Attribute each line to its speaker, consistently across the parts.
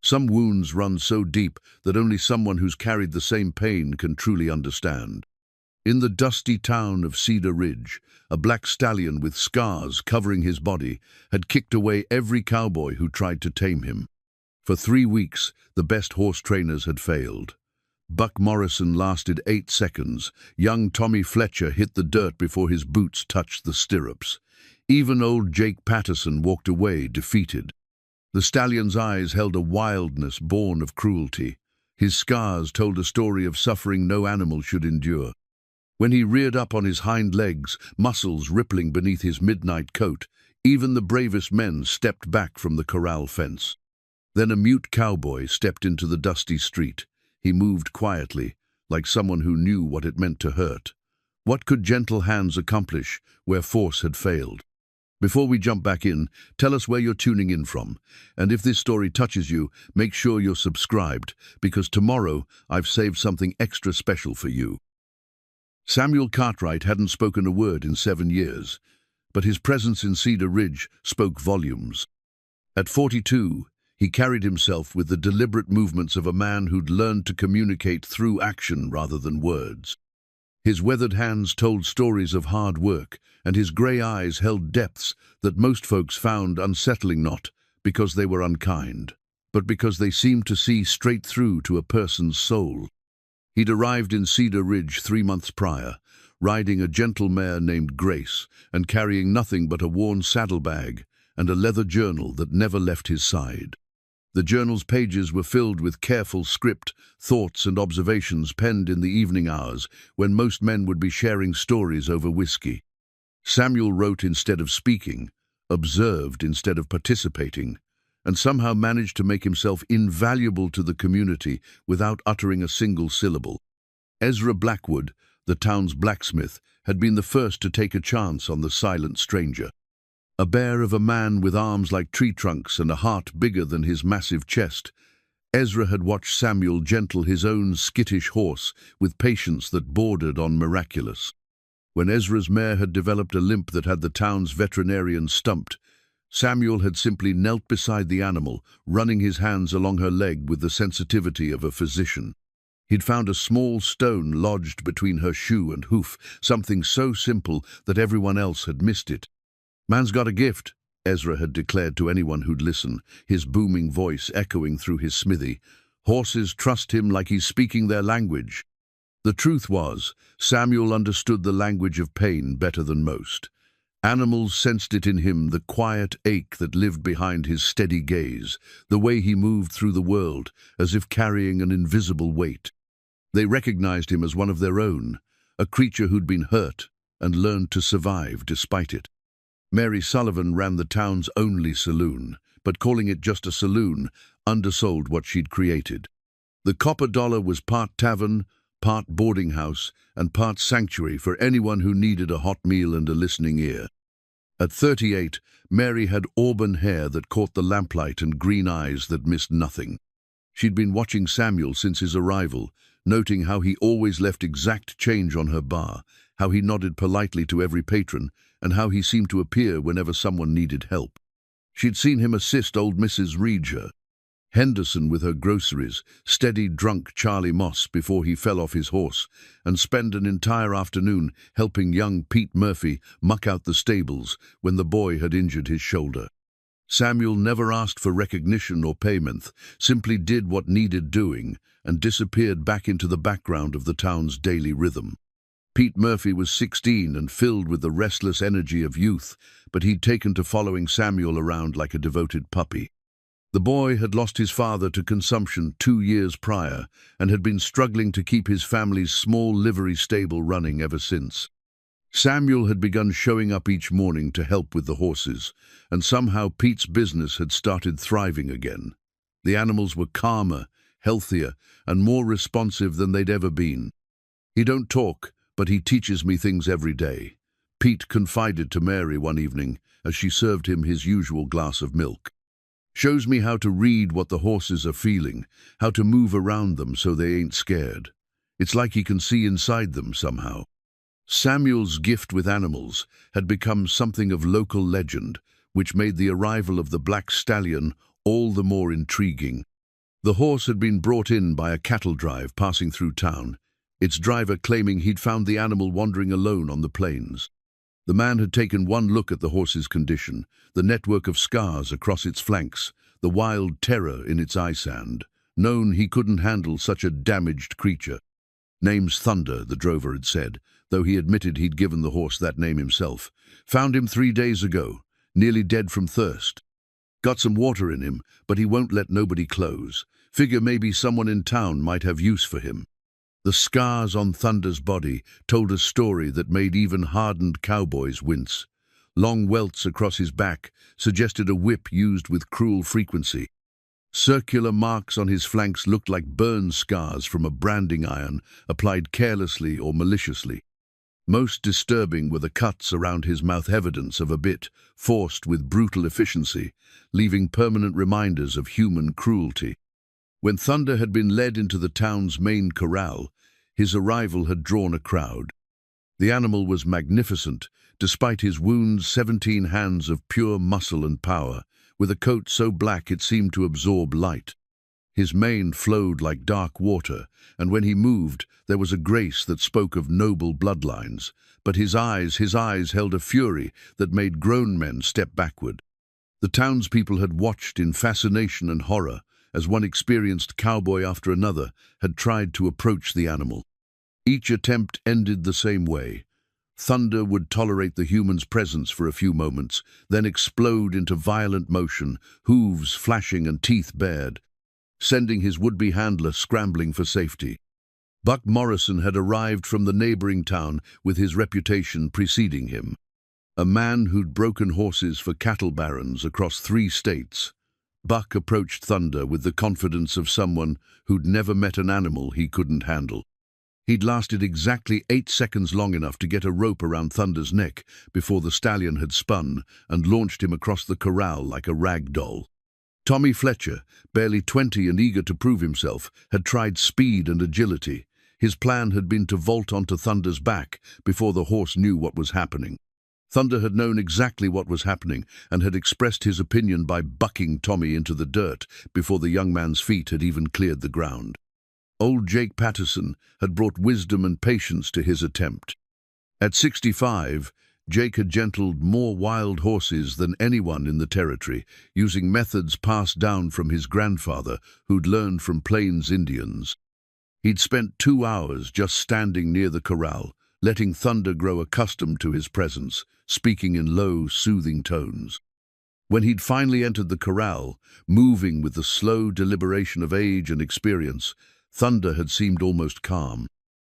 Speaker 1: Some wounds run so deep that only someone who's carried the same pain can truly understand. In the dusty town of Cedar Ridge, a black stallion with scars covering his body had kicked away every cowboy who tried to tame him. For 3 weeks, the best horse trainers had failed. Buck Morrison lasted 8 seconds. Young Tommy Fletcher hit the dirt before his boots touched the stirrups. Even old Jake Patterson walked away defeated. The stallion's eyes held a wildness born of cruelty. His scars told a story of suffering no animal should endure. When he reared up on his hind legs, muscles rippling beneath his midnight coat, even the bravest men stepped back from the corral fence. Then a mute cowboy stepped into the dusty street. He moved quietly, like someone who knew what it meant to hurt. What could gentle hands accomplish where force had failed? Before we jump back in, tell us where you're tuning in from. And if this story touches you, make sure you're subscribed, because tomorrow I've saved something extra special for you. Samuel Cartwright hadn't spoken a word in 7 years, but his presence in Cedar Ridge spoke volumes. At 42, he carried himself with the deliberate movements of a man who'd learned to communicate through action rather than words. His weathered hands told stories of hard work, and his grey eyes held depths that most folks found unsettling, not because they were unkind, but because they seemed to see straight through to a person's soul. He'd arrived in Cedar Ridge 3 months prior, riding a gentle mare named Grace and carrying nothing but a worn saddlebag and a leather journal that never left his side. The journal's pages were filled with careful script, thoughts and observations penned in the evening hours when most men would be sharing stories over whiskey. Samuel wrote instead of speaking, observed instead of participating, and somehow managed to make himself invaluable to the community without uttering a single syllable. Ezra Blackwood, the town's blacksmith, had been the first to take a chance on the silent stranger. A bear of a man with arms like tree trunks and a heart bigger than his massive chest, Ezra had watched Samuel gentle his own skittish horse with patience that bordered on miraculous. When Ezra's mare had developed a limp that had the town's veterinarian stumped, Samuel had simply knelt beside the animal, running his hands along her leg with the sensitivity of a physician. He'd found a small stone lodged between her shoe and hoof, something so simple that everyone else had missed it. "Man's got a gift," Ezra had declared to anyone who'd listen, his booming voice echoing through his smithy. "Horses trust him like he's speaking their language." The truth was, Samuel understood the language of pain better than most. Animals sensed it in him, the quiet ache that lived behind his steady gaze, the way he moved through the world, as if carrying an invisible weight. They recognized him as one of their own, a creature who'd been hurt and learned to survive despite it. Mary Sullivan ran the town's only saloon, but calling it just a saloon undersold what she'd created. The Copper Dollar was part tavern, part boarding house, and part sanctuary for anyone who needed a hot meal and a listening ear. At 38, Mary had auburn hair that caught the lamplight and green eyes that missed nothing. She'd been watching Samuel since his arrival, noting how he always left exact change on her bar, how he nodded politely to every patron, and how he seemed to appear whenever someone needed help. She'd seen him assist old Mrs. Reger, Henderson with her groceries, steady drunk Charlie Moss before he fell off his horse, and spend an entire afternoon helping young Pete Murphy muck out the stables when the boy had injured his shoulder. Samuel never asked for recognition or payment, simply did what needed doing, and disappeared back into the background of the town's daily rhythm. Pete Murphy was 16 and filled with the restless energy of youth, but he'd taken to following Samuel around like a devoted puppy. The boy had lost his father to consumption 2 years prior and had been struggling to keep his family's small livery stable running ever since. Samuel had begun showing up each morning to help with the horses, and somehow Pete's business had started thriving again. The animals were calmer, healthier, and more responsive than they'd ever been. "He don't talk, but he teaches me things every day," Pete confided to Mary one evening as she served him his usual glass of milk. "Shows me how to read what the horses are feeling, how to move around them so they ain't scared. It's like he can see inside them somehow." Samuel's gift with animals had become something of local legend, which made the arrival of the black stallion all the more intriguing. The horse had been brought in by a cattle drive passing through town, its driver claiming he'd found the animal wandering alone on the plains. The man had taken one look at the horse's condition, the network of scars across its flanks, the wild terror in its eye sand, known he couldn't handle such a damaged creature. "Name's Thunder," the drover had said, though he admitted he'd given the horse that name himself. "Found him 3 days ago, nearly dead from thirst. Got some water in him, but he won't let nobody close. Figure maybe someone in town might have use for him." The scars on Thunder's body told a story that made even hardened cowboys wince. Long welts across his back suggested a whip used with cruel frequency. Circular marks on his flanks looked like burn scars from a branding iron applied carelessly or maliciously. Most disturbing were the cuts around his mouth, evidence of a bit forced with brutal efficiency, leaving permanent reminders of human cruelty. When Thunder had been led into the town's main corral, his arrival had drawn a crowd. The animal was magnificent, despite his wounds, 17 hands of pure muscle and power, with a coat so black it seemed to absorb light. His mane flowed like dark water, and when he moved, there was a grace that spoke of noble bloodlines. But his eyes held a fury that made grown men step backward. The townspeople had watched in fascination and horror, as one experienced cowboy after another had tried to approach the animal. Each attempt ended the same way. Thunder would tolerate the human's presence for a few moments, then explode into violent motion, hooves flashing and teeth bared, sending his would-be handler scrambling for safety. Buck Morrison had arrived from the neighboring town with his reputation preceding him. A man who'd broken horses for cattle barons across 3 states. Buck approached Thunder with the confidence of someone who'd never met an animal he couldn't handle. He'd lasted exactly 8 seconds, long enough to get a rope around Thunder's neck before the stallion had spun and launched him across the corral like a rag doll. Tommy Fletcher, barely 20 and eager to prove himself, had tried speed and agility. His plan had been to vault onto Thunder's back before the horse knew what was happening. Thunder had known exactly what was happening and had expressed his opinion by bucking Tommy into the dirt before the young man's feet had even cleared the ground. Old Jake Patterson had brought wisdom and patience to his attempt. At 65, Jake had gentled more wild horses than anyone in the territory, using methods passed down from his grandfather, who'd learned from Plains Indians. He'd spent 2 hours just standing near the corral, letting Thunder grow accustomed to his presence, speaking in low, soothing tones. When he'd finally entered the corral, moving with the slow deliberation of age and experience, Thunder had seemed almost calm.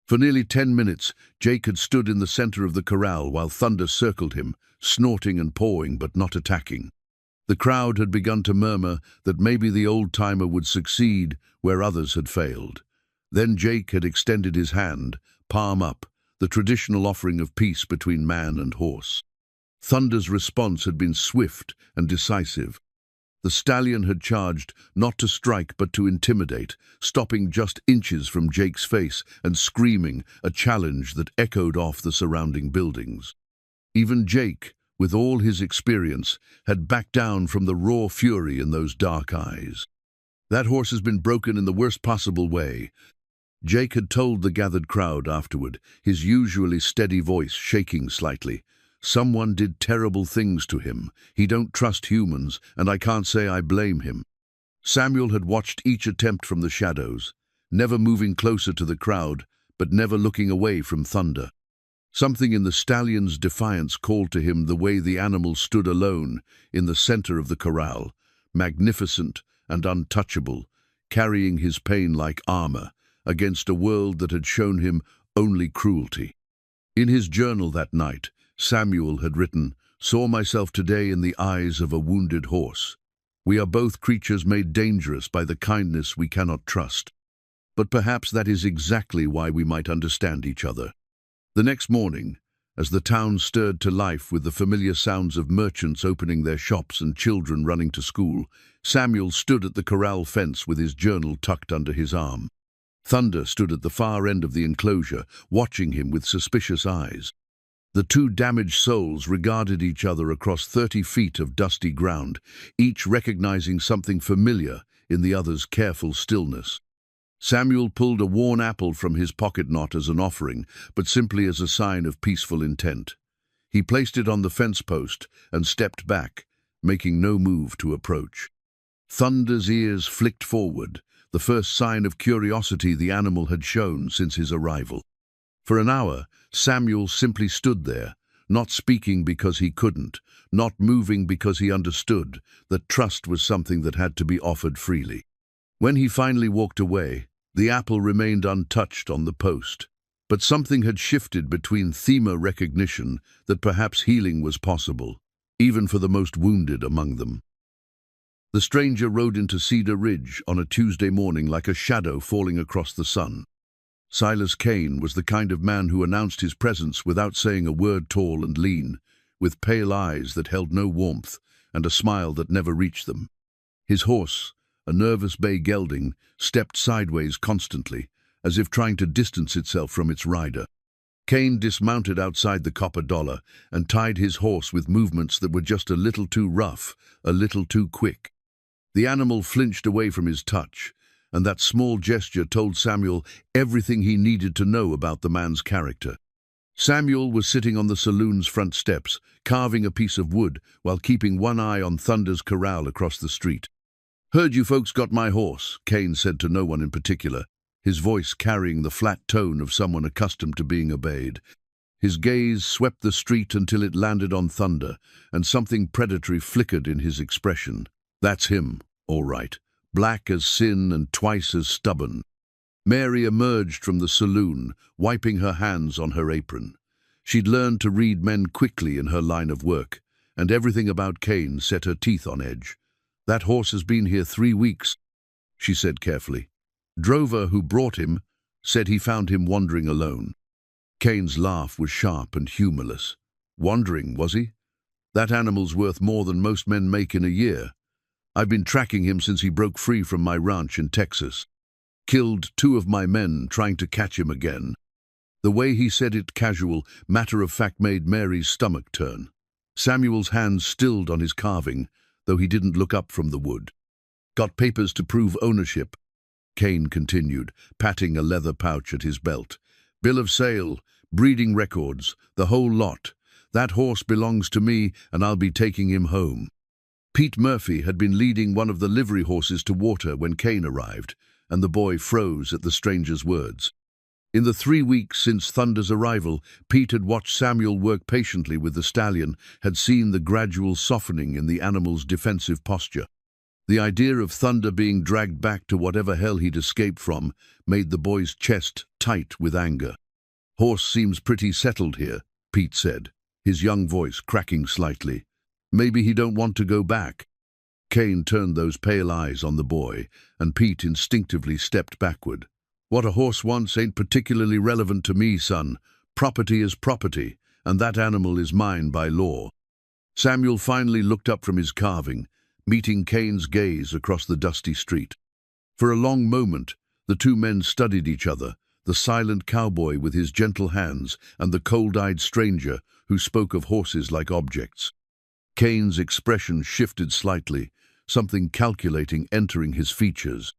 Speaker 1: For nearly 10 minutes, Jake had stood in the center of the corral while Thunder circled him, snorting and pawing but not attacking. The crowd had begun to murmur that maybe the old-timer would succeed where others had failed. Then Jake had extended his hand, palm up, the traditional offering of peace between man and horse. Thunder's response had been swift and decisive. The stallion had charged not to strike but to intimidate, stopping just inches from Jake's face and screaming, a challenge that echoed off the surrounding buildings. Even Jake, with all his experience, had backed down from the raw fury in those dark eyes. "That horse has been broken in the worst possible way," Jake had told the gathered crowd afterward, his usually steady voice shaking slightly. "Someone did terrible things to him. He don't trust humans, and I can't say I blame him." Samuel had watched each attempt from the shadows, never moving closer to the crowd, but never looking away from Thunder. Something in the stallion's defiance called to him the way the animal stood alone in the center of the corral, magnificent and untouchable, carrying his pain like armor against a world that had shown him only cruelty. In his journal that night, Samuel had written, "Saw myself today in the eyes of a wounded horse. We are both creatures made dangerous by the kindness we cannot trust. But perhaps that is exactly why we might understand each other." The next morning, as the town stirred to life with the familiar sounds of merchants opening their shops and children running to school, Samuel stood at the corral fence with his journal tucked under his arm. Thunder stood at the far end of the enclosure, watching him with suspicious eyes. The 2 damaged souls regarded each other across 30 feet of dusty ground, each recognizing something familiar in the other's careful stillness. Samuel pulled a worn apple from his pocket, not as an offering, but simply as a sign of peaceful intent. He placed it on the fence post and stepped back, making no move to approach. Thunder's ears flicked forward, the first sign of curiosity the animal had shown since his arrival. For an hour, Samuel simply stood there, not speaking because he couldn't, not moving because he understood that trust was something that had to be offered freely. When he finally walked away, the apple remained untouched on the post. But something had shifted between Thema recognition that perhaps healing was possible, even for the most wounded among them. The stranger rode into Cedar Ridge on a Tuesday morning like a shadow falling across the sun. Silas Kane was the kind of man who announced his presence without saying a word, tall and lean, with pale eyes that held no warmth and a smile that never reached them. His horse, a nervous bay gelding, stepped sideways constantly, as if trying to distance itself from its rider. Kane dismounted outside the Copper Dollar and tied his horse with movements that were just a little too rough, a little too quick. The animal flinched away from his touch, and that small gesture told Samuel everything he needed to know about the man's character. Samuel was sitting on the saloon's front steps, carving a piece of wood while keeping one eye on Thunder's corral across the street. "Heard you folks got my horse," Kane said to no one in particular, his voice carrying the flat tone of someone accustomed to being obeyed. His gaze swept the street until it landed on Thunder, and something predatory flickered in his expression. "That's him, all right. Black as sin and twice as stubborn." Mary emerged from the saloon, wiping her hands on her apron. She'd learned to read men quickly in her line of work, and everything about Kane set her teeth on edge. "That horse has been here 3 weeks," she said carefully. "Drover, who brought him, said he found him wandering alone." Kane's laugh was sharp and humorless. "Wandering, was he? That animal's worth more than most men make in a year. I've been tracking him since he broke free from my ranch in Texas. Killed 2 of my men trying to catch him again." The way he said it, casual, matter-of-fact, made Mary's stomach turn. Samuel's hands stilled on his carving, though he didn't look up from the wood. "Got papers to prove ownership," Kane continued, patting a leather pouch at his belt. "Bill of sale, breeding records, the whole lot. That horse belongs to me, and I'll be taking him home." Pete Murphy had been leading one of the livery horses to water when Kane arrived, and the boy froze at the stranger's words. In the 3 weeks since Thunder's arrival, Pete had watched Samuel work patiently with the stallion, had seen the gradual softening in the animal's defensive posture. The idea of Thunder being dragged back to whatever hell he'd escaped from made the boy's chest tight with anger. "Horse seems pretty settled here," Pete said, his young voice cracking slightly. "Maybe he don't want to go back." Kane turned those pale eyes on the boy, and Pete instinctively stepped backward. "What a horse wants ain't particularly relevant to me, son. Property is property, and that animal is mine by law." Samuel finally looked up from his carving, meeting Kane's gaze across the dusty street. For a long moment, the 2 men studied each other, the silent cowboy with his gentle hands and the cold-eyed stranger who spoke of horses like objects. Kane's expression shifted slightly, something calculating entering his features.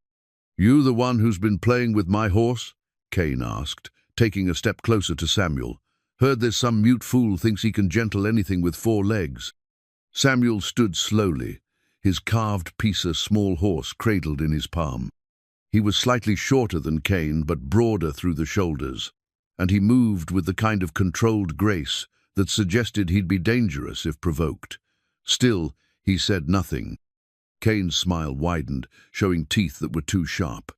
Speaker 1: "You the one who's been playing with my horse?" Kane asked, taking a step closer to Samuel. "Heard there's some mute fool thinks he can gentle anything with 4 legs." Samuel stood slowly, his carved Pisa small horse cradled in his palm. He was slightly shorter than Kane, but broader through the shoulders, and he moved with the kind of controlled grace that suggested he'd be dangerous if provoked. Still, he said nothing. Kane's smile widened, showing teeth that were too sharp.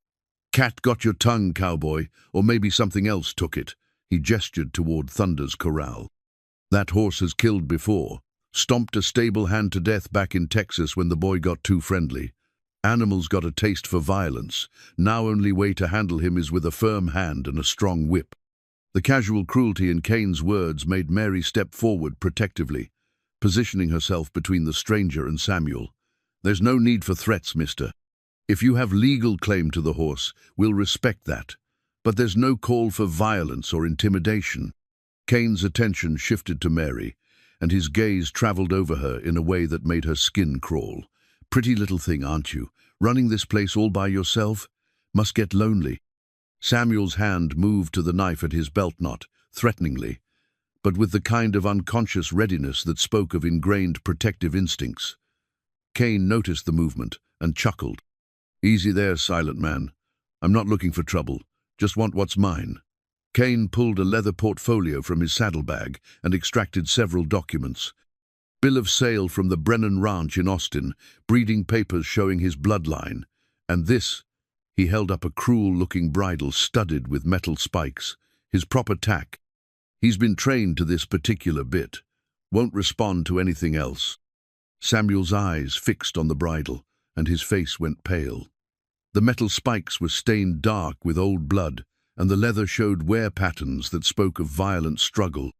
Speaker 1: "Cat got your tongue, cowboy, or maybe something else took it." He gestured toward Thunder's corral. "That horse has killed before. Stomped a stable hand to death back in Texas when the boy got too friendly. Animal's got a taste for violence. Now only way to handle him is with a firm hand and a strong whip." The casual cruelty in Kane's words made Mary step forward protectively, positioning herself between the stranger and Samuel. "There's no need for threats, mister. If you have legal claim to the horse, we'll respect that. But there's no call for violence or intimidation." Kane's attention shifted to Mary, and his gaze traveled over her in a way that made her skin crawl. "Pretty little thing, aren't you? Running this place all by yourself must get lonely." Samuel's hand moved to the knife at his belt knot, threateningly, but with the kind of unconscious readiness that spoke of ingrained protective instincts. Cain noticed the movement and chuckled. "Easy there, silent man. I'm not looking for trouble, just want what's mine." Cain pulled a leather portfolio from his saddlebag and extracted several documents. Bill of sale from the Brennan Ranch in Austin, breeding papers showing his bloodline, and this, he held up a cruel-looking bridle studded with metal spikes, his proper tack. "He's been trained to this particular bit, won't respond to anything else." Samuel's eyes fixed on the bridle, and his face went pale. The metal spikes were stained dark with old blood, and the leather showed wear patterns that spoke of violent struggle.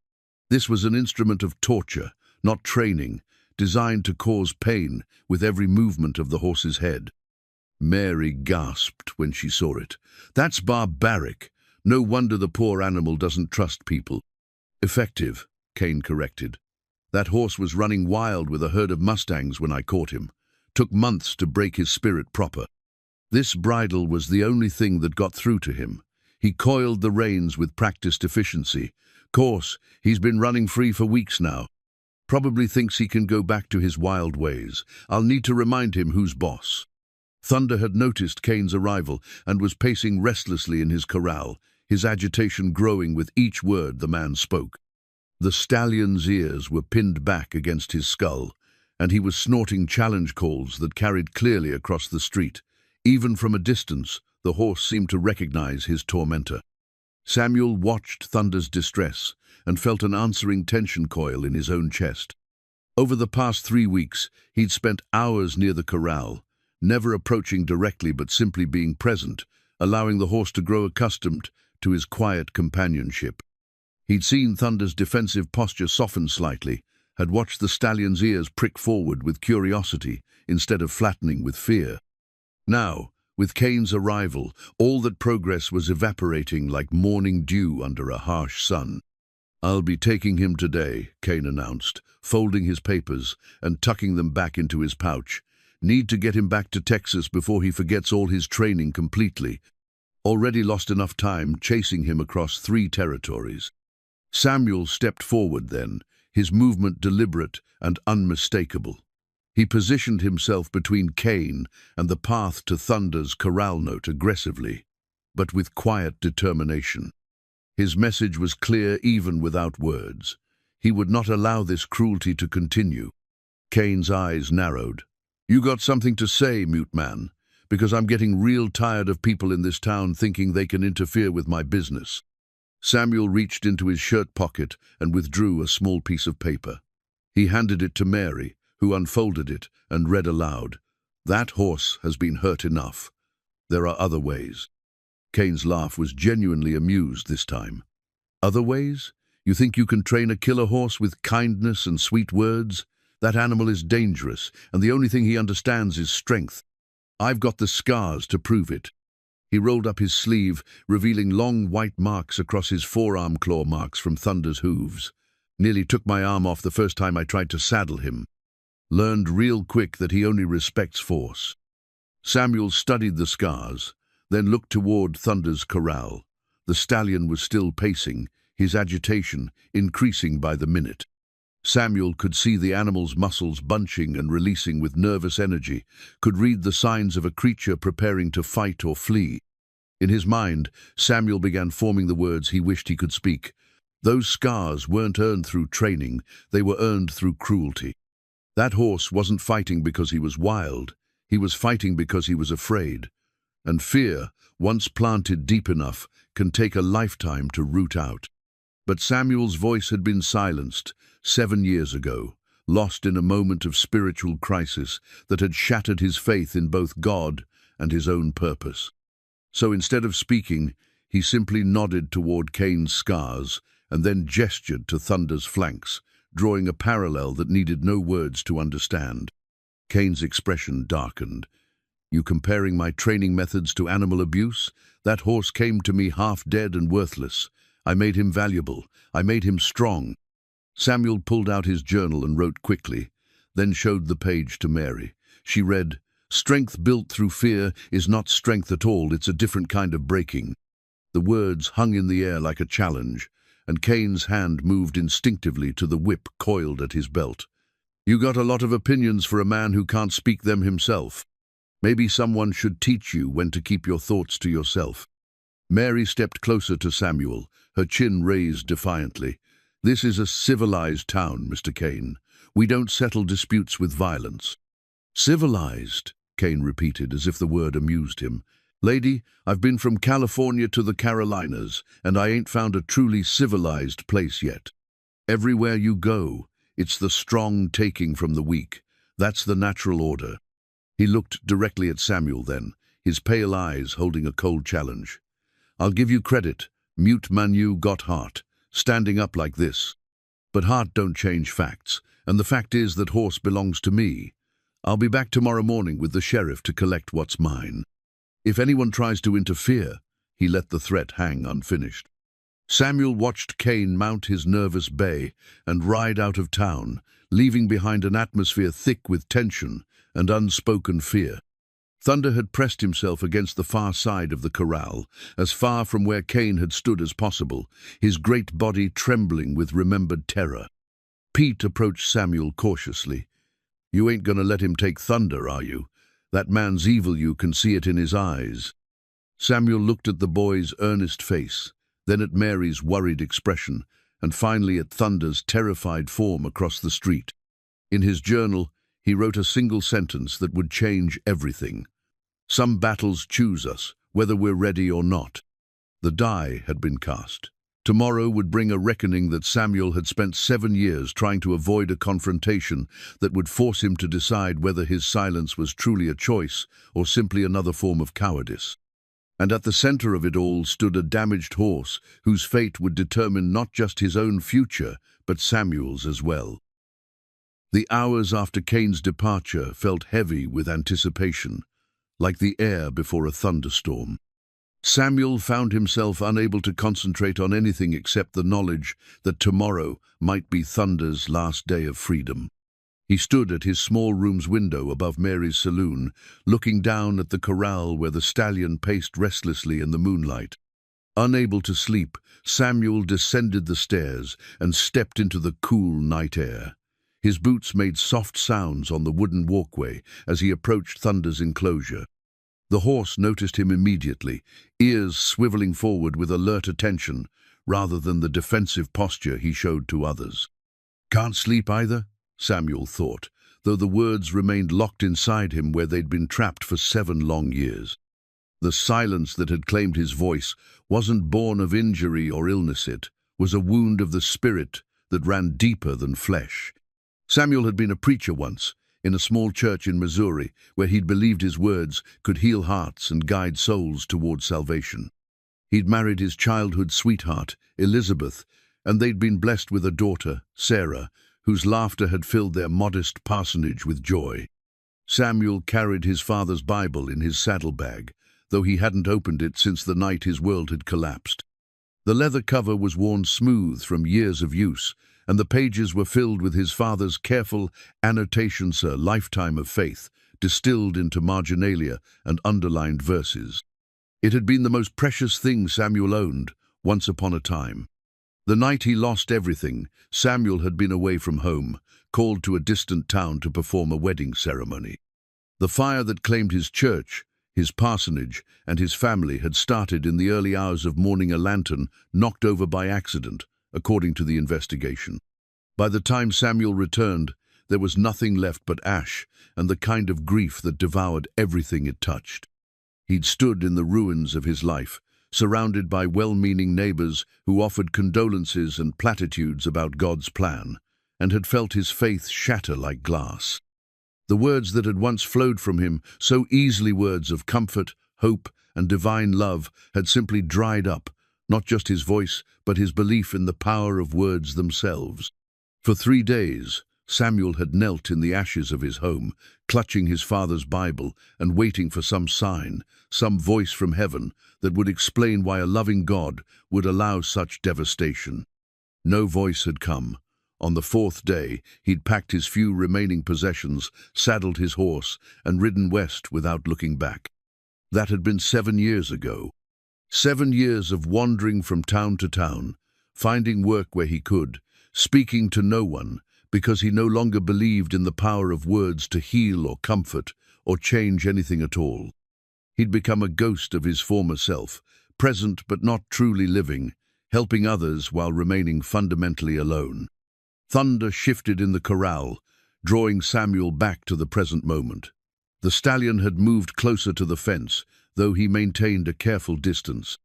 Speaker 1: This was an instrument of torture, not training, designed to cause pain with every movement of the horse's head. Mary gasped when she saw it. "That's barbaric. No wonder the poor animal doesn't trust people." "Effective," Cain corrected. "That horse was running wild with a herd of mustangs when I caught him. Took months to break his spirit proper. This bridle was the only thing that got through to him. He coiled the reins with practiced efficiency. Course, he's been running free for weeks now. Probably thinks he can go back to his wild ways. I'll need to remind him who's boss." Thunder had noticed Cain's arrival and was pacing restlessly in his corral, his agitation growing with each word the man spoke. The stallion's ears were pinned back against his skull, and he was snorting challenge calls that carried clearly across the street. Even from a distance, the horse seemed to recognize his tormentor. Samuel watched Thunder's distress and felt an answering tension coil in his own chest. Over the past 3 weeks, he'd spent hours near the corral, never approaching directly but simply being present, allowing the horse to grow accustomed to his quiet companionship. He'd seen Thunder's defensive posture soften slightly, had watched the stallion's ears prick forward with curiosity instead of flattening with fear. Now, with Cain's arrival, all that progress was evaporating like morning dew under a harsh sun. "I'll be taking him today," Cain announced, folding his papers and tucking them back into his pouch. "Need to get him back to Texas before he forgets all his training completely. Already lost enough time chasing him across 3 territories." Samuel stepped forward then, his movement deliberate and unmistakable. He positioned himself between Cain and the path to Thunder's corral note aggressively, but with quiet determination. His message was clear even without words. He would not allow this cruelty to continue. Cain's eyes narrowed. "You got something to say, mute man, because I'm getting real tired of people in this town thinking they can interfere with my business." Samuel reached into his shirt pocket and withdrew a small piece of paper. He handed it to Mary, who unfolded it and read aloud. "That horse has been hurt enough. There are other ways." Cain's laugh was genuinely amused this time. "Other ways? You think you can train a killer horse with kindness and sweet words? That animal is dangerous, and the only thing he understands is strength. I've got the scars to prove it." He rolled up his sleeve, revealing long white marks across his forearm, claw marks from Thunder's hooves. "Nearly took my arm off the first time I tried to saddle him. Learned real quick that he only respects force." Samuel studied the scars, then looked toward Thunder's corral. The stallion was still pacing, his agitation increasing by the minute. Samuel could see the animal's muscles bunching and releasing with nervous energy, could read the signs of a creature preparing to fight or flee. In his mind, Samuel began forming the words he wished he could speak. Those scars weren't earned through training, they were earned through cruelty. That horse wasn't fighting because he was wild, he was fighting because he was afraid. And fear, once planted deep enough, can take a lifetime to root out. But Samuel's voice had been silenced 7 years ago, lost in a moment of spiritual crisis that had shattered his faith in both God and his own purpose. So instead of speaking, he simply nodded toward Cain's scars and then gestured to Thunder's flanks, drawing a parallel that needed no words to understand. Cain's expression darkened. "You comparing my training methods to animal abuse? That horse came to me half dead and worthless. I made him valuable. I made him strong." Samuel pulled out his journal and wrote quickly, then showed the page to Mary. She read, Strength built through fear is not strength at all, it's a different kind of breaking. The words hung in the air like a challenge, and Kane's hand moved instinctively to the whip coiled at his belt. You got a lot of opinions for a man who can't speak them himself. Maybe someone should teach you when to keep your thoughts to yourself. Mary stepped closer to Samuel, her chin raised defiantly. This is a civilized town, Mr. Kane. We don't settle disputes with violence. Civilized, Kane repeated as if the word amused him. Lady, I've been from California to the Carolinas, and I ain't found a truly civilized place yet. Everywhere you go, it's the strong taking from the weak. That's the natural order. He looked directly at Samuel then, his pale eyes holding a cold challenge. I'll give you credit. Mute Manu got heart, standing up like this. But heart don't change facts, and the fact is that horse belongs to me. I'll be back tomorrow morning with the sheriff to collect what's mine. If anyone tries to interfere, he let the threat hang unfinished. Samuel watched Kane mount his nervous bay and ride out of town, leaving behind an atmosphere thick with tension and unspoken fear. Thunder had pressed himself against the far side of the corral, as far from where Kane had stood as possible, his great body trembling with remembered terror. Pete approached Samuel cautiously. You ain't gonna let him take Thunder, are you? That man's evil, you can see it in his eyes. Samuel looked at the boy's earnest face, then at Mary's worried expression, and finally at Thunder's terrified form across the street. In his journal, he wrote a single sentence that would change everything. Some battles choose us, whether we're ready or not. The die had been cast. Tomorrow would bring a reckoning that Samuel had spent 7 years trying to avoid, a confrontation that would force him to decide whether his silence was truly a choice or simply another form of cowardice. And at the center of it all stood a damaged horse whose fate would determine not just his own future, but Samuel's as well. The hours after Kane's departure felt heavy with anticipation, like the air before a thunderstorm. Samuel found himself unable to concentrate on anything except the knowledge that tomorrow might be Thunder's last day of freedom. He stood at his small room's window above Mary's saloon, looking down at the corral where the stallion paced restlessly in the moonlight. Unable to sleep, Samuel descended the stairs and stepped into the cool night air. His boots made soft sounds on the wooden walkway as he approached Thunder's enclosure. The horse noticed him immediately, ears swiveling forward with alert attention, rather than the defensive posture he showed to others. Can't sleep either, Samuel thought, though the words remained locked inside him where they'd been trapped for 7 long years. The silence that had claimed his voice wasn't born of injury or illness, it was a wound of the spirit that ran deeper than flesh. Samuel had been a preacher once, in a small church in Missouri, where he'd believed his words could heal hearts and guide souls towards salvation. He'd married his childhood sweetheart, Elizabeth, and they'd been blessed with a daughter, Sarah, whose laughter had filled their modest parsonage with joy. Samuel carried his father's Bible in his saddlebag, though he hadn't opened it since the night his world had collapsed. The leather cover was worn smooth from years of use, and the pages were filled with his father's careful annotations, a lifetime of faith, distilled into marginalia and underlined verses. It had been the most precious thing Samuel owned, once upon a time. The night he lost everything, Samuel had been away from home, called to a distant town to perform a wedding ceremony. The fire that claimed his church, his parsonage, and his family had started in the early hours of morning, a lantern knocked over by accident, according to the investigation. By the time Samuel returned, there was nothing left but ash and the kind of grief that devoured everything it touched. He'd stood in the ruins of his life, surrounded by well-meaning neighbors who offered condolences and platitudes about God's plan, and had felt his faith shatter like glass. The words that had once flowed from him, so easily words of comfort, hope, and divine love, had simply dried up, not just his voice, but his belief in the power of words themselves. For 3 days, Samuel had knelt in the ashes of his home, clutching his father's Bible and waiting for some sign, some voice from heaven that would explain why a loving God would allow such devastation. No voice had come. On the fourth day, he'd packed his few remaining possessions, saddled his horse, and ridden west without looking back. That had been 7 years ago. 7 years of wandering from town to town, finding work where he could, speaking to no one, because he no longer believed in the power of words to heal or comfort or change anything at all. He'd become a ghost of his former self, present but not truly living, helping others while remaining fundamentally alone. Thunder shifted in the corral, drawing Samuel back to the present moment. The stallion had moved closer to the fence, though he maintained a careful distance.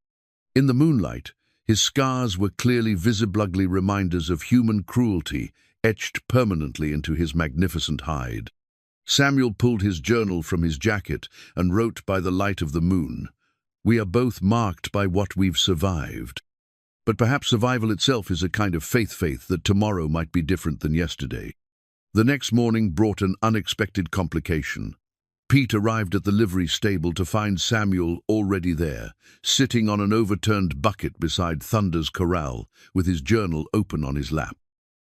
Speaker 1: In the moonlight, his scars were clearly visibly reminders of human cruelty etched permanently into his magnificent hide. Samuel pulled his journal from his jacket and wrote by the light of the moon, "We are both marked by what we've survived." But perhaps survival itself is a kind of faith that tomorrow might be different than yesterday. The next morning brought an unexpected complication. Pete arrived at the livery stable to find Samuel already there, sitting on an overturned bucket beside Thunder's corral, with his journal open on his lap.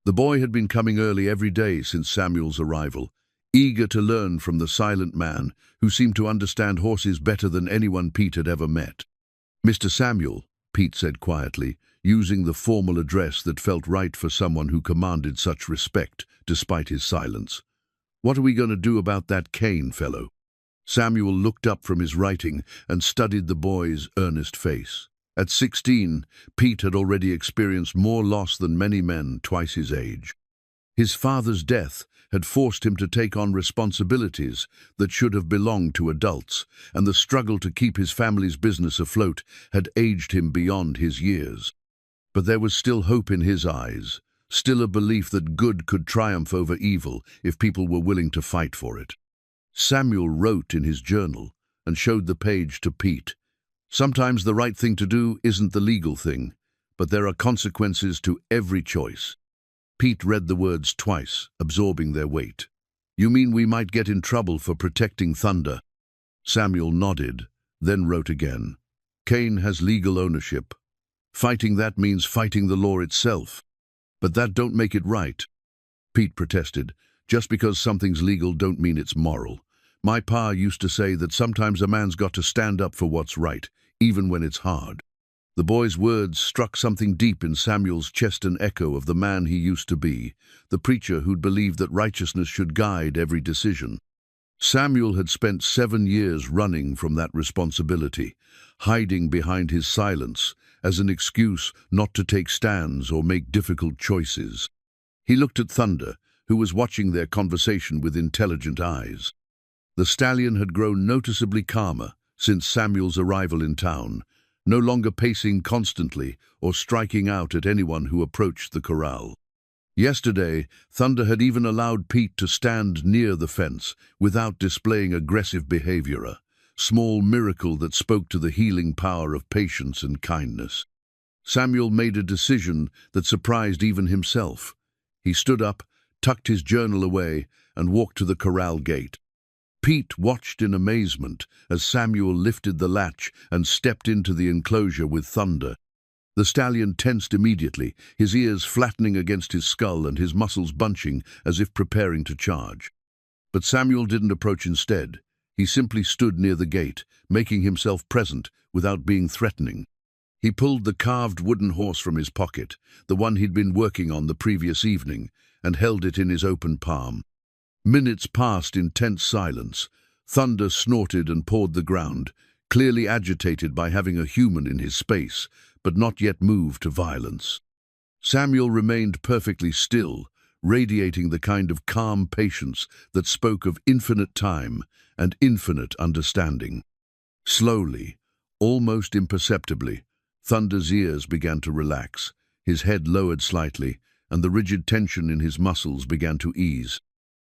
Speaker 1: The boy had been coming early every day since Samuel's arrival, eager to learn from the silent man who seemed to understand horses better than anyone Pete had ever met. "Mr. Samuel," Pete said quietly, using the formal address that felt right for someone who commanded such respect despite his silence. "What are we going to do about that Kane fellow?" Samuel looked up from his writing and studied the boy's earnest face. At 16, Pete had already experienced more loss than many men twice his age. His father's death had forced him to take on responsibilities that should have belonged to adults, and the struggle to keep his family's business afloat had aged him beyond his years. But there was still hope in his eyes, still a belief that good could triumph over evil if people were willing to fight for it. Samuel wrote in his journal and showed the page to Pete. "Sometimes the right thing to do isn't the legal thing, but there are consequences to every choice." Pete read the words twice, absorbing their weight. "You mean we might get in trouble for protecting Thunder?" Samuel nodded, then wrote again. "Kane has legal ownership. Fighting that means fighting the law itself. But that don't make it right." Pete protested. "Just because something's legal don't mean it's moral. My pa used to say that sometimes a man's got to stand up for what's right, even when it's hard." The boy's words struck something deep in Samuel's chest, an echo of the man he used to be, the preacher who'd believed that righteousness should guide every decision. Samuel had spent 7 years running from that responsibility, hiding behind his silence as an excuse not to take stands or make difficult choices. He looked at Thunder, who was watching their conversation with intelligent eyes. The stallion had grown noticeably calmer since Samuel's arrival in town, no longer pacing constantly or striking out at anyone who approached the corral. Yesterday, Thunder had even allowed Pete to stand near the fence without displaying aggressive behavior, a small miracle that spoke to the healing power of patience and kindness. Samuel made a decision that surprised even himself. He stood up, tucked his journal away, and walked to the corral gate. Pete watched in amazement as Samuel lifted the latch and stepped into the enclosure with Thunder. The stallion tensed immediately, his ears flattening against his skull and his muscles bunching as if preparing to charge. But Samuel didn't approach instead. He simply stood near the gate, making himself present without being threatening. He pulled the carved wooden horse from his pocket, the one he'd been working on the previous evening, and held it in his open palm. Minutes passed in tense silence. Thunder snorted and pawed the ground, clearly agitated by having a human in his space, but not yet moved to violence. Samuel remained perfectly still, radiating the kind of calm patience that spoke of infinite time and infinite understanding. Slowly, almost imperceptibly, Thunder's ears began to relax, his head lowered slightly, and the rigid tension in his muscles began to ease.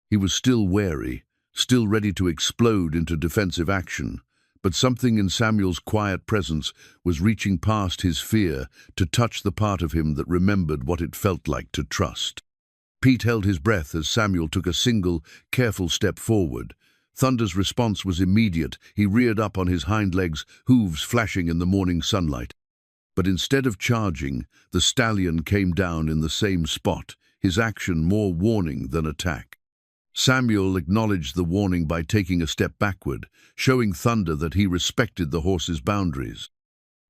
Speaker 1: He was still wary, still ready to explode into defensive action, but something in Samuel's quiet presence was reaching past his fear to touch the part of him that remembered what it felt like to trust. Pete held his breath as Samuel took a single, careful step forward. Thunder's response was immediate. He reared up on his hind legs, hooves flashing in the morning sunlight. But instead of charging, the stallion came down in the same spot, his action more warning than attack. Samuel acknowledged the warning by taking a step backward, showing Thunder that he respected the horse's boundaries.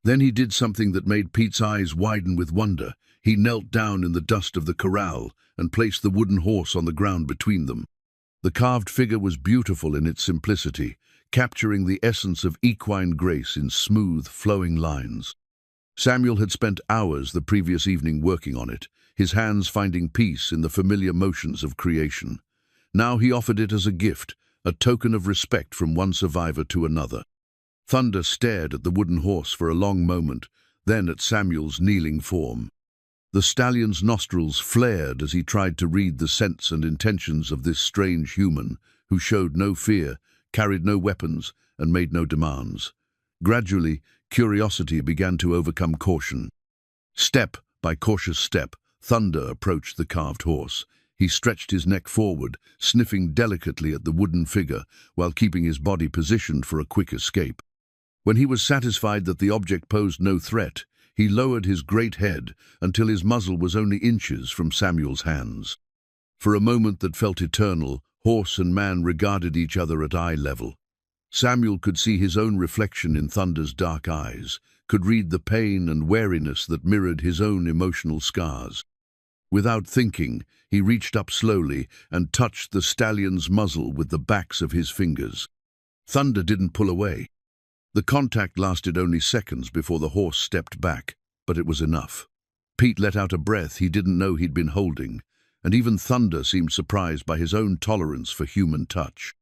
Speaker 1: Then he did something that made Pete's eyes widen with wonder. He knelt down in the dust of the corral and placed the wooden horse on the ground between them. The carved figure was beautiful in its simplicity, capturing the essence of equine grace in smooth, flowing lines. Samuel had spent hours the previous evening working on it, his hands finding peace in the familiar motions of creation. Now he offered it as a gift, a token of respect from one survivor to another. Thunder stared at the wooden horse for a long moment, then at Samuel's kneeling form. The stallion's nostrils flared as he tried to read the sense and intentions of this strange human, who showed no fear, carried no weapons, and made no demands. Gradually, curiosity began to overcome caution. Step by cautious step, Thunder approached the carved horse. He stretched his neck forward, sniffing delicately at the wooden figure, while keeping his body positioned for a quick escape. When he was satisfied that the object posed no threat, he lowered his great head until his muzzle was only inches from Samuel's hands. For a moment that felt eternal, horse and man regarded each other at eye level. Samuel could see his own reflection in Thunder's dark eyes, could read the pain and wariness that mirrored his own emotional scars. Without thinking, he reached up slowly and touched the stallion's muzzle with the backs of his fingers. Thunder didn't pull away. The contact lasted only seconds before the horse stepped back, but it was enough. Pete let out a breath he didn't know he'd been holding, and even Thunder seemed surprised by his own tolerance for human touch.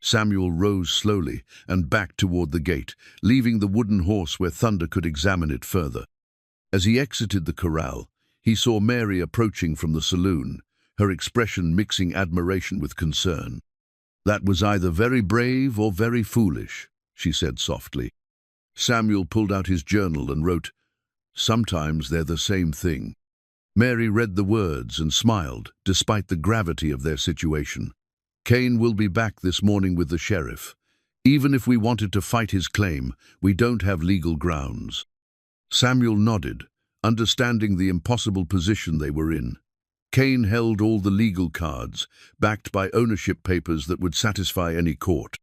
Speaker 1: Samuel rose slowly and backed toward the gate, leaving the wooden horse where Thunder could examine it further. As he exited the corral, he saw Mary approaching from the saloon, her expression mixing admiration with concern. "That was either very brave or very foolish," she said softly. Samuel pulled out his journal and wrote, "Sometimes they're the same thing." Mary read the words and smiled, despite the gravity of their situation. "Kane will be back this morning with the sheriff. Even if we wanted to fight his claim, we don't have legal grounds." Samuel nodded, understanding the impossible position they were in. Kane held all the legal cards, backed by ownership papers that would satisfy any court.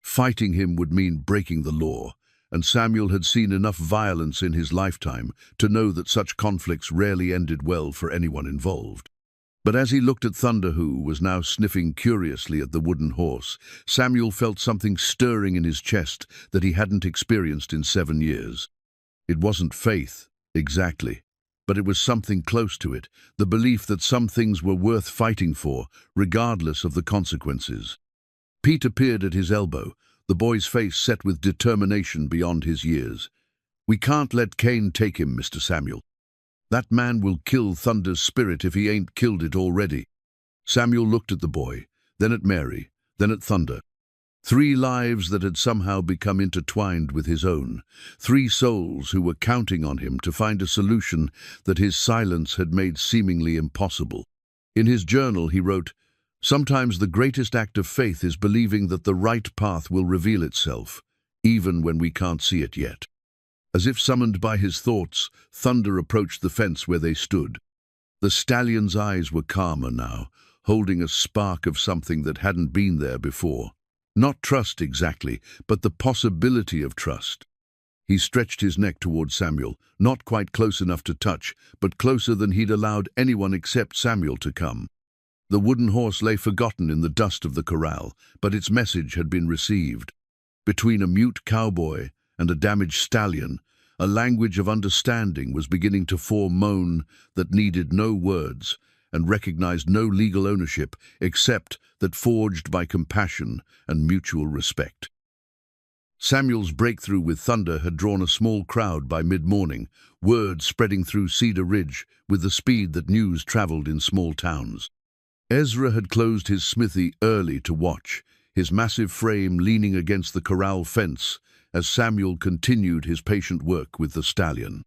Speaker 1: Fighting him would mean breaking the law, and Samuel had seen enough violence in his lifetime to know that such conflicts rarely ended well for anyone involved. But as he looked at Thunder, who was now sniffing curiously at the wooden horse, Samuel felt something stirring in his chest that he hadn't experienced in 7 years. It wasn't faith, exactly, but it was something close to it, the belief that some things were worth fighting for, regardless of the consequences. Pete appeared at his elbow, the boy's face set with determination beyond his years. "We can't let Kane take him, Mr. Samuel. That man will kill Thunder's spirit if he ain't killed it already." Samuel looked at the boy, then at Mary, then at Thunder. 3 lives that had somehow become intertwined with his own. 3 souls who were counting on him to find a solution that his silence had made seemingly impossible. In his journal he wrote, "Sometimes the greatest act of faith is believing that the right path will reveal itself, even when we can't see it yet." As if summoned by his thoughts, Thunder approached the fence where they stood. The stallion's eyes were calmer now, holding a spark of something that hadn't been there before. Not trust exactly, but the possibility of trust. He stretched his neck toward Samuel, not quite close enough to touch, but closer than he'd allowed anyone except Samuel to come. The wooden horse lay forgotten in the dust of the corral, but its message had been received. Between a mute cowboy and a damaged stallion, a language of understanding was beginning to form that needed no words and recognized no legal ownership except that forged by compassion and mutual respect. Samuel's breakthrough with Thunder had drawn a small crowd by mid-morning, word spreading through Cedar Ridge with the speed that news traveled in small towns. Ezra had closed his smithy early to watch, his massive frame leaning against the corral fence as Samuel continued his patient work with the stallion.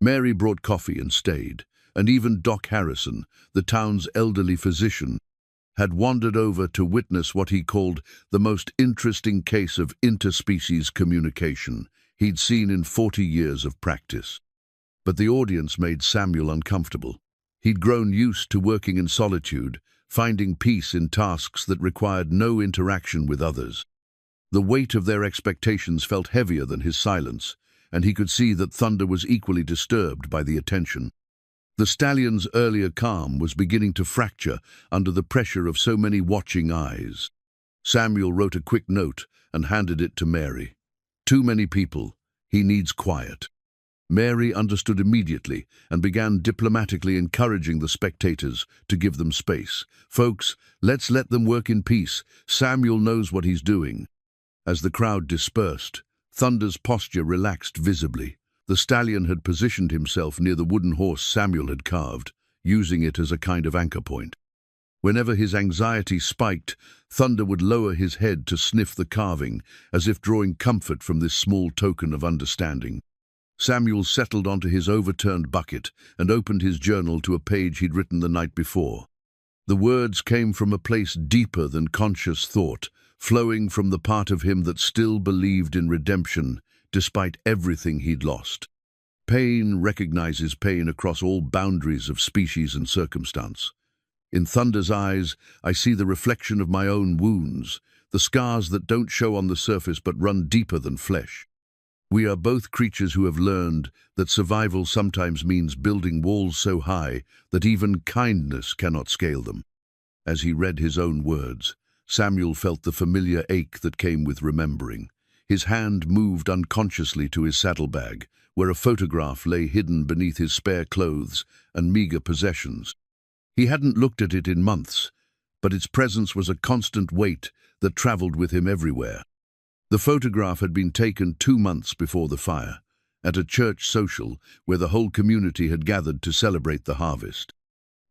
Speaker 1: Mary brought coffee and stayed, and even Doc Harrison, the town's elderly physician, had wandered over to witness what he called the most interesting case of interspecies communication he'd seen in 40 years of practice. But the audience made Samuel uncomfortable. He'd grown used to working in solitude, finding peace in tasks that required no interaction with others. The weight of their expectations felt heavier than his silence, and he could see that Thunder was equally disturbed by the attention. The stallion's earlier calm was beginning to fracture under the pressure of so many watching eyes. Samuel wrote a quick note and handed it to Mary. "Too many people. He needs quiet." Mary understood immediately and began diplomatically encouraging the spectators to give them space. "Folks, let's let them work in peace. Samuel knows what he's doing." As the crowd dispersed, Thunder's posture relaxed visibly. The stallion had positioned himself near the wooden horse Samuel had carved, using it as a kind of anchor point. Whenever his anxiety spiked, Thunder would lower his head to sniff the carving, as if drawing comfort from this small token of understanding. Samuel settled onto his overturned bucket and opened his journal to a page he'd written the night before. The words came from a place deeper than conscious thought, flowing from the part of him that still believed in redemption, despite everything he'd lost. Pain recognizes pain across all boundaries of species and circumstance. In Thunder's eyes, I see the reflection of my own wounds, the scars that don't show on the surface but run deeper than flesh. We are both creatures who have learned that survival sometimes means building walls so high that even kindness cannot scale them. As he read his own words, Samuel felt the familiar ache that came with remembering. His hand moved unconsciously to his saddlebag, where a photograph lay hidden beneath his spare clothes and meager possessions. He hadn't looked at it in months, but its presence was a constant weight that traveled with him everywhere. The photograph had been taken 2 months before the fire, at a church social where the whole community had gathered to celebrate the harvest.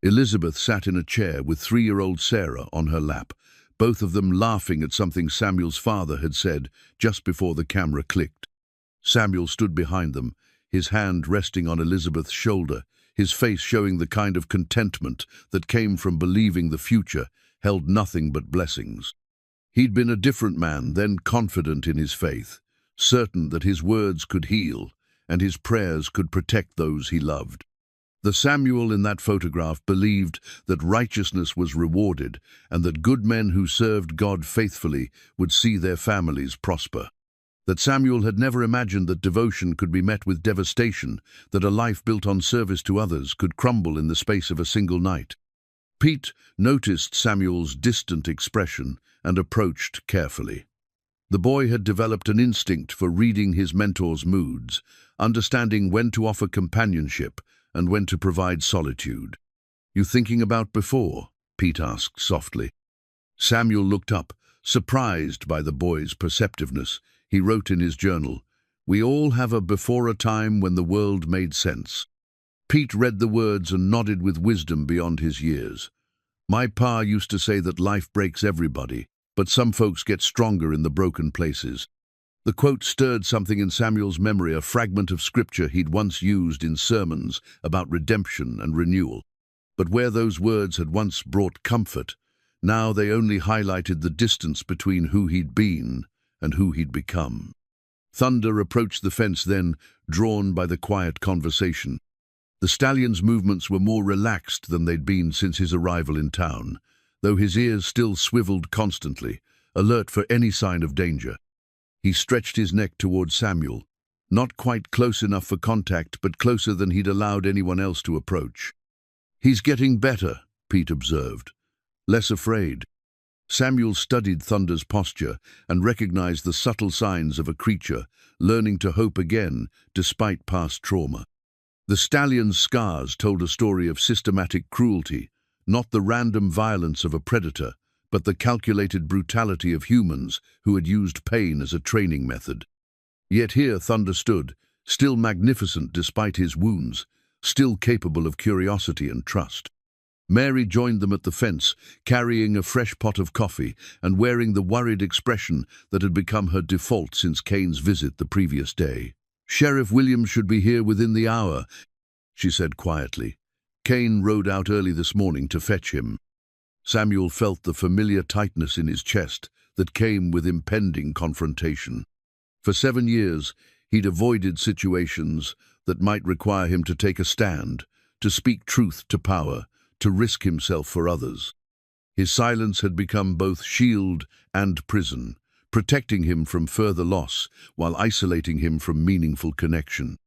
Speaker 1: Elizabeth sat in a chair with 3-year-old Sarah on her lap, both of them laughing at something Samuel's father had said just before the camera clicked. Samuel stood behind them, his hand resting on Elizabeth's shoulder, his face showing the kind of contentment that came from believing the future held nothing but blessings. He'd been a different man, then confident in his faith, certain that his words could heal and his prayers could protect those he loved. The Samuel in that photograph believed that righteousness was rewarded and that good men who served God faithfully would see their families prosper. That Samuel had never imagined that devotion could be met with devastation, that a life built on service to others could crumble in the space of a single night. Pete noticed Samuel's distant expression and approached carefully. The boy had developed an instinct for reading his mentor's moods, understanding when to offer companionship and when to provide solitude. "You thinking about before?" Pete asked softly. Samuel looked up, surprised by the boy's perceptiveness. He wrote in his journal, "We all have a before a time when the world made sense." Pete read the words and nodded with wisdom beyond his years. "My pa used to say that life breaks everybody, but some folks get stronger in the broken places." The quote stirred something in Samuel's memory, a fragment of scripture he'd once used in sermons about redemption and renewal. But where those words had once brought comfort, now they only highlighted the distance between who he'd been and who he'd become. Thunder approached the fence then, drawn by the quiet conversation. The stallion's movements were more relaxed than they'd been since his arrival in town, though his ears still swiveled constantly, alert for any sign of danger. He stretched his neck towards Samuel, not quite close enough for contact, but closer than he'd allowed anyone else to approach. "He's getting better," Pete observed. "Less afraid." Samuel studied Thunder's posture and recognized the subtle signs of a creature learning to hope again despite past trauma. The stallion's scars told a story of systematic cruelty, not the random violence of a predator, but the calculated brutality of humans who had used pain as a training method. Yet here Thunder stood, still magnificent despite his wounds, still capable of curiosity and trust. Mary joined them at the fence, carrying a fresh pot of coffee and wearing the worried expression that had become her default since Kane's visit the previous day. "Sheriff Williams should be here within the hour," she said quietly. "Kane rode out early this morning to fetch him." Samuel felt the familiar tightness in his chest that came with impending confrontation. For 7 years, he'd avoided situations that might require him to take a stand, to speak truth to power, to risk himself for others. His silence had become both shield and prison, protecting him from further loss while isolating him from meaningful connection.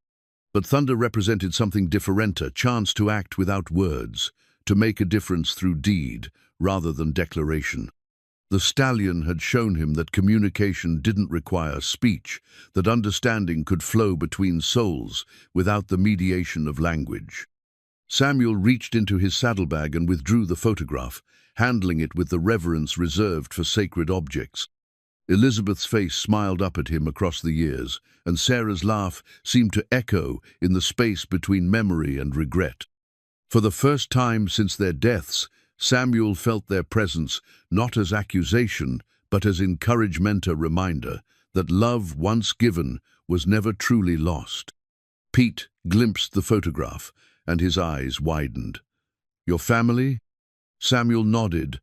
Speaker 1: But Thunder represented something different, a chance to act without words, to make a difference through deed rather than declaration. The Stallion had shown him that communication didn't require speech, that understanding could flow between souls without the mediation of language. Samuel reached into his saddlebag and withdrew the photograph, handling it with the reverence reserved for sacred objects. Elizabeth's face smiled up at him across the years, and Sarah's laugh seemed to echo in the space between memory and regret. For the first time since their deaths, Samuel felt their presence not as accusation, but as encouragement, a reminder that love once given was never truly lost. Pete glimpsed the photograph, and his eyes widened. "Your family?" Samuel nodded,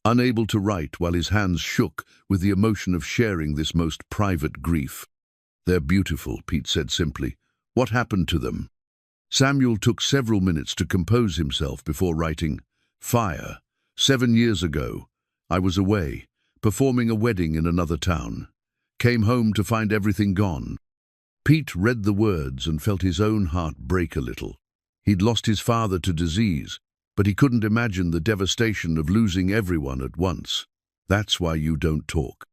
Speaker 1: unable to write while his hands shook with the emotion of sharing this most private grief. "They're beautiful," Pete said simply. "What happened to them?" Samuel took several minutes to compose himself before writing, "Fire. 7 years ago. I was away, performing a wedding in another town. Came home to find everything gone." Pete read the words and felt his own heart break a little. He'd lost his father to disease, but he couldn't imagine the devastation of losing everyone at once. "That's why you don't talk."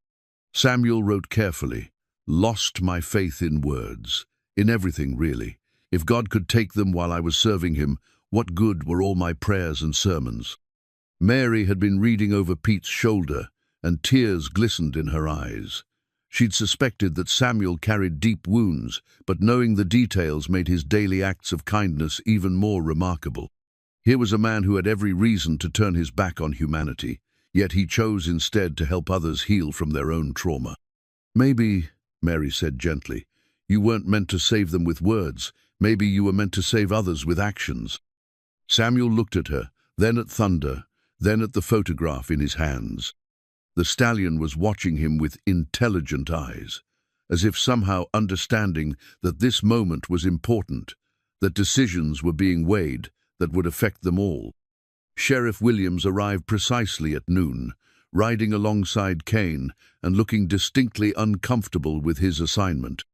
Speaker 1: Samuel wrote carefully, "Lost my faith in words, in everything really. If God could take them while I was serving him, what good were all my prayers and sermons?" Mary had been reading over Pete's shoulder, and tears glistened in her eyes. She'd suspected that Samuel carried deep wounds, but knowing the details made his daily acts of kindness even more remarkable. Here was a man who had every reason to turn his back on humanity, yet he chose instead to help others heal from their own trauma. "Maybe," Mary said gently, "you weren't meant to save them with words. Maybe you were meant to save others with actions." Samuel looked at her, then at Thunder, then at the photograph in his hands. The Stallion was watching him with intelligent eyes, as if somehow understanding that this moment was important, that decisions were being weighed that would affect them all. Sheriff Williams arrived precisely at noon, riding alongside Kane and looking distinctly uncomfortable with his assignment.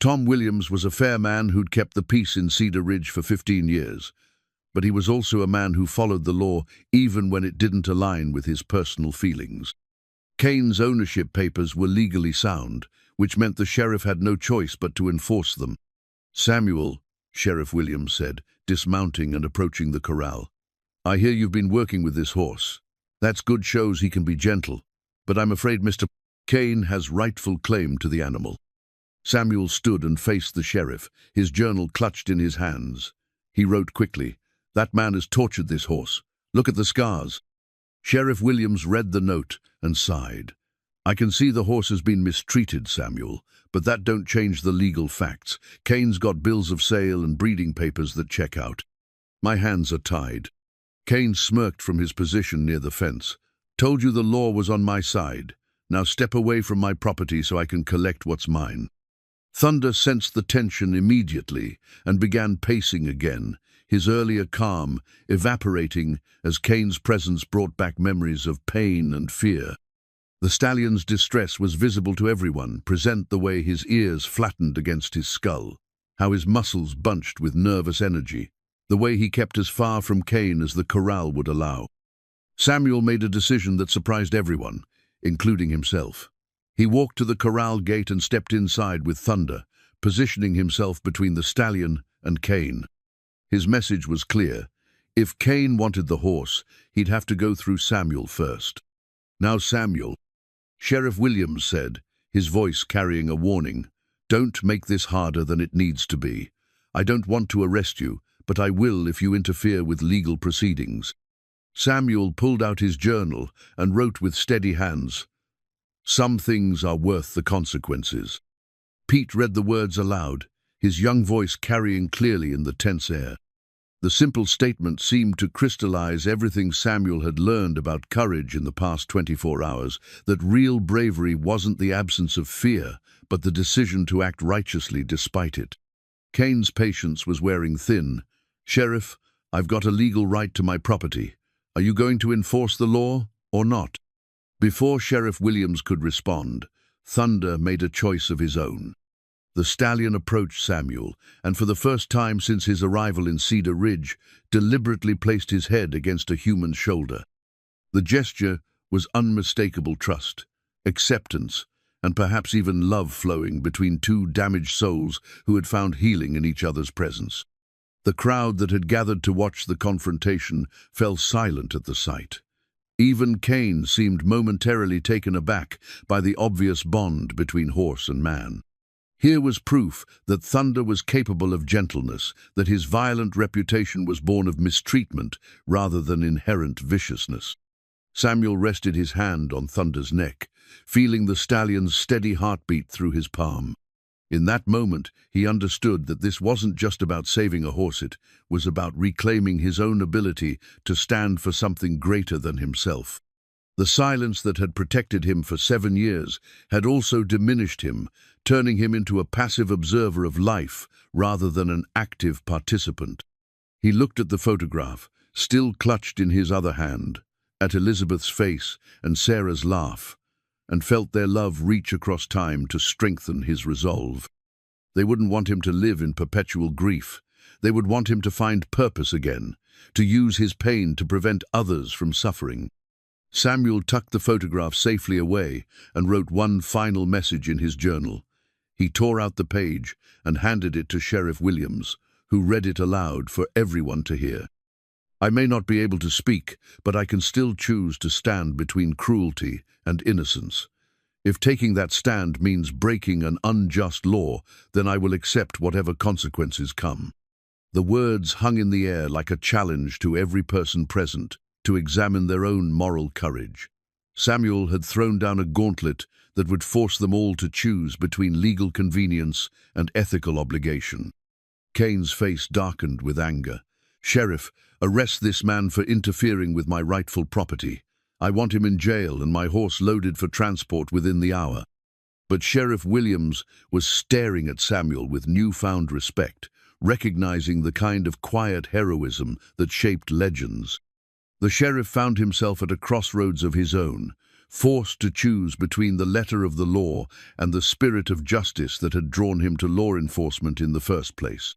Speaker 1: Tom Williams was a fair man who'd kept the peace in Cedar Ridge for 15 years, but he was also a man who followed the law even when it didn't align with his personal feelings. Kane's ownership papers were legally sound, which meant the sheriff had no choice but to enforce them. "Samuel," Sheriff Williams said, dismounting and approaching the corral, "I hear you've been working with this horse. That's good, shows he can be gentle, but I'm afraid Mr. Kane has rightful claim to the animal." Samuel stood and faced the sheriff, his journal clutched in his hands. He wrote quickly, "That man has tortured this horse. Look at the scars." Sheriff Williams read the note and sighed. "I can see the horse has been mistreated, Samuel, but that don't change the legal facts. Kane's got bills of sale and breeding papers that check out. My hands are tied." Kane smirked from his position near the fence. "Told you the law was on my side. Now step away from my property so I can collect what's mine." Thunder sensed the tension immediately and began pacing again, his earlier calm evaporating as Kane's presence brought back memories of pain and fear. The Stallion's distress was visible to everyone, present the way his ears flattened against his skull, how his muscles bunched with nervous energy, the way he kept as far from Kane as the corral would allow. Samuel made a decision that surprised everyone, including himself. He walked to the corral gate and stepped inside with Thunder, positioning himself between the Stallion and Kane. His message was clear. If Kane wanted the horse, he'd have to go through Samuel first. "Now, Samuel," Sheriff Williams said, his voice carrying a warning, "don't make this harder than it needs to be. I don't want to arrest you, but I will if you interfere with legal proceedings." Samuel pulled out his journal and wrote with steady hands, "Some things are worth the consequences." Pete read the words aloud, his young voice carrying clearly in the tense air. The simple statement seemed to crystallize everything Samuel had learned about courage in the past 24 hours, that real bravery wasn't the absence of fear, but the decision to act righteously despite it. Kane's patience was wearing thin. "Sheriff, I've got a legal right to my property. Are you going to enforce the law or not?" Before Sheriff Williams could respond, Thunder made a choice of his own. The stallion approached Samuel, and for the first time since his arrival in Cedar Ridge, deliberately placed his head against a human's shoulder. The gesture was unmistakable trust, acceptance, and perhaps even love flowing between two damaged souls who had found healing in each other's presence. The crowd that had gathered to watch the confrontation fell silent at the sight. Even Cain seemed momentarily taken aback by the obvious bond between horse and man. Here was proof that Thunder was capable of gentleness, that his violent reputation was born of mistreatment rather than inherent viciousness. Samuel rested his hand on Thunder's neck, feeling the stallion's steady heartbeat through his palm. In that moment, he understood that this wasn't just about saving a horse, it was about reclaiming his own ability to stand for something greater than himself. The silence that had protected him for 7 years had also diminished him, turning him into a passive observer of life rather than an active participant. He looked at the photograph, still clutched in his other hand, at Elizabeth's face and Sarah's laugh, and felt their love reach across time to strengthen his resolve. They wouldn't want him to live in perpetual grief. They would want him to find purpose again, to use his pain to prevent others from suffering. Samuel tucked the photograph safely away and wrote one final message in his journal. He tore out the page and handed it to Sheriff Williams, who read it aloud for everyone to hear. "I may not be able to speak, but I can still choose to stand between cruelty and innocence. If taking that stand means breaking an unjust law, then I will accept whatever consequences come." The words hung in the air like a challenge to every person present to examine their own moral courage. Samuel had thrown down a gauntlet that would force them all to choose between legal convenience and ethical obligation. Cain's face darkened with anger. "Sheriff, arrest this man for interfering with my rightful property. I want him in jail and my horse loaded for transport within the hour." But Sheriff Williams was staring at Samuel with newfound respect, recognizing the kind of quiet heroism that shaped legends. The sheriff found himself at a crossroads of his own, forced to choose between the letter of the law and the spirit of justice that had drawn him to law enforcement in the first place.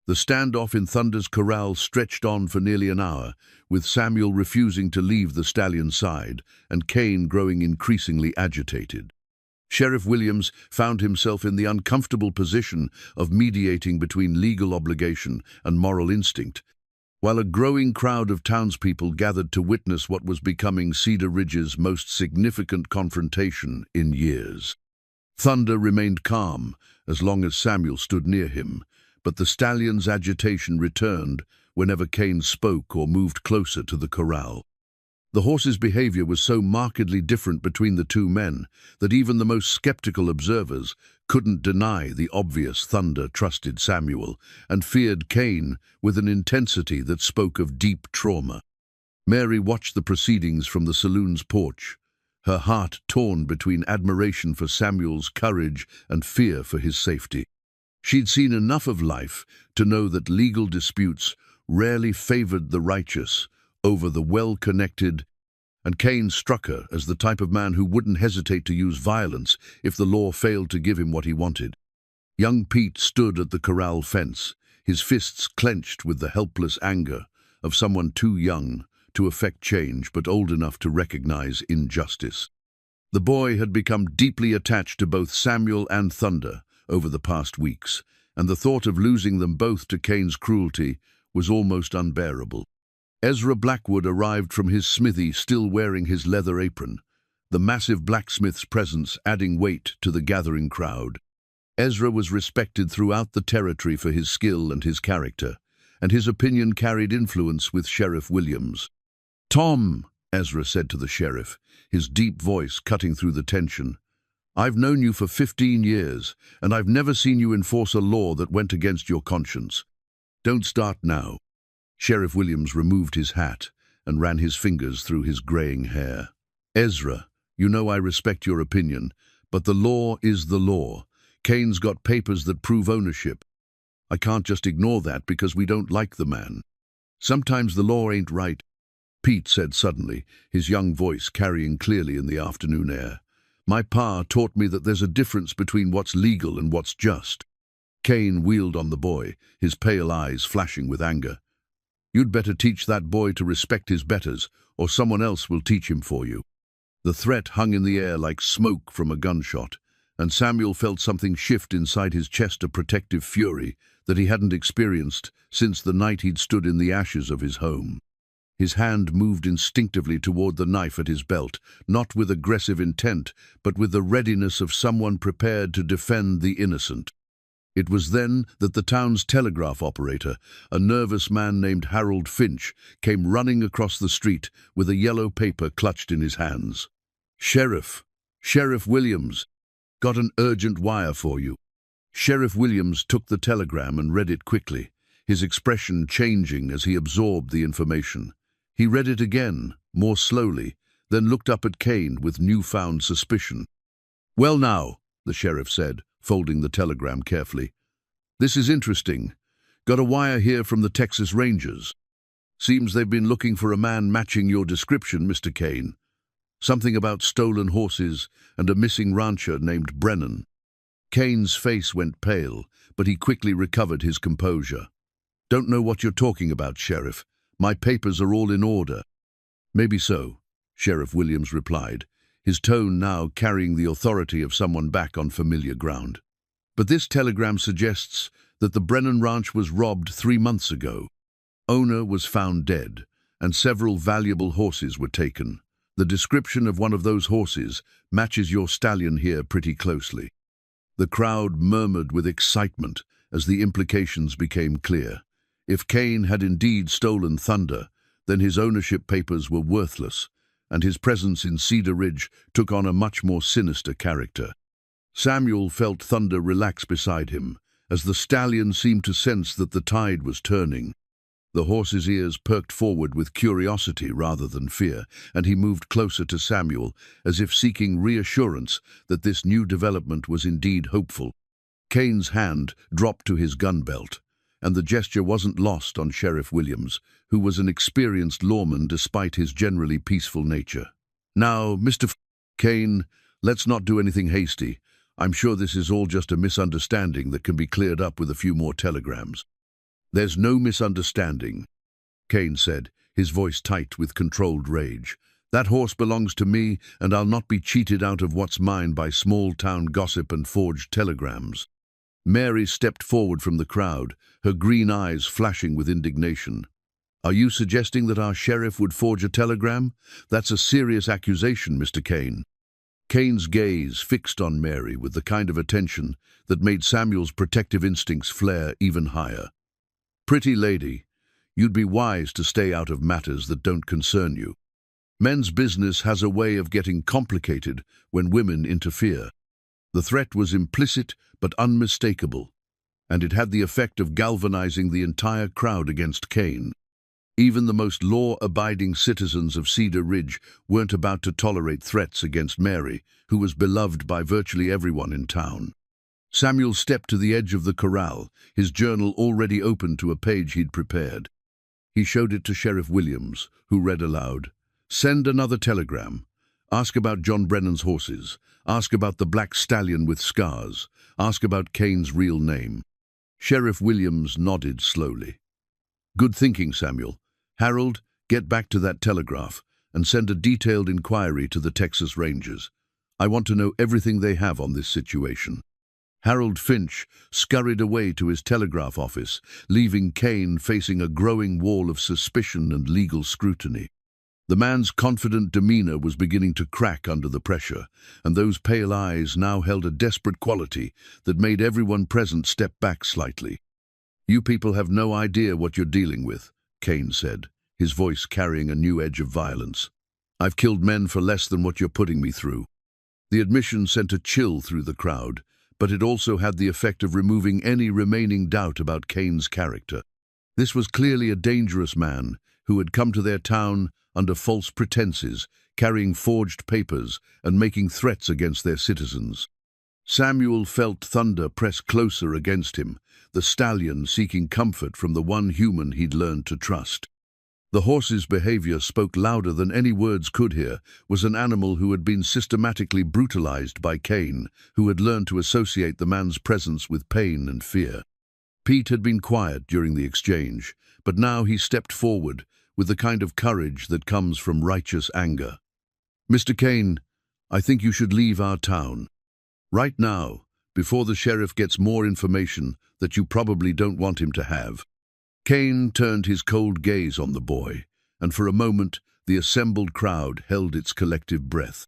Speaker 1: The standoff in Thunder's corral stretched on for nearly an hour, with Samuel refusing to leave the stallion's side and Cain growing increasingly agitated. Sheriff Williams found himself in the uncomfortable position of mediating between legal obligation and moral instinct, while a growing crowd of townspeople gathered to witness what was becoming Cedar Ridge's most significant confrontation in years. Thunder remained calm as long as Samuel stood near him, but the stallion's agitation returned whenever Cain spoke or moved closer to the corral. The horse's behavior was so markedly different between the two men that even the most skeptical observers couldn't deny the obvious Thunder trusted Samuel and feared Cain with an intensity that spoke of deep trauma. Mary watched the proceedings from the saloon's porch, her heart torn between admiration for Samuel's courage and fear for his safety. She'd seen enough of life to know that legal disputes rarely favored the righteous over the well-connected, and Cain struck her as the type of man who wouldn't hesitate to use violence if the law failed to give him what he wanted. Young Pete stood at the corral fence, his fists clenched with the helpless anger of someone too young to effect change but old enough to recognize injustice. The boy had become deeply attached to both Samuel and Thunder over the past weeks, and the thought of losing them both to Cain's cruelty was almost unbearable. Ezra Blackwood arrived from his smithy still wearing his leather apron, the massive blacksmith's presence adding weight to the gathering crowd. Ezra was respected throughout the territory for his skill and his character, and his opinion carried influence with Sheriff Williams. "Tom," Ezra said to the sheriff, his deep voice cutting through the tension, "I've known you for 15 years, and I've never seen you enforce a law that went against your conscience. Don't start now." Sheriff Williams removed his hat and ran his fingers through his graying hair. "Ezra, you know I respect your opinion, but the law is the law. Cain's got papers that prove ownership. I can't just ignore that because we don't like the man." Sometimes the law ain't right, Pete said suddenly, his young voice carrying clearly in the afternoon air. My pa taught me that there's a difference between what's legal and what's just. Kane wheeled on the boy, his pale eyes flashing with anger. You'd better teach that boy to respect his betters, or someone else will teach him for you. The threat hung in the air like smoke from a gunshot, and Samuel felt something shift inside his chest, a protective fury that he hadn't experienced since the night he'd stood in the ashes of his home. His hand moved instinctively toward the knife at his belt, not with aggressive intent, but with the readiness of someone prepared to defend the innocent. It was then that the town's telegraph operator, a nervous man named Harold Finch, came running across the street with a yellow paper clutched in his hands. Sheriff Williams, got an urgent wire for you. Sheriff Williams took the telegram and read it quickly, his expression changing as he absorbed the information. He read it again, more slowly, then looked up at Kane with newfound suspicion. Well now, the sheriff said, folding the telegram carefully. This is interesting. Got a wire here from the Texas Rangers. Seems they've been looking for a man matching your description, Mr. Kane. Something about stolen horses and a missing rancher named Brennan. Kane's face went pale, but he quickly recovered his composure. Don't know what you're talking about, Sheriff. My papers are all in order. Maybe so, Sheriff Williams replied, his tone now carrying the authority of someone back on familiar ground. But this telegram suggests that the Brennan Ranch was robbed 3 months ago. Owner was found dead, and several valuable horses were taken. The description of one of those horses matches your stallion here pretty closely. The crowd murmured with excitement as the implications became clear. If Kane had indeed stolen Thunder, then his ownership papers were worthless, and his presence in Cedar Ridge took on a much more sinister character. Samuel felt Thunder relax beside him, as the stallion seemed to sense that the tide was turning. The horse's ears perked forward with curiosity rather than fear, and he moved closer to Samuel, as if seeking reassurance that this new development was indeed hopeful. Kane's hand dropped to his gun belt, and the gesture wasn't lost on Sheriff Williams, who was an experienced lawman despite his generally peaceful nature. Now, Mr. Kane, let's not do anything hasty. I'm sure this is all just a misunderstanding that can be cleared up with a few more telegrams. There's no misunderstanding, Kane said, his voice tight with controlled rage. That horse belongs to me, and I'll not be cheated out of what's mine by small-town gossip and forged telegrams. Mary stepped forward from the crowd, her green eyes flashing with indignation. Are you suggesting that our sheriff would forge a telegram? That's a serious accusation, Mr. Kane. Kane's gaze fixed on Mary with the kind of attention that made Samuel's protective instincts flare even higher. Pretty lady, you'd be wise to stay out of matters that don't concern you. Men's business has a way of getting complicated when women interfere. The threat was implicit but unmistakable, and it had the effect of galvanizing the entire crowd against Kane. Even the most law-abiding citizens of Cedar Ridge weren't about to tolerate threats against Mary, who was beloved by virtually everyone in town. Samuel stepped to the edge of the corral, his journal already open to a page he'd prepared. He showed it to Sheriff Williams, who read aloud, "Send another telegram. Ask about John Brennan's horses. Ask about the black stallion with scars. Ask about Kane's real name." Sheriff Williams nodded slowly. "Good thinking, Samuel. Harold, get back to that telegraph and send a detailed inquiry to the Texas Rangers. I want to know everything they have on this situation." Harold Finch scurried away to his telegraph office, leaving Kane facing a growing wall of suspicion and legal scrutiny. The man's confident demeanor was beginning to crack under the pressure, and those pale eyes now held a desperate quality that made everyone present step back slightly. "You people have no idea what you're dealing with," Kane said, his voice carrying a new edge of violence. "I've killed men for less than what you're putting me through." The admission sent a chill through the crowd, but it also had the effect of removing any remaining doubt about Kane's character. This was clearly a dangerous man who had come to their town under false pretenses, carrying forged papers and making threats against their citizens. Samuel felt thunder press closer against him, the stallion seeking comfort from the one human he'd learned to trust. The horse's behavior spoke louder than any words could hear, was an animal who had been systematically brutalized by Cain, who had learned to associate the man's presence with pain and fear. Pete had been quiet during the exchange, but now he stepped forward with the kind of courage that comes from righteous anger. "Mr. Cain, I think you should leave our town. Right now, before the sheriff gets more information that you probably don't want him to have." Cain turned his cold gaze on the boy, and for a moment the assembled crowd held its collective breath.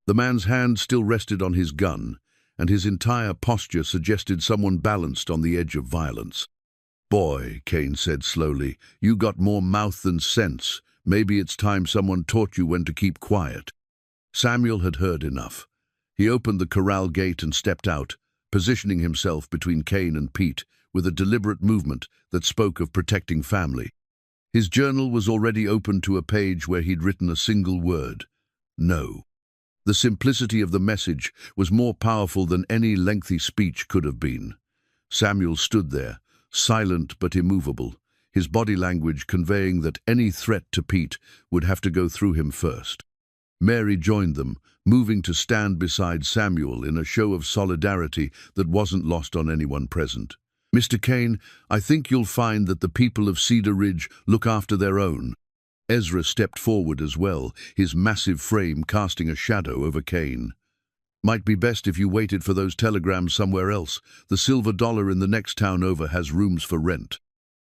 Speaker 1: The man's hand still rested on his gun, and his entire posture suggested someone balanced on the edge of violence. "Boy," Cain said slowly, "you got more mouth than sense. Maybe it's time someone taught you when to keep quiet." Samuel had heard enough. He opened the corral gate and stepped out, positioning himself between Cain and Pete with a deliberate movement that spoke of protecting family. His journal was already open to a page where he'd written a single word: no. The simplicity of the message was more powerful than any lengthy speech could have been. Samuel stood there, silent but immovable, his body language conveying that any threat to Pete would have to go through him first. Mary joined them, moving to stand beside Samuel in a show of solidarity that wasn't lost on anyone present. "Mr. Cain, I think you'll find that the people of Cedar Ridge look after their own." Ezra stepped forward as well, his massive frame casting a shadow over Cain. "Might be best if you waited for those telegrams somewhere else. The Silver Dollar in the next town over has rooms for rent."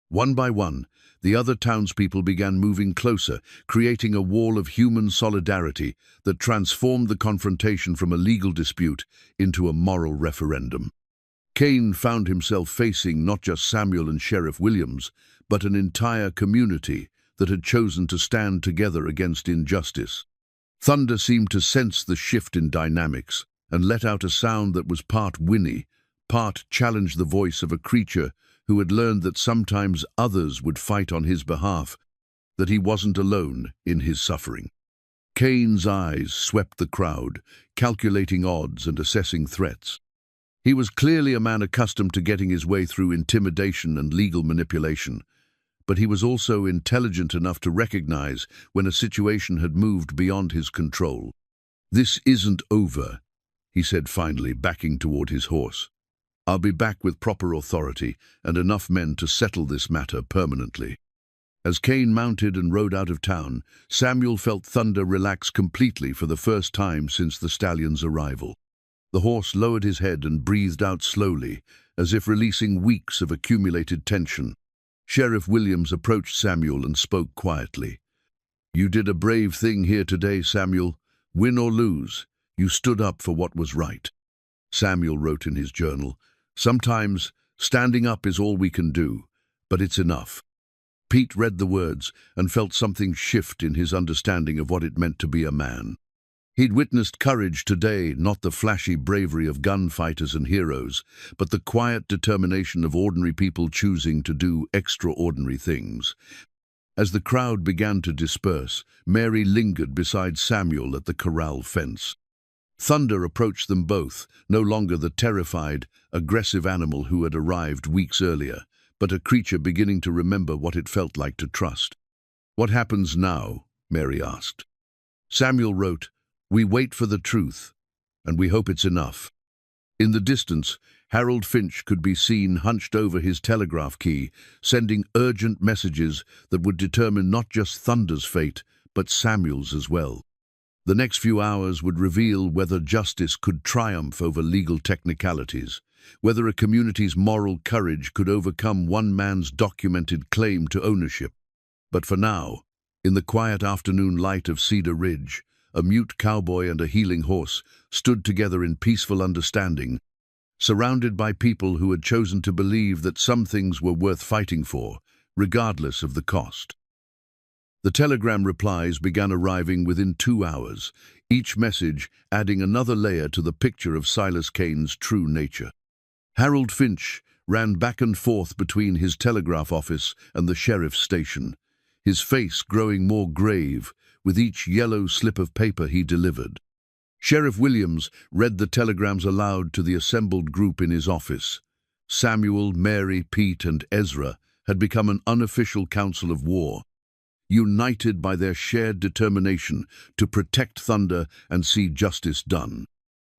Speaker 1: One by one, the other townspeople began moving closer, creating a wall of human solidarity that transformed the confrontation from a legal dispute into a moral referendum. Cain found himself facing not just Samuel and Sheriff Williams, but an entire community that had chosen to stand together against injustice. Thunder seemed to sense the shift in dynamics and let out a sound that was part whinny, part challenged the voice of a creature who had learned that sometimes others would fight on his behalf, that he wasn't alone in his suffering. Cain's eyes swept the crowd, calculating odds and assessing threats. He was clearly a man accustomed to getting his way through intimidation and legal manipulation, but he was also intelligent enough to recognize when a situation had moved beyond his control. "This isn't over," he said finally, backing toward his horse. "I'll be back with proper authority and enough men to settle this matter permanently." As Cain mounted and rode out of town, Samuel felt Thunder relax completely for the first time since the stallion's arrival. The horse lowered his head and breathed out slowly, as if releasing weeks of accumulated tension. Sheriff Williams approached Samuel and spoke quietly. "You did a brave thing here today, Samuel. Win or lose, you stood up for what was right." Samuel wrote in his journal, "Sometimes standing up is all we can do, but it's enough." Pete read the words and felt something shift in his understanding of what it meant to be a man. He'd witnessed courage today, not the flashy bravery of gunfighters and heroes, but the quiet determination of ordinary people choosing to do extraordinary things. As the crowd began to disperse, Mary lingered beside Samuel at the corral fence. Thunder approached them both, no longer the terrified, aggressive animal who had arrived weeks earlier, but a creature beginning to remember what it felt like to trust. "What happens now?" Mary asked. Samuel wrote, "We wait for the truth, and we hope it's enough." In the distance, Harold Finch could be seen hunched over his telegraph key, sending urgent messages that would determine not just Thunder's fate, but Samuel's as well. The next few hours would reveal whether justice could triumph over legal technicalities, whether a community's moral courage could overcome one man's documented claim to ownership. But for now, in the quiet afternoon light of Cedar Ridge, a mute cowboy and a healing horse stood together in peaceful understanding, surrounded by people who had chosen to believe that some things were worth fighting for, regardless of the cost. The telegram replies began arriving within 2 hours, each message adding another layer to the picture of Silas Cain's true nature. Harold Finch ran back and forth between his telegraph office and the sheriff's station, his face growing more grave with each yellow slip of paper he delivered. Sheriff Williams read the telegrams aloud to the assembled group in his office. Samuel, Mary, Pete, and Ezra had become an unofficial council of war, united by their shared determination to protect Thunder and see justice done.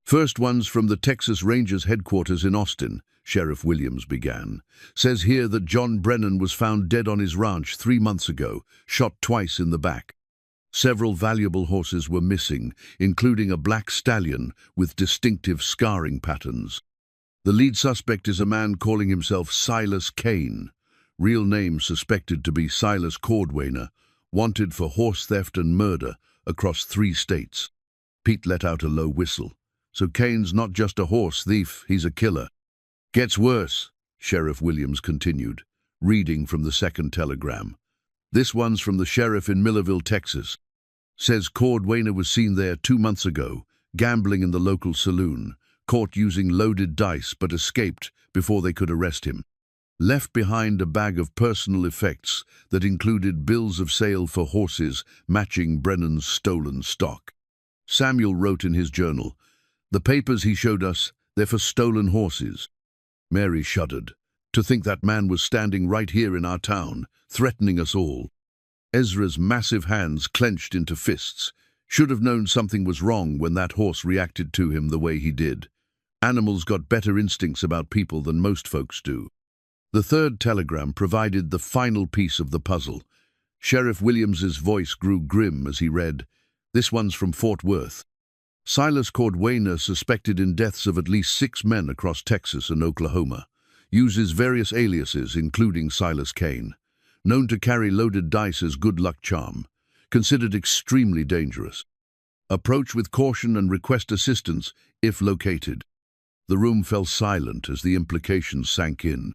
Speaker 1: First one's from the Texas Rangers headquarters in Austin, Sheriff Williams began. Says here that John Brennan was found dead on his ranch 3 months ago, shot twice in the back. Several valuable horses were missing, including a black stallion with distinctive scarring patterns. The lead suspect is a man calling himself Silas Kane, real name suspected to be Silas Cordwainer, wanted for horse theft and murder across 3 states. Pete let out a low whistle. So Kane's not just a horse thief, he's a killer. Gets worse, Sheriff Williams continued, reading from the second telegram. This one's from the sheriff in Millerville, Texas. Says Cordwainer was seen there 2 months ago, gambling in the local saloon, caught using loaded dice but escaped before they could arrest him. Left behind a bag of personal effects that included bills of sale for horses matching Brennan's stolen stock. Samuel wrote in his journal, "The papers he showed us, they're for stolen horses." Mary shuddered. To think that man was standing right here in our town, threatening us all. Ezra's massive hands clenched into fists. Should have known something was wrong when that horse reacted to him the way he did. Animals got better instincts about people than most folks do. The third telegram provided the final piece of the puzzle. Sheriff Williams's voice grew grim as he read, "This one's from Fort Worth. Silas Cordwainer, suspected in deaths of at least 6 men across Texas and Oklahoma, uses various aliases, including Silas Kane, known to carry loaded dice as good luck charm, considered extremely dangerous. Approach with caution and request assistance if located." The room fell silent as the implications sank in.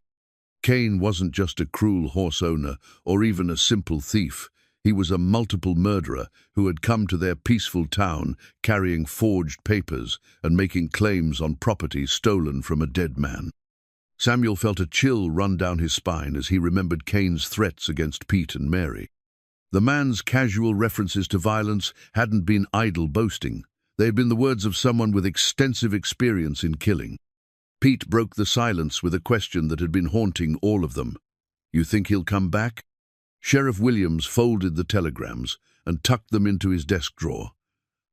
Speaker 1: Kane wasn't just a cruel horse owner or even a simple thief. He was a multiple murderer who had come to their peaceful town carrying forged papers and making claims on property stolen from a dead man. Samuel felt a chill run down his spine as he remembered Kane's threats against Pete and Mary. The man's casual references to violence hadn't been idle boasting. They had been the words of someone with extensive experience in killing. Pete broke the silence with a question that had been haunting all of them. "You think he'll come back?" Sheriff Williams folded the telegrams and tucked them into his desk drawer.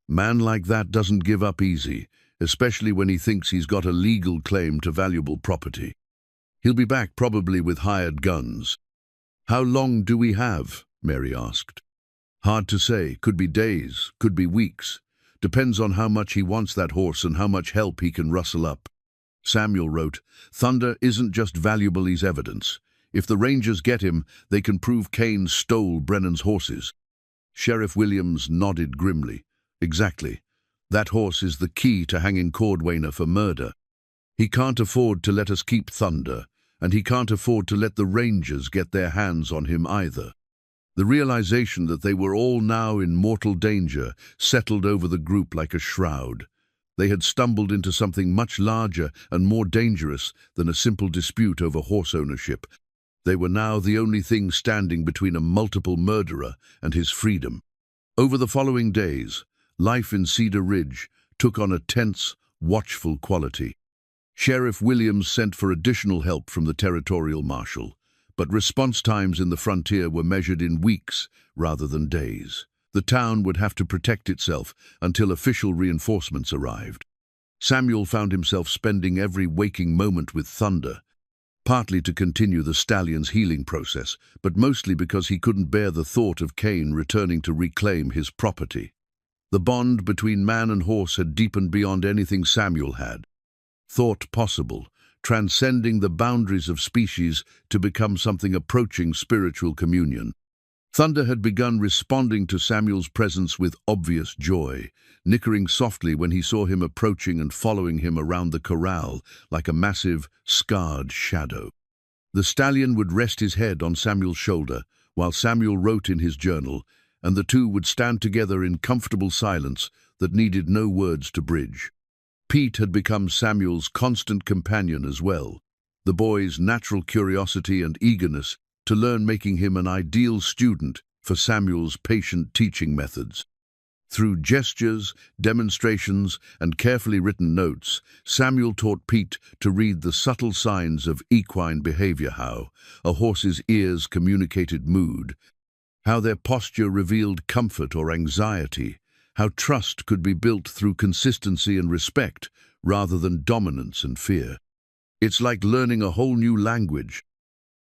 Speaker 1: "Man like that doesn't give up easy, especially when he thinks he's got a legal claim to valuable property. He'll be back probably with hired guns." "How long do we have?" Mary asked. "Hard to say. Could be days, could be weeks. Depends on how much he wants that horse and how much help he can rustle up." Samuel wrote, "Thunder isn't just valuable, he's evidence. If the Rangers get him, they can prove Kane stole Brennan's horses." Sheriff Williams nodded grimly. "Exactly. That horse is the key to hanging Cordwainer for murder. He can't afford to let us keep Thunder, and he can't afford to let the Rangers get their hands on him either." The realization that they were all now in mortal danger settled over the group like a shroud. They had stumbled into something much larger and more dangerous than a simple dispute over horse ownership. They were now the only thing standing between a multiple murderer and his freedom. Over the following days, life in Cedar Ridge took on a tense, watchful quality. Sheriff Williams sent for additional help from the territorial marshal, but response times in the frontier were measured in weeks rather than days. The town would have to protect itself until official reinforcements arrived. Samuel found himself spending every waking moment with Thunder, partly to continue the stallion's healing process, but mostly because he couldn't bear the thought of Kane returning to reclaim his property. The bond between man and horse had deepened beyond anything Samuel had thought possible, transcending the boundaries of species to become something approaching spiritual communion. Thunder had begun responding to Samuel's presence with obvious joy, nickering softly when he saw him approaching and following him around the corral like a massive, scarred shadow. The stallion would rest his head on Samuel's shoulder while Samuel wrote in his journal, and the two would stand together in comfortable silence that needed no words to bridge. Pete had become Samuel's constant companion as well, the boy's natural curiosity and eagerness to learn making him an ideal student for Samuel's patient teaching methods. Through gestures, demonstrations, and carefully written notes, Samuel taught Pete to read the subtle signs of equine behavior, how a horse's ears communicated mood, how their posture revealed comfort or anxiety, how trust could be built through consistency and respect rather than dominance and fear. It's like learning a whole new language.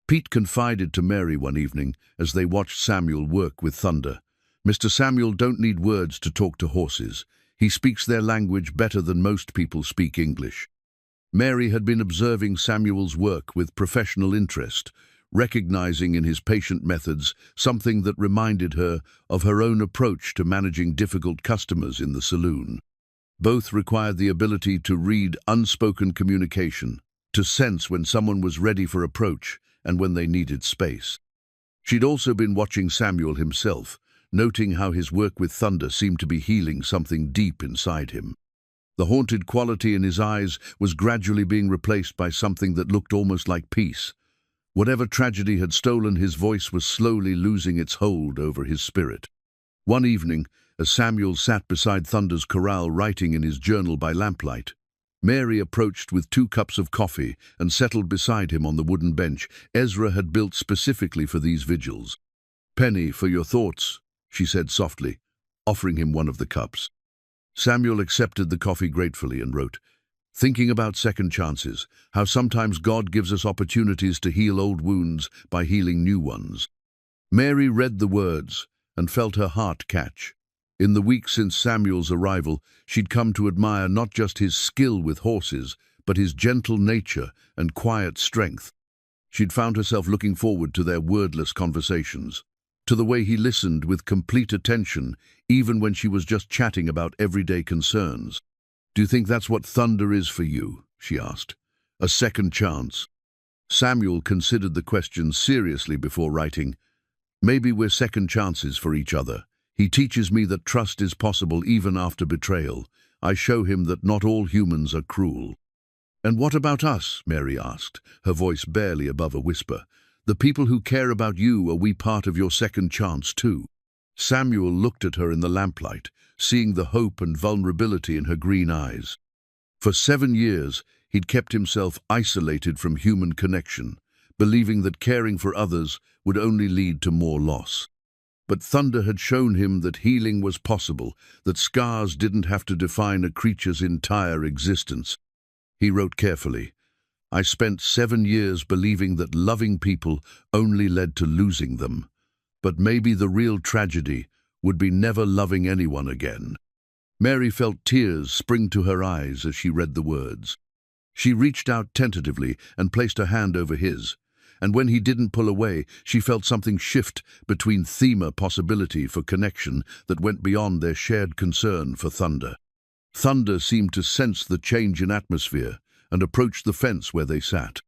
Speaker 1: Pete confided to Mary one evening as they watched Samuel work with Thunder. Mr. Samuel don't need words to talk to horses. He speaks their language better than most people speak English. Mary had been observing Samuel's work with professional interest, recognizing in his patient methods something that reminded her of her own approach to managing difficult customers in the saloon. Both required the ability to read unspoken communication, to sense when someone was ready for approach and when they needed space. She'd also been watching Samuel himself, noting how his work with Thunder seemed to be healing something deep inside him. The haunted quality in his eyes was gradually being replaced by something that looked almost like peace. Whatever tragedy had stolen his voice was slowly losing its hold over his spirit. One evening, as Samuel sat beside Thunder's corral writing in his journal by lamplight, Mary approached with 2 cups of coffee and settled beside him on the wooden bench Ezra had built specifically for these vigils. "Penny, for your thoughts," she said softly, offering him one of the cups. Samuel accepted the coffee gratefully and wrote, "Thinking about second chances, how sometimes God gives us opportunities to heal old wounds by healing new ones." Mary read the words and felt her heart catch. In the weeks since Samuel's arrival, she'd come to admire not just his skill with horses, but his gentle nature and quiet strength. She'd found herself looking forward to their wordless conversations, to the way he listened with complete attention, even when she was just chatting about everyday concerns. "Do you think that's what Thunder is for you?" she asked. "A second chance?" Samuel considered the question seriously before writing, "Maybe we're second chances for each other. He teaches me that trust is possible even after betrayal. I show him that not all humans are cruel." "And what about us?" Mary asked, her voice barely above a whisper. "The people who care about you, are we part of your second chance too?" Samuel looked at her in the lamplight, seeing the hope and vulnerability in her green eyes. For 7 years, he'd kept himself isolated from human connection, believing that caring for others would only lead to more loss. But Thunder had shown him that healing was possible, that scars didn't have to define a creature's entire existence. He wrote carefully, "I spent 7 years believing that loving people only led to losing them. But maybe the real tragedy would be never loving anyone again." Mary felt tears spring to her eyes as she read the words. She reached out tentatively and placed her hand over his, and when he didn't pull away, she felt something shift between possibility for connection that went beyond their shared concern for Thunder. Thunder seemed to sense the change in atmosphere and approached the fence where they sat.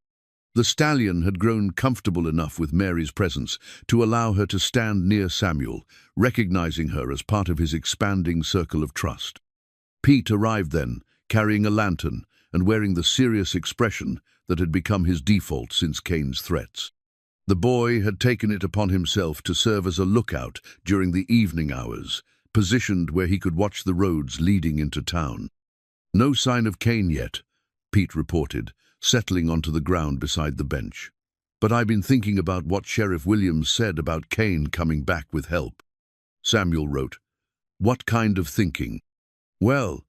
Speaker 1: The stallion had grown comfortable enough with Mary's presence to allow her to stand near Samuel, recognizing her as part of his expanding circle of trust. Pete arrived then, carrying a lantern and wearing the serious expression that had become his default since Cain's threats. The boy had taken it upon himself to serve as a lookout during the evening hours, positioned where he could watch the roads leading into town. "No sign of Cain yet," Pete reported, settling onto the ground beside the bench. "But I've been thinking about what Sheriff Williams said about Cain coming back with help." Samuel wrote, "What kind of thinking?" "Well,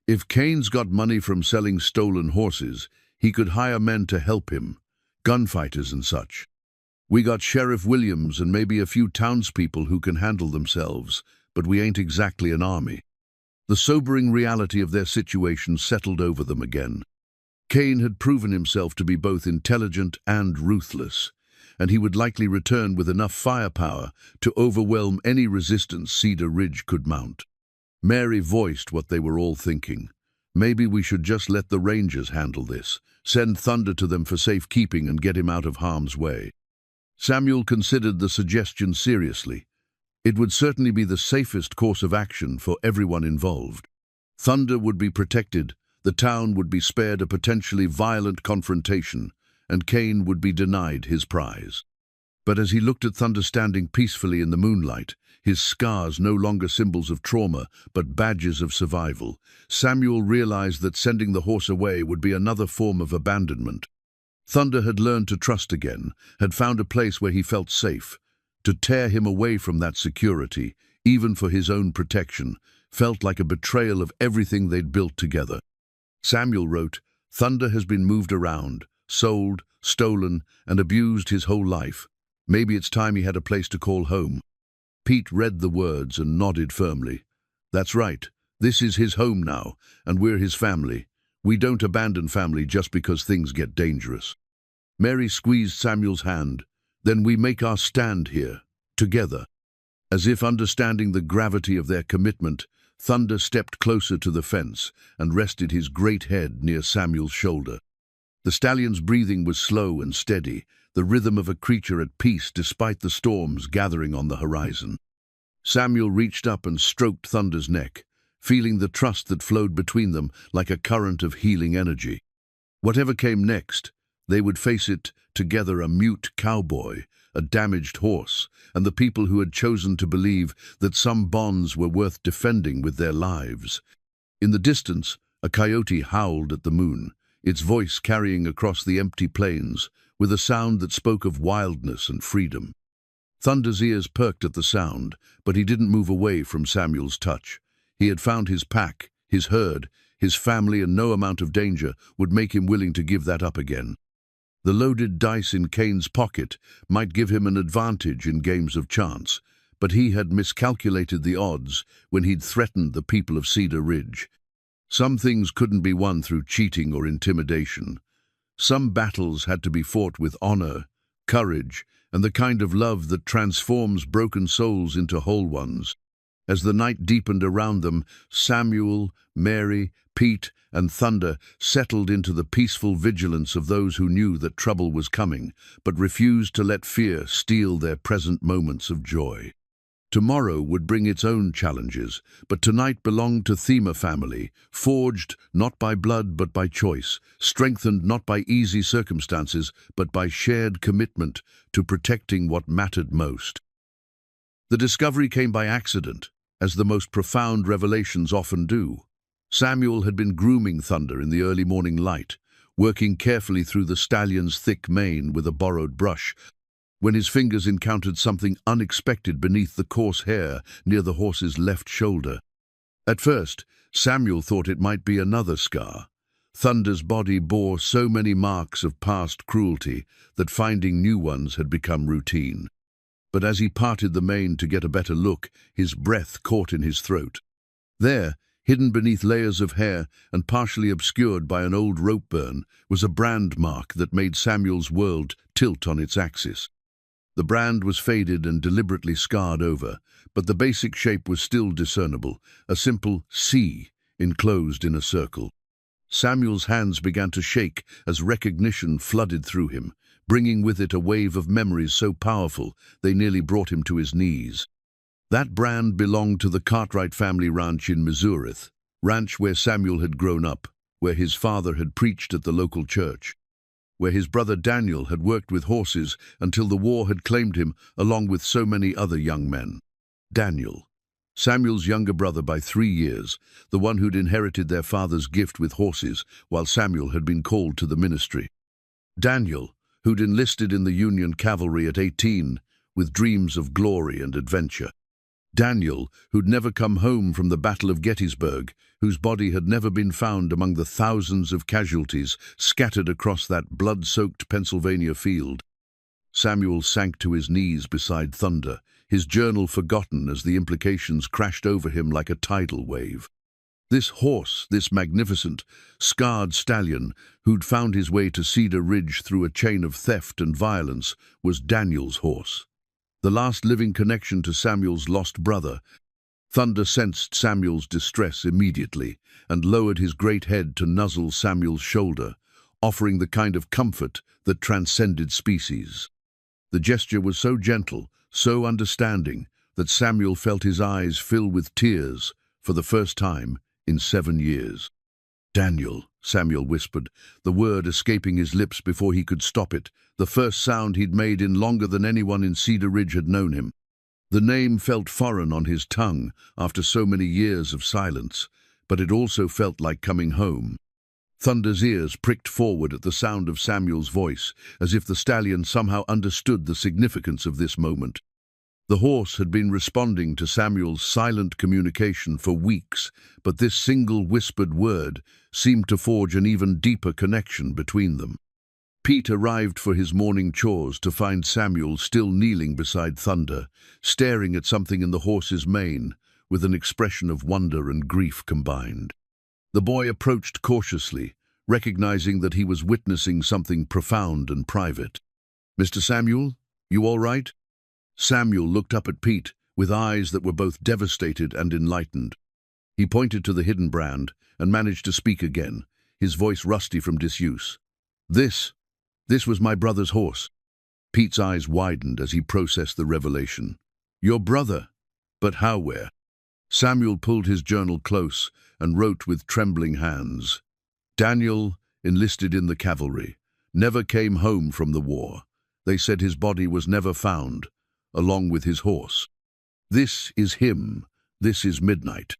Speaker 1: if Cain's got money from selling stolen horses, he could hire men to help him, gunfighters and such. We got Sheriff Williams and maybe a few townspeople who can handle themselves, but we ain't exactly an army." The sobering reality of their situation settled over them again. Cain had proven himself to be both intelligent and ruthless, and he would likely return with enough firepower to overwhelm any resistance Cedar Ridge could mount. Mary voiced what they were all thinking. "Maybe we should just let the Rangers handle this, send Thunder to them for safekeeping and get him out of harm's way." Samuel considered the suggestion seriously. It would certainly be the safest course of action for everyone involved. Thunder would be protected, the town would be spared a potentially violent confrontation, and Cain would be denied his prize. But as he looked at Thunder standing peacefully in the moonlight, his scars no longer symbols of trauma, but badges of survival, Samuel realized that sending the horse away would be another form of abandonment. Thunder had learned to trust again, had found a place where he felt safe. To tear him away from that security, even for his own protection, felt like a betrayal of everything they'd built together. Samuel wrote, "Thunder has been moved around, sold, stolen, and abused his whole life. Maybe it's time he had a place to call home." Pete read the words and nodded firmly. "That's right. This is his home now, and we're his family. We don't abandon family just because things get dangerous." Mary squeezed Samuel's hand. "Then we make our stand here, together." As if understanding the gravity of their commitment, Thunder stepped closer to the fence and rested his great head near Samuel's shoulder. The stallion's breathing was slow and steady, the rhythm of a creature at peace despite the storms gathering on the horizon. Samuel reached up and stroked Thunder's neck, feeling the trust that flowed between them like a current of healing energy. Whatever came next, they would face it together, a mute cowboy, a damaged horse, and the people who had chosen to believe that some bonds were worth defending with their lives. In the distance, a coyote howled at the moon, its voice carrying across the empty plains, with a sound that spoke of wildness and freedom. Thunder's ears perked at the sound, but he didn't move away from Samuel's touch. He had found his pack, his herd, his family, and no amount of danger would make him willing to give that up again. The loaded dice in Kane's pocket might give him an advantage in games of chance, but he had miscalculated the odds when he'd threatened the people of Cedar Ridge. Some things couldn't be won through cheating or intimidation. Some battles had to be fought with honor, courage, and the kind of love that transforms broken souls into whole ones. As the night deepened around them, Samuel, Mary, Pete, and Thunder settled into the peaceful vigilance of those who knew that trouble was coming, but refused to let fear steal their present moments of joy. Tomorrow would bring its own challenges, but tonight belonged to Thema family, forged not by blood but by choice, strengthened not by easy circumstances but by shared commitment to protecting what mattered most. The discovery came by accident, as the most profound revelations often do. Samuel had been grooming Thunder in the early morning light, working carefully through the stallion's thick mane with a borrowed brush, when his fingers encountered something unexpected beneath the coarse hair near the horse's left shoulder. At first, Samuel thought it might be another scar. Thunder's body bore so many marks of past cruelty that finding new ones had become routine. But as he parted the mane to get a better look, his breath caught in his throat. There, hidden beneath layers of hair and partially obscured by an old rope burn, was a brand mark that made Samuel's world tilt on its axis. The brand was faded and deliberately scarred over, but the basic shape was still discernible, a simple C enclosed in a circle. Samuel's hands began to shake as recognition flooded through him, bringing with it a wave of memories so powerful they nearly brought him to his knees. That brand belonged to the Cartwright family ranch in Missouri, ranch where Samuel had grown up, where his father had preached at the local church, where his brother Daniel had worked with horses until the war had claimed him along with so many other young men. Daniel, Samuel's younger brother by 3 years, the one who'd inherited their father's gift with horses while Samuel had been called to the ministry. Daniel, who'd enlisted in the Union cavalry at 18 with dreams of glory and adventure. Daniel, who'd never come home from the Battle of Gettysburg, whose body had never been found among the thousands of casualties scattered across that blood-soaked Pennsylvania field. Samuel sank to his knees beside Thunder, his journal forgotten as the implications crashed over him like a tidal wave. This horse, this magnificent, scarred stallion, who'd found his way to Cedar Ridge through a chain of theft and violence, was Daniel's horse. The last living connection to Samuel's lost brother. Thunder sensed Samuel's distress immediately and lowered his great head to nuzzle Samuel's shoulder, offering the kind of comfort that transcended species. The gesture was so gentle, so understanding, that Samuel felt his eyes fill with tears for the first time in 7 years. "Daniel," Samuel whispered, the word escaping his lips before he could stop it, the first sound he'd made in longer than anyone in Cedar Ridge had known him. The name felt foreign on his tongue after so many years of silence, but it also felt like coming home. Thunder's ears pricked forward at the sound of Samuel's voice, as if the stallion somehow understood the significance of this moment. The horse had been responding to Samuel's silent communication for weeks, but this single whispered word seemed to forge an even deeper connection between them. Pete arrived for his morning chores to find Samuel still kneeling beside Thunder, staring at something in the horse's mane, with an expression of wonder and grief combined. The boy approached cautiously, recognizing that he was witnessing something profound and private. "Mr. Samuel, you all right?" Samuel looked up at Pete with eyes that were both devastated and enlightened. He pointed to the hidden brand and managed to speak again, his voice rusty from disuse. This was my brother's horse." Pete's eyes widened as he processed the revelation. "Your brother? But how, where?" Samuel pulled his journal close and wrote with trembling hands. "Daniel enlisted in the cavalry, never came home from the war. They said his body was never found, along with his horse. This is him. This is Midnight."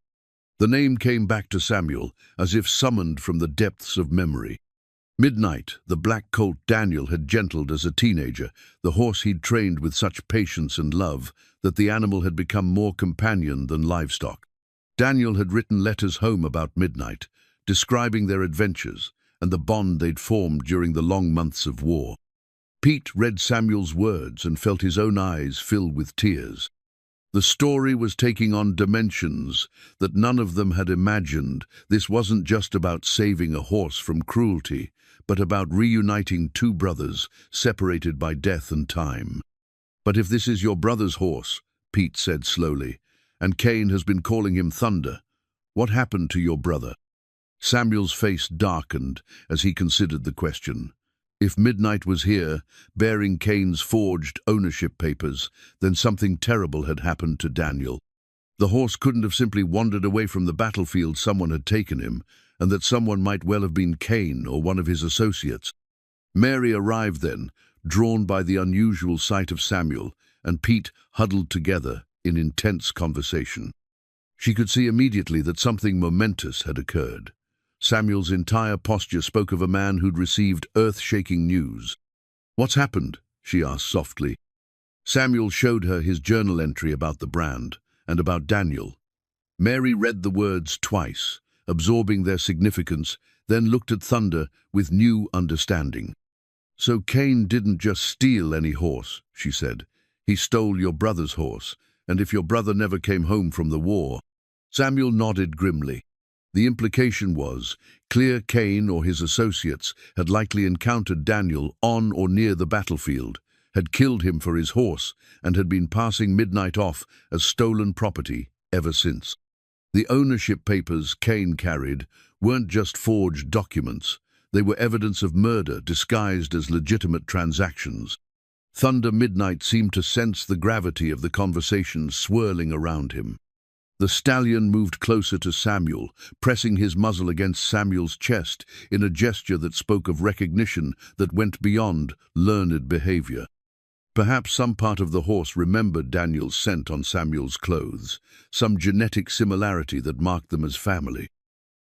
Speaker 1: The name came back to Samuel as if summoned from the depths of memory. Midnight, the black colt Daniel had gentled as a teenager, the horse he'd trained with such patience and love that the animal had become more companion than livestock. Daniel had written letters home about Midnight, describing their adventures and the bond they'd formed during the long months of war. Pete read Samuel's words and felt his own eyes fill with tears. The story was taking on dimensions that none of them had imagined. This wasn't just about saving a horse from cruelty, but about reuniting two brothers separated by death and time. "But if this is your brother's horse," Pete said slowly, "and Cain has been calling him Thunder, what happened to your brother?" Samuel's face darkened as he considered the question. If Midnight was here, bearing Cain's forged ownership papers, then something terrible had happened to Daniel. The horse couldn't have simply wandered away from the battlefield. Someone had taken him, and that someone might well have been Cain or one of his associates. Mary arrived then, drawn by the unusual sight of Samuel, and Pete huddled together in intense conversation. She could see immediately that something momentous had occurred. Samuel's entire posture spoke of a man who'd received earth-shaking news. "What's happened?" she asked softly. Samuel showed her his journal entry about the brand and about Daniel. Mary read the words twice, absorbing their significance, then looked at Thunder with new understanding. "So Cain didn't just steal any horse," she said. "He stole your brother's horse, and if your brother never came home from the war..." Samuel nodded grimly. The implication was clear Cain or his associates had likely encountered Daniel on or near the battlefield, had killed him for his horse, and had been passing Midnight off as stolen property ever since. The ownership papers Cain carried weren't just forged documents. They were evidence of murder disguised as legitimate transactions. Thunder Midnight seemed to sense the gravity of the conversation swirling around him. The stallion moved closer to Samuel, pressing his muzzle against Samuel's chest in a gesture that spoke of recognition that went beyond learned behavior. Perhaps some part of the horse remembered Daniel's scent on Samuel's clothes, some genetic similarity that marked them as family.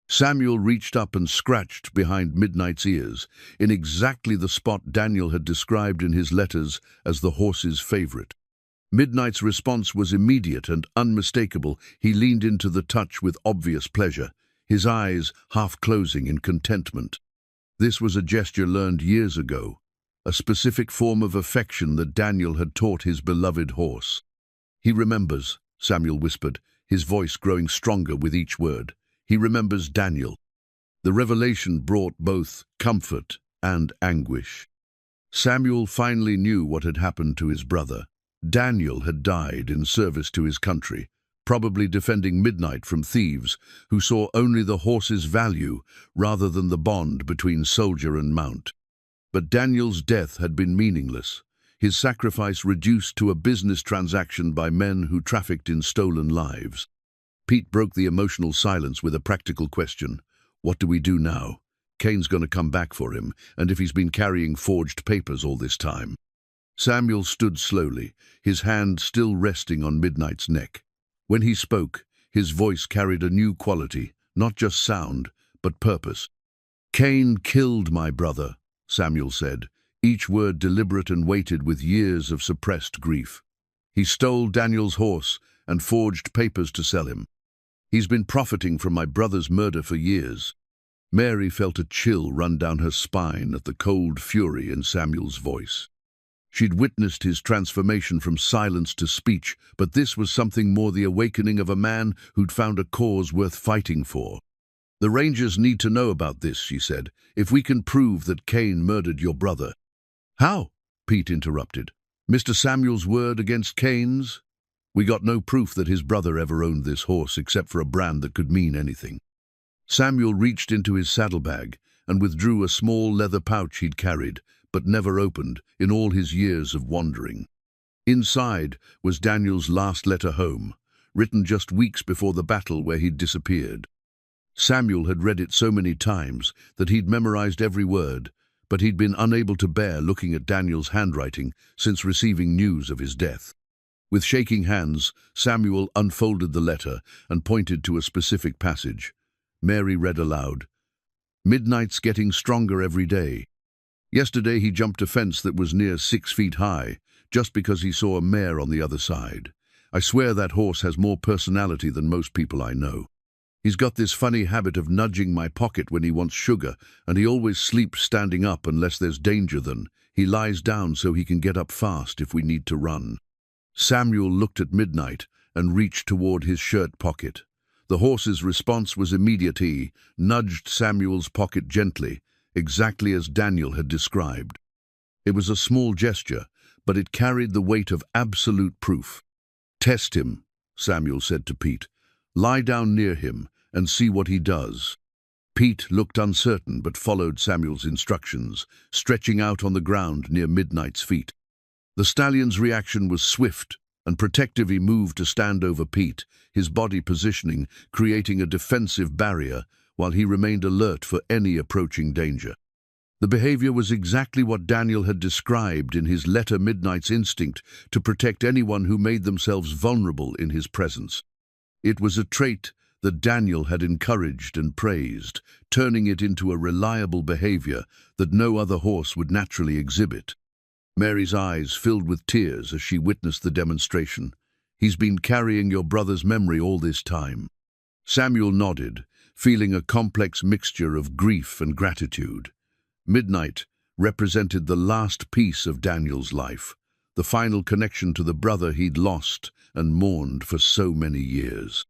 Speaker 1: Samuel reached up and scratched behind Midnight's ears, in exactly the spot Daniel had described in his letters as the horse's favorite. Midnight's response was immediate and unmistakable. He leaned into the touch with obvious pleasure, his eyes half closing in contentment. This was a gesture learned years ago, a specific form of affection that Daniel had taught his beloved horse. "He remembers," Samuel whispered, his voice growing stronger with each word. "He remembers Daniel." The revelation brought both comfort and anguish. Samuel finally knew what had happened to his brother. Daniel had died in service to his country, probably defending Midnight from thieves who saw only the horse's value rather than the bond between soldier and mount. But Daniel's death had been meaningless, his sacrifice reduced to a business transaction by men who trafficked in stolen lives. Pete broke the emotional silence with a practical question. "What do we do now? Kane's gonna come back for him, and if he's been carrying forged papers all this time. Samuel stood slowly, his hand still resting on Midnight's neck. When he spoke, his voice carried a new quality, not just sound, but purpose. "Kane killed my brother," Samuel said, each word deliberate and weighted with years of suppressed grief. "He stole Daniel's horse and forged papers to sell him. He's been profiting from my brother's murder for years." Mary felt a chill run down her spine at the cold fury in Samuel's voice. She'd witnessed his transformation from silence to speech, but this was something more, the awakening of a man who'd found a cause worth fighting for. "The Rangers need to know about this," she said, "if we can prove that Kane murdered your brother." "How?" Pete interrupted. "Mr. Samuel's word against Kane's? We got no proof that his brother ever owned this horse except for a brand that could mean anything." Samuel reached into his saddlebag and withdrew a small leather pouch he'd carried, but never opened in all his years of wandering. Inside was Daniel's last letter home, written just weeks before the battle where he'd disappeared. Samuel had read it so many times that he'd memorized every word, but he'd been unable to bear looking at Daniel's handwriting since receiving news of his death. With shaking hands, Samuel unfolded the letter and pointed to a specific passage. Mary read aloud, "Midnight's getting stronger every day. Yesterday he jumped a fence that was near 6 feet high, just because he saw a mare on the other side. I swear that horse has more personality than most people I know. He's got this funny habit of nudging my pocket when he wants sugar, and he always sleeps standing up unless there's danger. Then he lies down so he can get up fast if we need to run." Samuel looked at Midnight and reached toward his shirt pocket. The horse's response was immediate. He nudged Samuel's pocket gently, exactly as Daniel had described. It was a small gesture, but it carried the weight of absolute proof. "Test him," Samuel said to Pete. "Lie down near him and see what he does." Pete looked uncertain but followed Samuel's instructions, stretching out on the ground near Midnight's feet. The stallion's reaction was swift and protective. He moved to stand over Pete, his body positioning, creating a defensive barrier, while he remained alert for any approaching danger. The behavior was exactly what Daniel had described in his letter, Midnight's instinct to protect anyone who made themselves vulnerable in his presence. It was a trait that Daniel had encouraged and praised, turning it into a reliable behavior that no other horse would naturally exhibit. Mary's eyes filled with tears as she witnessed the demonstration. "He's been carrying your brother's memory all this time." Samuel nodded, feeling a complex mixture of grief and gratitude. Midnight represented the last piece of Daniel's life, the final connection to the brother he'd lost and mourned for so many years.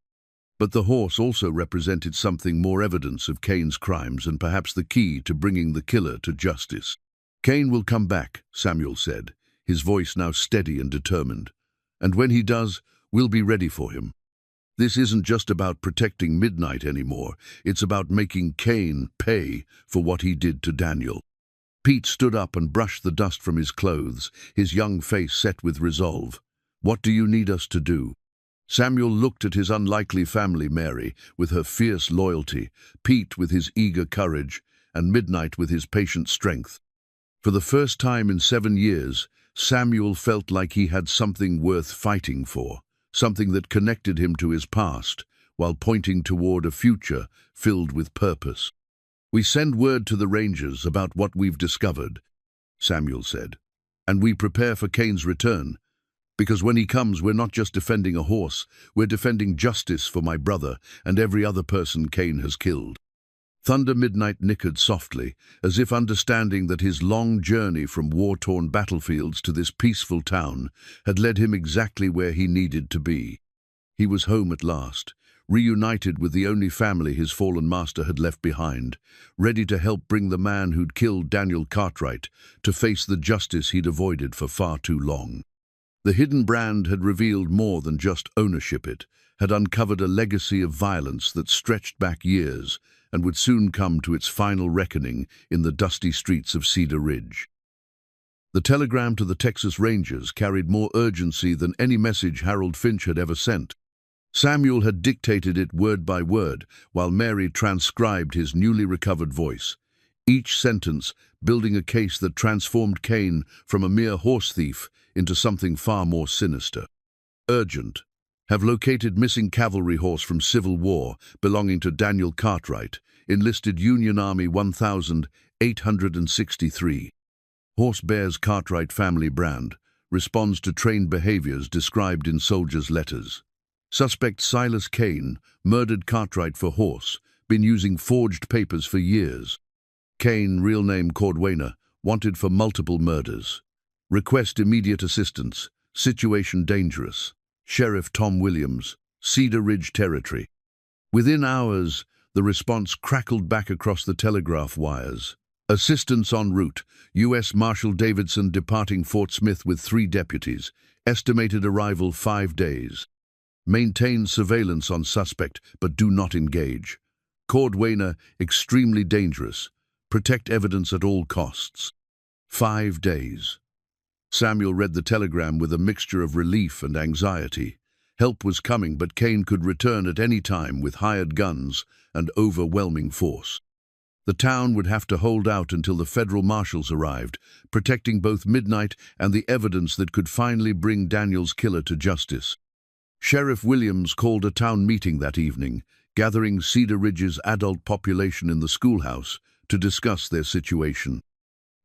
Speaker 1: But the horse also represented something more, evidence of Kane's crimes and perhaps the key to bringing the killer to justice. "Kane will come back," Samuel said, his voice now steady and determined. "And when he does, we'll be ready for him. This isn't just about protecting Midnight anymore. It's about making Kane pay for what he did to Daniel." Pete stood up and brushed the dust from his clothes, his young face set with resolve. "What do you need us to do?" Samuel looked at his unlikely family, Mary with her fierce loyalty, Pete with his eager courage, and Midnight with his patient strength. For the first time in 7 years, Samuel felt like he had something worth fighting for, something that connected him to his past, while pointing toward a future filled with purpose. "We send word to the Rangers about what we've discovered," Samuel said, "and we prepare for Kane's return. Because when he comes, we're not just defending a horse, we're defending justice for my brother and every other person Kane has killed." Thunder Midnight nickered softly, as if understanding that his long journey from war-torn battlefields to this peaceful town had led him exactly where he needed to be. He was home at last, reunited with the only family his fallen master had left behind, ready to help bring the man who'd killed Daniel Cartwright to face the justice he'd avoided for far too long. The hidden brand had revealed more than just ownership. It had uncovered a legacy of violence that stretched back years and would soon come to its final reckoning in the dusty streets of Cedar Ridge. The telegram to the Texas Rangers carried more urgency than any message Harold Finch had ever sent. Samuel had dictated it word by word, while Mary transcribed his newly recovered voice. each sentence building a case that transformed Kane from a mere horse thief into something far more sinister. Urgent. Have located missing cavalry horse from Civil War belonging to Daniel Cartwright, enlisted Union Army 1863. Horse bears Cartwright family brand, responds to trained behaviors described in soldiers' letters. Suspect Silas Kane murdered Cartwright for horse, been using forged papers for years. Kane, real name Cordwainer, wanted for multiple murders. Request immediate assistance, situation dangerous. Sheriff Tom Williams, Cedar Ridge Territory. Within hours, the response crackled back across the telegraph wires. Assistance en route, U.S. Marshal Davidson departing Fort Smith with 3 deputies. Estimated arrival 5 days. Maintain surveillance on suspect, but do not engage. Cordwainer, extremely dangerous. Protect evidence at all costs. 5 days. Samuel read the telegram with a mixture of relief and anxiety. Help was coming, but Kane could return at any time with hired guns and overwhelming force. The town would have to hold out until the federal marshals arrived, protecting both Midnight and the evidence that could finally bring Daniel's killer to justice. Sheriff Williams called a town meeting that evening, gathering Cedar Ridge's adult population in the schoolhouse to discuss their situation.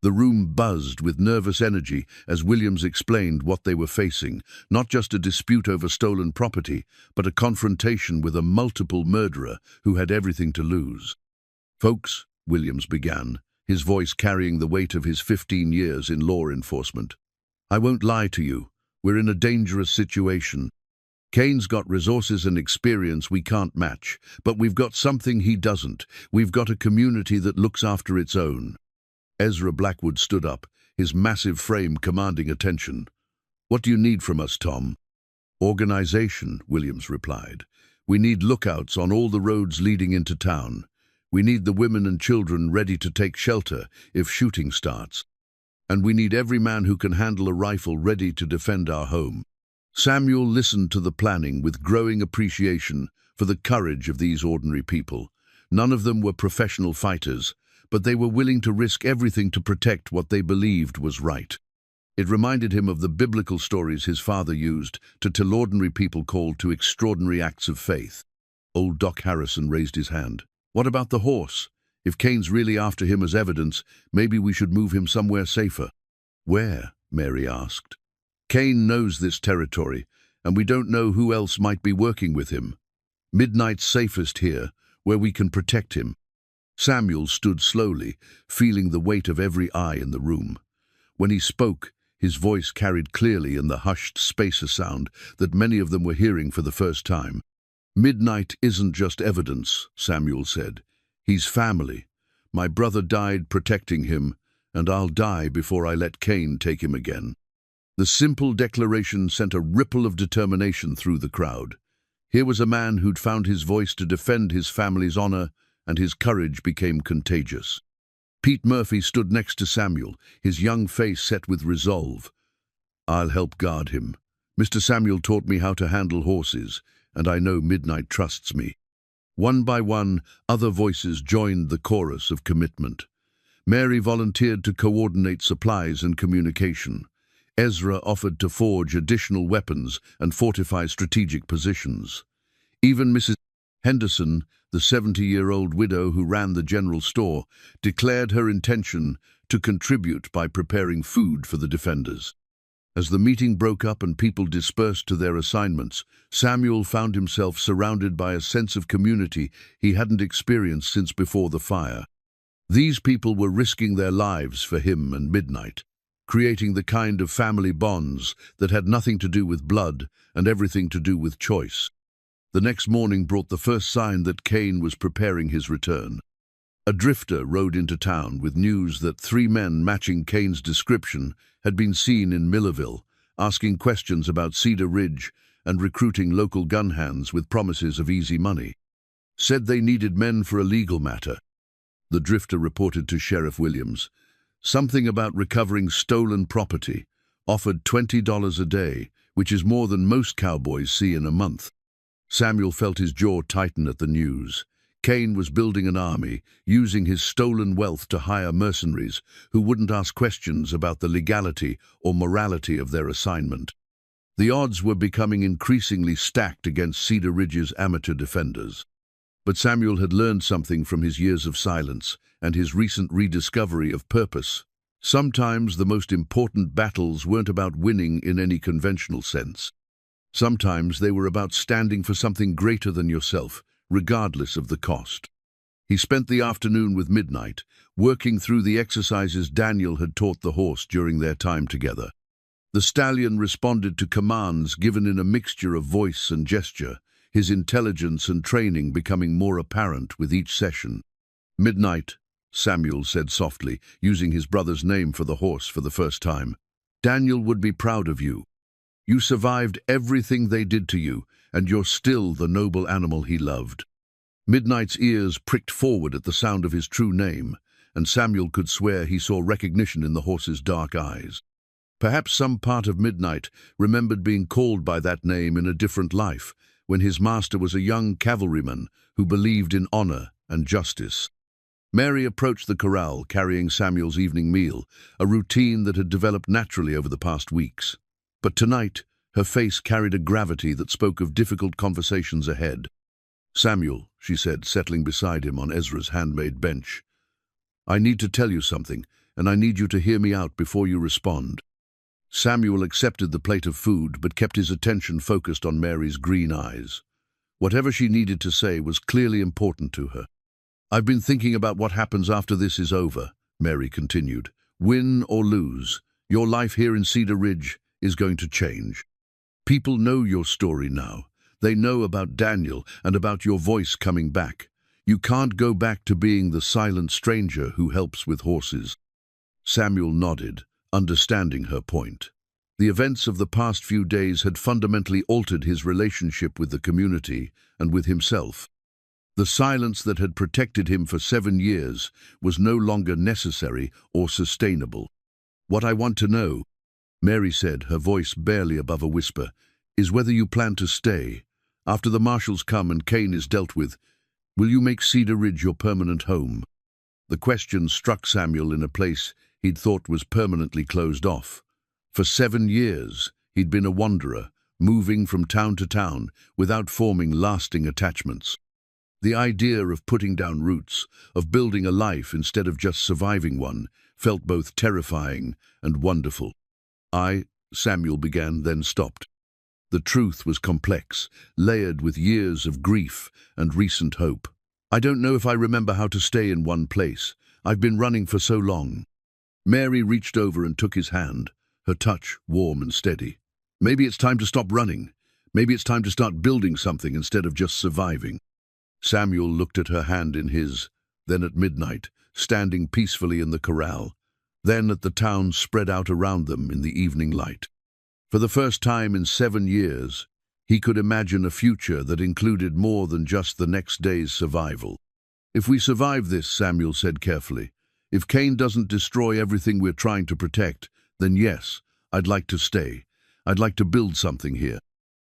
Speaker 1: The room buzzed with nervous energy as Williams explained what they were facing, not just a dispute over stolen property, but a confrontation with a multiple murderer who had everything to lose. "Folks," Williams began, his voice carrying the weight of his 15 years in law enforcement, "I won't lie to you. We're in a dangerous situation. Kane's got resources and experience we can't match, but we've got something he doesn't. We've got a community that looks after its own." Ezra Blackwood stood up, his massive frame commanding attention. "What do you need from us, Tom?" "Organization," Williams replied. "We need lookouts on all the roads leading into town. We need the women and children ready to take shelter if shooting starts. And we need every man who can handle a rifle ready to defend our home." Samuel listened to the planning with growing appreciation for the courage of these ordinary people. None of them were professional fighters, but they were willing to risk everything to protect what they believed was right. It reminded him of the biblical stories his father used to tell ordinary people called to extraordinary acts of faith. Old Doc Harrison raised his hand. "What about the horse? If Kane's really after him as evidence, maybe we should move him somewhere safer." "Where?" Mary asked. "Kane knows this territory, and we don't know who else might be working with him. Midnight's safest here, where we can protect him." Samuel stood slowly, feeling the weight of every eye in the room. When he spoke, his voice carried clearly in the hushed spacer sound that many of them were hearing for the first time. "Midnight isn't just evidence," Samuel said. "He's family. My brother died protecting him, and I'll die before I let Kane take him again." The simple declaration sent a ripple of determination through the crowd. Here was a man who'd found his voice to defend his family's honor, and his courage became contagious. Pete Murphy stood next to Samuel, his young face set with resolve. "I'll help guard him. Mr. Samuel taught me how to handle horses, and I know Midnight trusts me." One by one, other voices joined the chorus of commitment. Mary volunteered to coordinate supplies and communication. Ezra offered to forge additional weapons and fortify strategic positions. Even Mrs. Henderson, the 70-year-old widow who ran the general store, declared her intention to contribute by preparing food for the defenders. As the meeting broke up and people dispersed to their assignments, Samuel found himself surrounded by a sense of community he hadn't experienced since before the fire. These people were risking their lives for him and Midnight, creating the kind of family bonds that had nothing to do with blood and everything to do with choice. The next morning brought the first sign that Kane was preparing his return. A drifter rode into town with news that 3 men matching Kane's description had been seen in Millerville, asking questions about Cedar Ridge and recruiting local gun hands with promises of easy money. Said they needed men for a legal matter. The drifter reported to Sheriff Williams. Something about recovering stolen property, offered $20 a day, which is more than most cowboys see in a month. Samuel felt his jaw tighten at the news. Kane was building an army, using his stolen wealth to hire mercenaries who wouldn't ask questions about the legality or morality of their assignment. The odds were becoming increasingly stacked against Cedar Ridge's amateur defenders. But Samuel had learned something from his years of silence and his recent rediscovery of purpose. Sometimes the most important battles weren't about winning in any conventional sense. Sometimes they were about standing for something greater than yourself, regardless of the cost. He spent the afternoon with Midnight, working through the exercises Daniel had taught the horse during their time together. The stallion responded to commands given in a mixture of voice and gesture, his intelligence and training becoming more apparent with each session. "Midnight," Samuel said softly, using his brother's name for the horse for the first time. "Daniel would be proud of you. You survived everything they did to you, and you're still the noble animal he loved." Midnight's ears pricked forward at the sound of his true name, and Samuel could swear he saw recognition in the horse's dark eyes. Perhaps some part of Midnight remembered being called by that name in a different life, when his master was a young cavalryman who believed in honor and justice. Mary approached the corral, carrying Samuel's evening meal, a routine that had developed naturally over the past weeks. But tonight, her face carried a gravity that spoke of difficult conversations ahead. "Samuel," she said, settling beside him on Ezra's handmade bench, "I need to tell you something, and I need you to hear me out before you respond." Samuel accepted the plate of food, but kept his attention focused on Mary's green eyes. Whatever she needed to say was clearly important to her. "I've been thinking about what happens after this is over," Mary continued. "Win or lose, your life here in Cedar Ridge is going to change. People know your story now. They know about Daniel and about your voice coming back. You can't go back to being the silent stranger who helps with horses." Samuel nodded, understanding her point. The events of the past few days had fundamentally altered his relationship with the community and with himself. The silence that had protected him for 7 years was no longer necessary or sustainable. "What I want to know," Mary said, her voice barely above a whisper, "is whether you plan to stay. After the marshals come and Kane is dealt with, will you make Cedar Ridge your permanent home?" The question struck Samuel in a place he'd thought was permanently closed off. For 7 years, he'd been a wanderer, moving from town to town without forming lasting attachments. The idea of putting down roots, of building a life instead of just surviving one, felt both terrifying and wonderful. Samuel began, then stopped. The truth was complex, layered with years of grief and recent hope. "I don't know if I remember how to stay in one place. I've been running for so long." Mary reached over and took his hand, her touch warm and steady. "Maybe it's time to stop running. Maybe it's time to start building something instead of just surviving." Samuel looked at her hand in his, then at Midnight, standing peacefully in the corral, then at the town spread out around them in the evening light. For the first time in 7 years, he could imagine a future that included more than just the next day's survival. "If we survive this," Samuel said carefully, "if Kane doesn't destroy everything we're trying to protect, then yes, I'd like to stay. I'd like to build something here."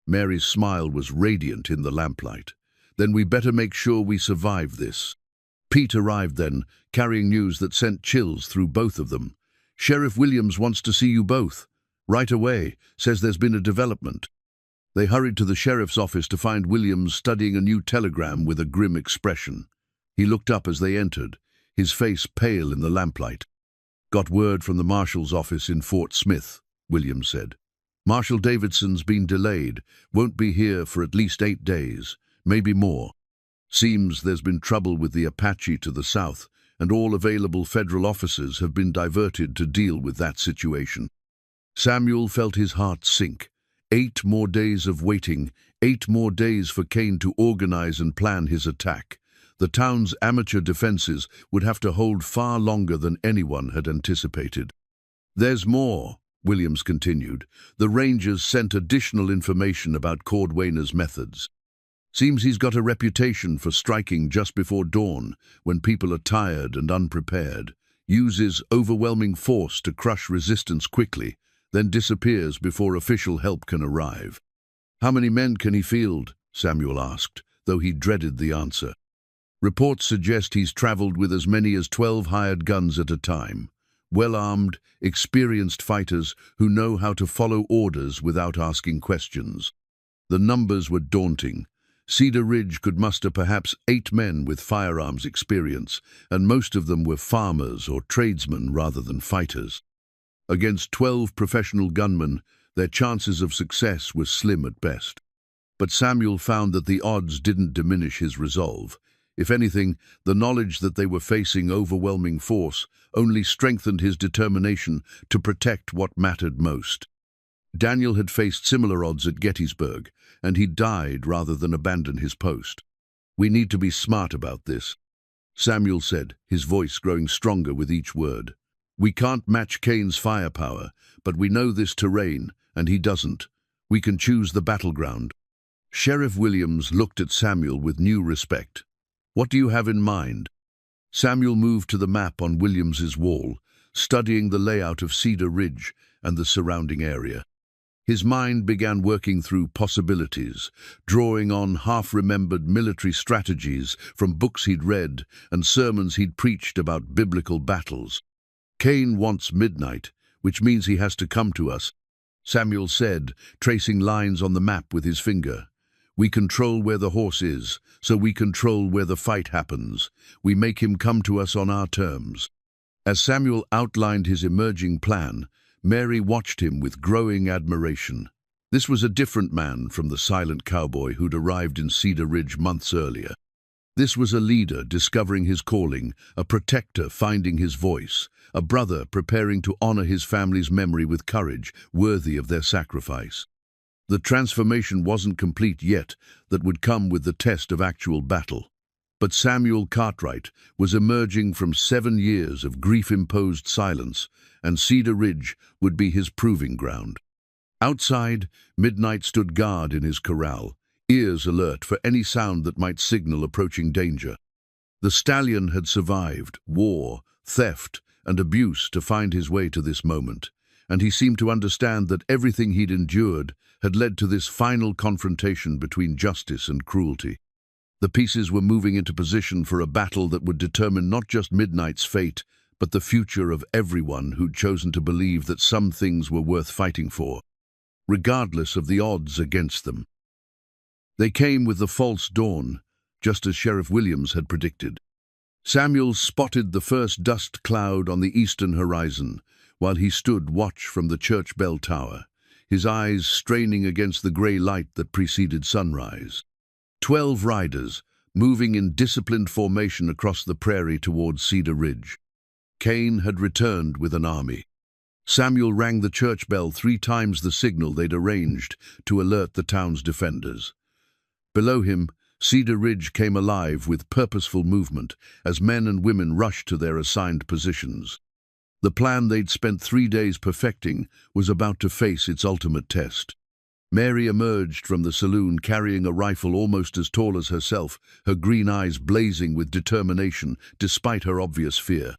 Speaker 1: Mary's smile was radiant in the lamplight. "Then we better make sure we survive this." Pete arrived then, carrying news that sent chills through both of them. "Sheriff Williams wants to see you both. Right away, says there's been a development." They hurried to the sheriff's office to find Williams studying a new telegram with a grim expression. He looked up as they entered, his face pale in the lamplight. "Got word from the marshal's office in Fort Smith," Williams said. "Marshal Davidson's been delayed, won't be here for at least 8 days, maybe more. Seems there's been trouble with the Apache to the south, and all available federal officers have been diverted to deal with that situation." Samuel felt his heart sink. 8 more days of waiting, 8 more days for Kane to organize and plan his attack. The town's amateur defenses would have to hold far longer than anyone had anticipated. "There's more," Williams continued. "The Rangers sent additional information about Cordwainer's methods. Seems he's got a reputation for striking just before dawn, when people are tired and unprepared, uses overwhelming force to crush resistance quickly, then disappears before official help can arrive." "How many men can he field?" Samuel asked, though he dreaded the answer. Reports suggest he's traveled with as many as 12 hired guns at a time. Well-armed, experienced fighters who know how to follow orders without asking questions. The numbers were daunting. Cedar Ridge could muster perhaps 8 men with firearms experience, and most of them were farmers or tradesmen rather than fighters. Against 12 professional gunmen, their chances of success were slim at best. But Samuel found that the odds didn't diminish his resolve. If anything, the knowledge that they were facing overwhelming force only strengthened his determination to protect what mattered most. Daniel had faced similar odds at Gettysburg, and he died rather than abandon his post. "We need to be smart about this," Samuel said, his voice growing stronger with each word. "We can't match Kane's firepower, but we know this terrain, and he doesn't. We can choose the battleground." Sheriff Williams looked at Samuel with new respect. "What do you have in mind?" Samuel moved to the map on Williams's wall, studying the layout of Cedar Ridge and the surrounding area. His mind began working through possibilities, drawing on half-remembered military strategies from books he'd read and sermons he'd preached about biblical battles. "Kane wants midnight, which means he has to come to us," Samuel said, tracing lines on the map with his finger. "We control where the horse is, so we control where the fight happens. We make him come to us on our terms." As Samuel outlined his emerging plan, Mary watched him with growing admiration. This was a different man from the silent cowboy who'd arrived in Cedar Ridge months earlier. This was a leader discovering his calling, a protector finding his voice, a brother preparing to honor his family's memory with courage worthy of their sacrifice. The transformation wasn't complete yet, that would come with the test of actual battle. But Samuel Cartwright was emerging from 7 years of grief-imposed silence, and Cedar Ridge would be his proving ground. Outside, Midnight stood guard in his corral, ears alert for any sound that might signal approaching danger. The Stallion had survived war, theft, and abuse to find his way to this moment, and he seemed to understand that everything he'd endured had led to this final confrontation between justice and cruelty. The pieces were moving into position for a battle that would determine not just Midnight's fate, but the future of everyone who'd chosen to believe that some things were worth fighting for, regardless of the odds against them. They came with the false dawn, just as Sheriff Williams had predicted. Samuel spotted the first dust cloud on the eastern horizon, while he stood watch from the church bell tower, his eyes straining against the grey light that preceded sunrise. 12 riders, moving in disciplined formation across the prairie towards Cedar Ridge. Kane had returned with an army. Samuel rang the church bell 3 times the signal they'd arranged to alert the town's defenders. Below him, Cedar Ridge came alive with purposeful movement as men and women rushed to their assigned positions. The plan they'd spent 3 days perfecting was about to face its ultimate test. Mary emerged from the saloon carrying a rifle almost as tall as herself, her green eyes blazing with determination despite her obvious fear.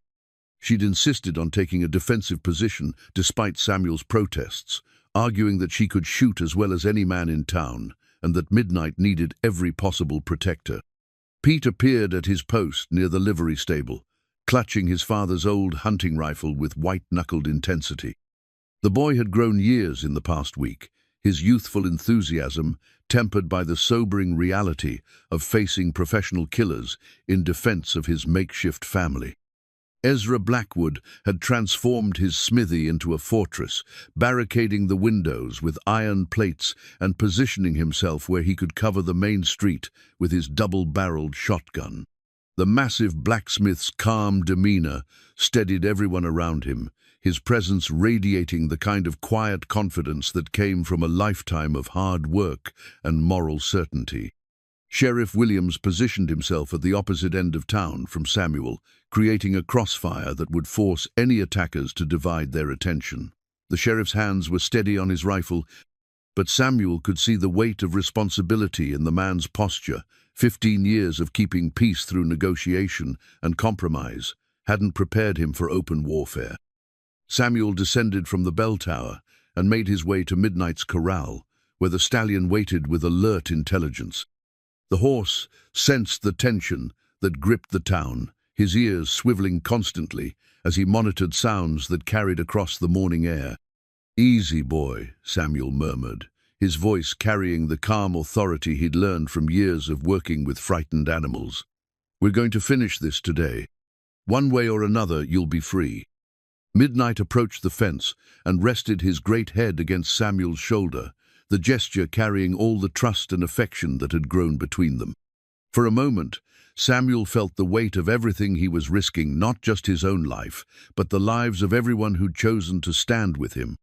Speaker 1: She'd insisted on taking a defensive position despite Samuel's protests, arguing that she could shoot as well as any man in town, and that Midnight needed every possible protector. Pete appeared at his post near the livery stable, clutching his father's old hunting rifle with white-knuckled intensity. The boy had grown years in the past week, his youthful enthusiasm tempered by the sobering reality of facing professional killers in defense of his makeshift family. Ezra Blackwood had transformed his smithy into a fortress, barricading the windows with iron plates and positioning himself where he could cover the main street with his double-barreled shotgun. The massive blacksmith's calm demeanor steadied everyone around him, his presence radiating the kind of quiet confidence that came from a lifetime of hard work and moral certainty. Sheriff Williams positioned himself at the opposite end of town from Samuel, creating a crossfire that would force any attackers to divide their attention. The sheriff's hands were steady on his rifle, but Samuel could see the weight of responsibility in the man's posture. 15 years of keeping peace through negotiation and compromise hadn't prepared him for open warfare. Samuel descended from the bell tower and made his way to Midnight's corral, where the Stallion waited with alert intelligence. The horse sensed the tension, that gripped the town, his ears swiveling constantly as he monitored sounds that carried across the morning air. "Easy, boy," Samuel murmured, his voice carrying the calm authority he'd learned from years of working with frightened animals. "We're going to finish this today. One way or another, you'll be free." Midnight approached the fence and rested his great head against Samuel's shoulder, the gesture carrying all the trust and affection that had grown between them. For a moment, Samuel felt the weight of everything he was risking, not just his own life, but the lives of everyone who'd chosen to stand with him.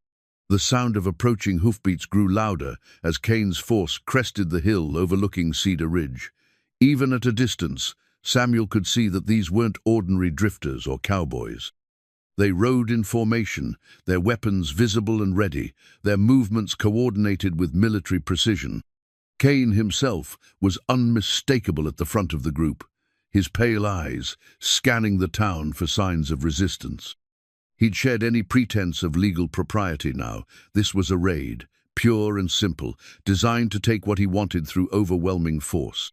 Speaker 1: The sound of approaching hoofbeats grew louder as Cain's force crested the hill overlooking Cedar Ridge. Even at a distance, Samuel could see that these weren't ordinary drifters or cowboys. They rode in formation, their weapons visible and ready, their movements coordinated with military precision. Cain himself was unmistakable at the front of the group, his pale eyes scanning the town for signs of resistance. He'd shed any pretense of legal propriety now. This was a raid, pure and simple, designed to take what he wanted through overwhelming force.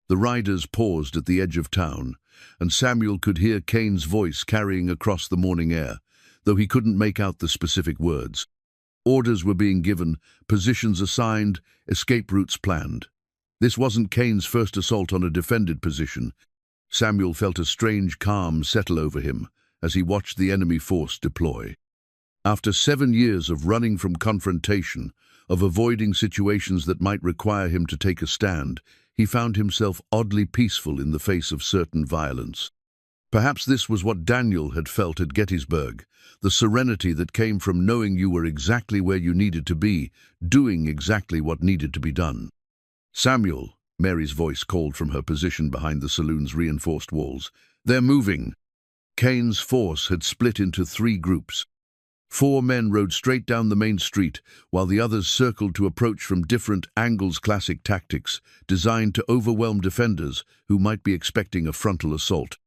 Speaker 1: The riders paused at the edge of town, and Samuel could hear Cain's voice carrying across the morning air, though he couldn't make out the specific words. Orders were being given, positions assigned, escape routes planned. This wasn't Cain's first assault on a defended position. Samuel felt a strange calm settle over him as he watched the enemy force deploy. After 7 years of running from confrontation, of avoiding situations that might require him to take a stand, he found himself oddly peaceful in the face of certain violence. Perhaps this was what Daniel had felt at Gettysburg, the serenity that came from knowing you were exactly where you needed to be, doing exactly what needed to be done. "Samuel," Mary's voice called from her position behind the saloon's reinforced walls. "They're moving." Cain's force had split into 3 groups. 4 men rode straight down the main street, while the others circled to approach from different angles. Classic tactics, designed to overwhelm defenders who might be expecting a frontal assault.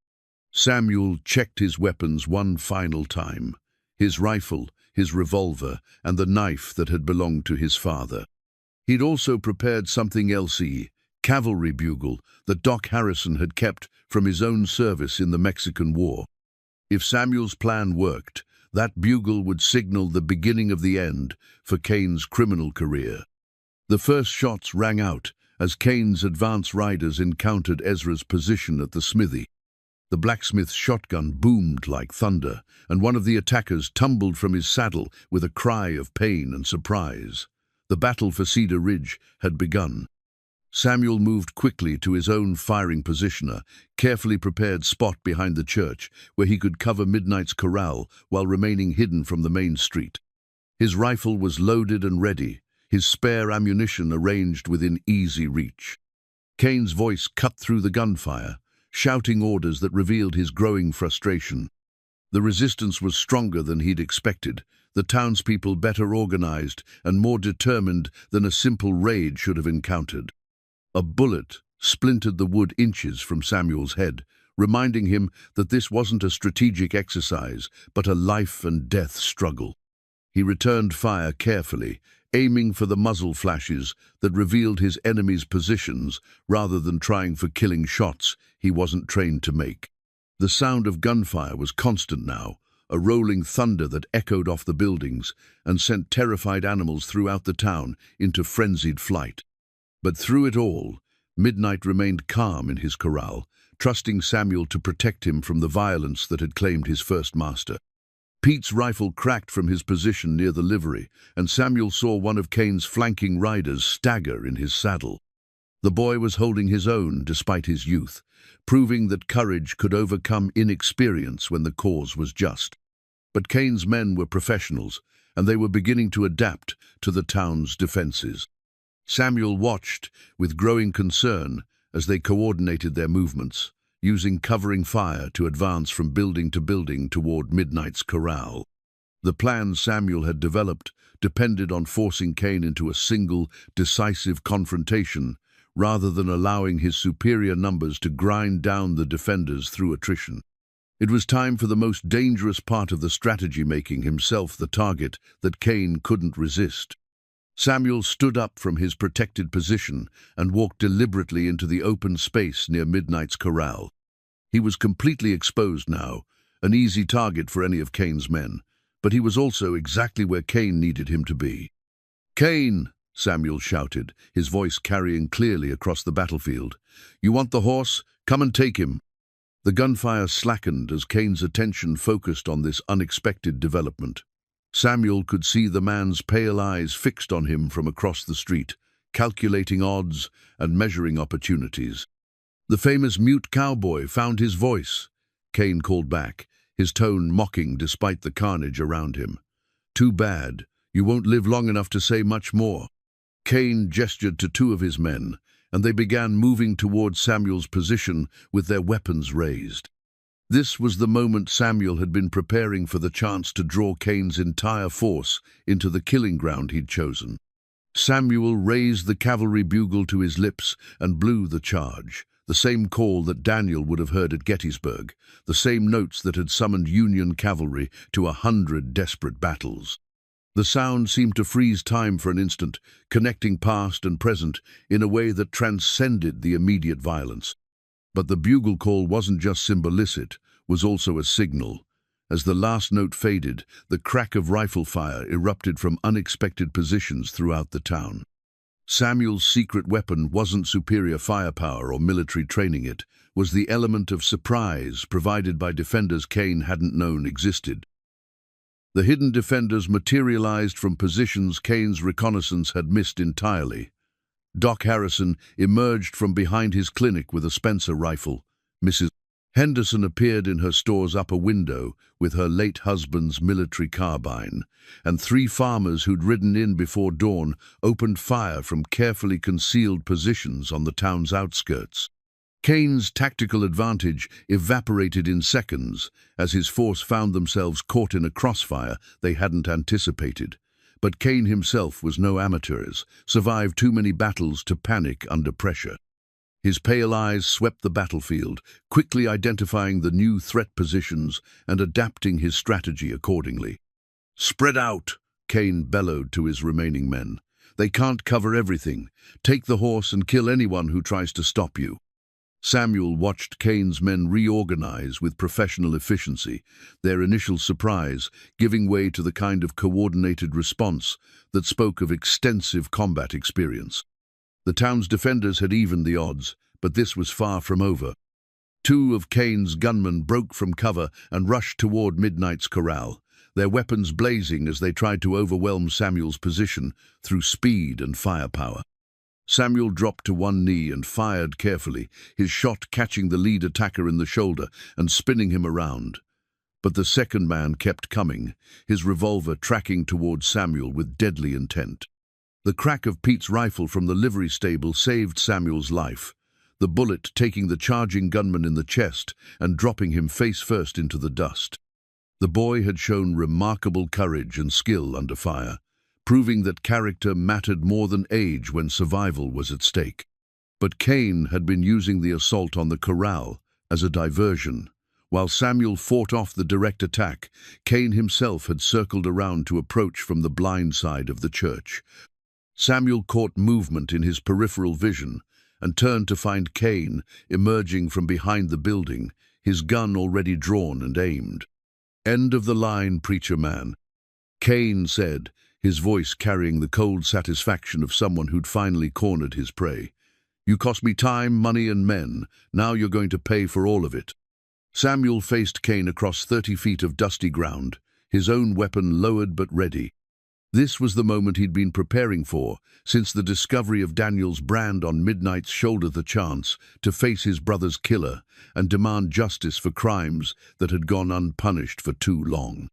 Speaker 1: Samuel checked his weapons one final time, his rifle, his revolver, and the knife that had belonged to his father. He'd also prepared something else, a cavalry bugle that Doc Harrison had kept from his own service in the Mexican War. If Samuel's plan worked, that bugle would signal the beginning of the end for Cain's criminal career. The first shots rang out as Cain's advance riders encountered Ezra's position at the smithy. The blacksmith's shotgun boomed like thunder, and one of the attackers tumbled from his saddle with a cry of pain and surprise. The battle for Cedar Ridge had begun. Samuel moved quickly to his own firing position, a carefully prepared spot behind the church where he could cover Midnight's corral while remaining hidden from the main street. His rifle was loaded and ready, his spare ammunition arranged within easy reach. Cain's voice cut through the gunfire, shouting orders that revealed his growing frustration. The resistance was stronger than he'd expected, the townspeople better organized and more determined than a simple raid should have encountered. A bullet splintered the wood inches from Samuel's head, reminding him that this wasn't a strategic exercise, but a life-and-death struggle. He returned fire carefully, aiming for the muzzle flashes that revealed his enemy's positions rather than trying for killing shots he wasn't trained to make. The sound of gunfire was constant now, a rolling thunder that echoed off the buildings and sent terrified animals throughout the town into frenzied flight. But through it all, Midnight remained calm in his corral, trusting Samuel to protect him from the violence that had claimed his first master. Pete's rifle cracked from his position near the livery, and Samuel saw one of Cain's flanking riders stagger in his saddle. The boy was holding his own despite his youth, proving that courage could overcome inexperience when the cause was just. But Cain's men were professionals, and they were beginning to adapt to the town's defenses. Samuel watched with growing concern as they coordinated their movements, using covering fire to advance from building to building toward Midnight's corral. The plan Samuel had developed depended on forcing Cain into a single, decisive confrontation, rather than allowing his superior numbers to grind down the defenders through attrition. It was time for the most dangerous part of the strategy, making himself the target that Cain couldn't resist. Samuel stood up from his protected position and walked deliberately into the open space near Midnight's corral. He was completely exposed now, an easy target for any of Cain's men, but he was also exactly where Cain needed him to be. "Cain!" Samuel shouted, his voice carrying clearly across the battlefield. "You want the horse? Come and take him." The gunfire slackened as Cain's attention focused on this unexpected development. Samuel could see the man's pale eyes fixed on him from across the street, calculating odds and measuring opportunities. "The famous mute cowboy found his voice," Cain called back, his tone mocking despite the carnage around him. "Too bad. You won't live long enough to say much more." Cain gestured to two of his men, and they began moving toward Samuel's position with their weapons raised. This was the moment Samuel had been preparing for, the chance to draw Cain's entire force into the killing ground he'd chosen. Samuel raised the cavalry bugle to his lips and blew the charge, the same call that Daniel would have heard at Gettysburg, the same notes that had summoned Union cavalry to 100 desperate battles. The sound seemed to freeze time for an instant, connecting past and present in a way that transcended the immediate violence. But the bugle call wasn't just symbolic, it was also a signal. As the last note faded, the crack of rifle fire erupted from unexpected positions throughout the town. Samuel's secret weapon wasn't superior firepower or military training, it was the element of surprise provided by defenders Cain hadn't known existed. The hidden defenders materialized from positions Cain's reconnaissance had missed entirely. Doc Harrison emerged from behind his clinic with a Spencer rifle. Mrs. Henderson appeared in her store's upper window with her late husband's military carbine, and 3 farmers who'd ridden in before dawn opened fire from carefully concealed positions on the town's outskirts. Cain's tactical advantage evaporated in seconds as his force found themselves caught in a crossfire they hadn't anticipated. But Cain himself was no amateur, survived too many battles to panic under pressure. His pale eyes swept the battlefield, quickly identifying the new threat positions and adapting his strategy accordingly. "Spread out," Cain bellowed to his remaining men. "They can't cover everything. Take the horse and kill anyone who tries to stop you." Samuel watched Cain's men reorganize with professional efficiency, their initial surprise giving way to the kind of coordinated response that spoke of extensive combat experience. The town's defenders had evened the odds, but this was far from over. 2 of Cain's gunmen broke from cover and rushed toward Midnight's corral, their weapons blazing as they tried to overwhelm Samuel's position through speed and firepower. Samuel dropped to one knee and fired carefully, his shot catching the lead attacker in the shoulder and spinning him around. But the second man kept coming, his revolver tracking towards Samuel with deadly intent. The crack of Pete's rifle from the livery stable saved Samuel's life, the bullet taking the charging gunman in the chest and dropping him face first into the dust. The boy had shown remarkable courage and skill under fire, proving that character mattered more than age when survival was at stake. But Cain had been using the assault on the corral as a diversion. While Samuel fought off the direct attack, Cain himself had circled around to approach from the blind side of the church. Samuel caught movement in his peripheral vision and turned to find Cain emerging from behind the building, his gun already drawn and aimed. "End of the line, preacher man," Cain said, his voice carrying the cold satisfaction of someone who'd finally cornered his prey. "You cost me time, money, and men. Now you're going to pay for all of it." Samuel faced Cain across 30 feet of dusty ground, his own weapon lowered but ready. This was the moment he'd been preparing for, since the discovery of Daniel's brand on Midnight's shoulder, the chance to face his brother's killer and demand justice for crimes that had gone unpunished for too long.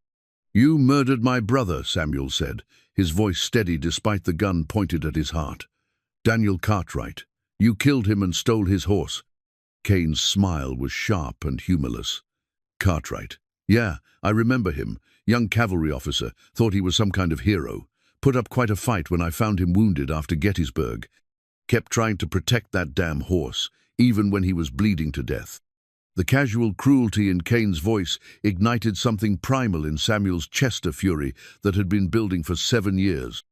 Speaker 1: "You murdered my brother," Samuel said, his voice steady despite the gun pointed at his heart. "Daniel Cartwright. You killed him and stole his horse." Cain's smile was sharp and humorless. "Cartwright. Yeah, I remember him. Young cavalry officer, thought he was some kind of hero. Put up quite a fight when I found him wounded after Gettysburg. Kept trying to protect that damn horse, even when he was bleeding to death." The casual cruelty in Cain's voice ignited something primal in Samuel's chest, a fury that had been building for 7 years.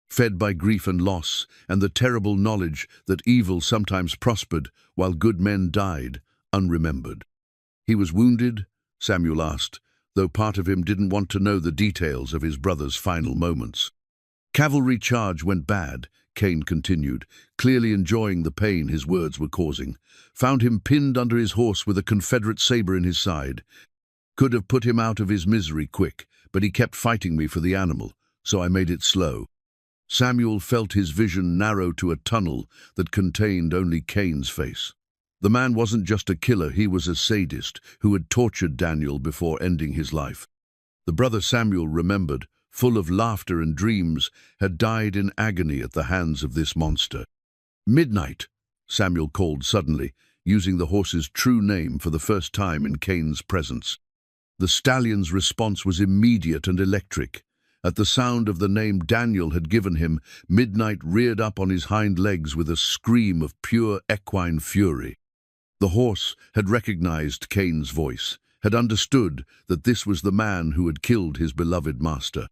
Speaker 1: Fed by grief and loss, and the terrible knowledge that evil sometimes prospered while good men died, unremembered. "He was wounded?" Samuel asked, though part of him didn't want to know the details of his brother's final moments. "Cavalry charge went bad," Cain continued, clearly enjoying the pain his words were causing. "Found him pinned under his horse with a Confederate saber in his side. Could have put him out of his misery quick, but he kept fighting me for the animal, so I made it slow." Samuel felt his vision narrow to a tunnel that contained only Cain's face. The man wasn't just a killer, he was a sadist who had tortured Daniel before ending his life. The brother Samuel remembered, full of laughter and dreams, had died in agony at the hands of this monster. "Midnight," Samuel called suddenly, using the horse's true name for the first time in Cain's presence. The stallion's response was immediate and electric. At the sound of the name Daniel had given him, Midnight reared up on his hind legs with a scream of pure equine fury. The horse had recognized Cain's voice, had understood that this was the man who had killed his beloved master.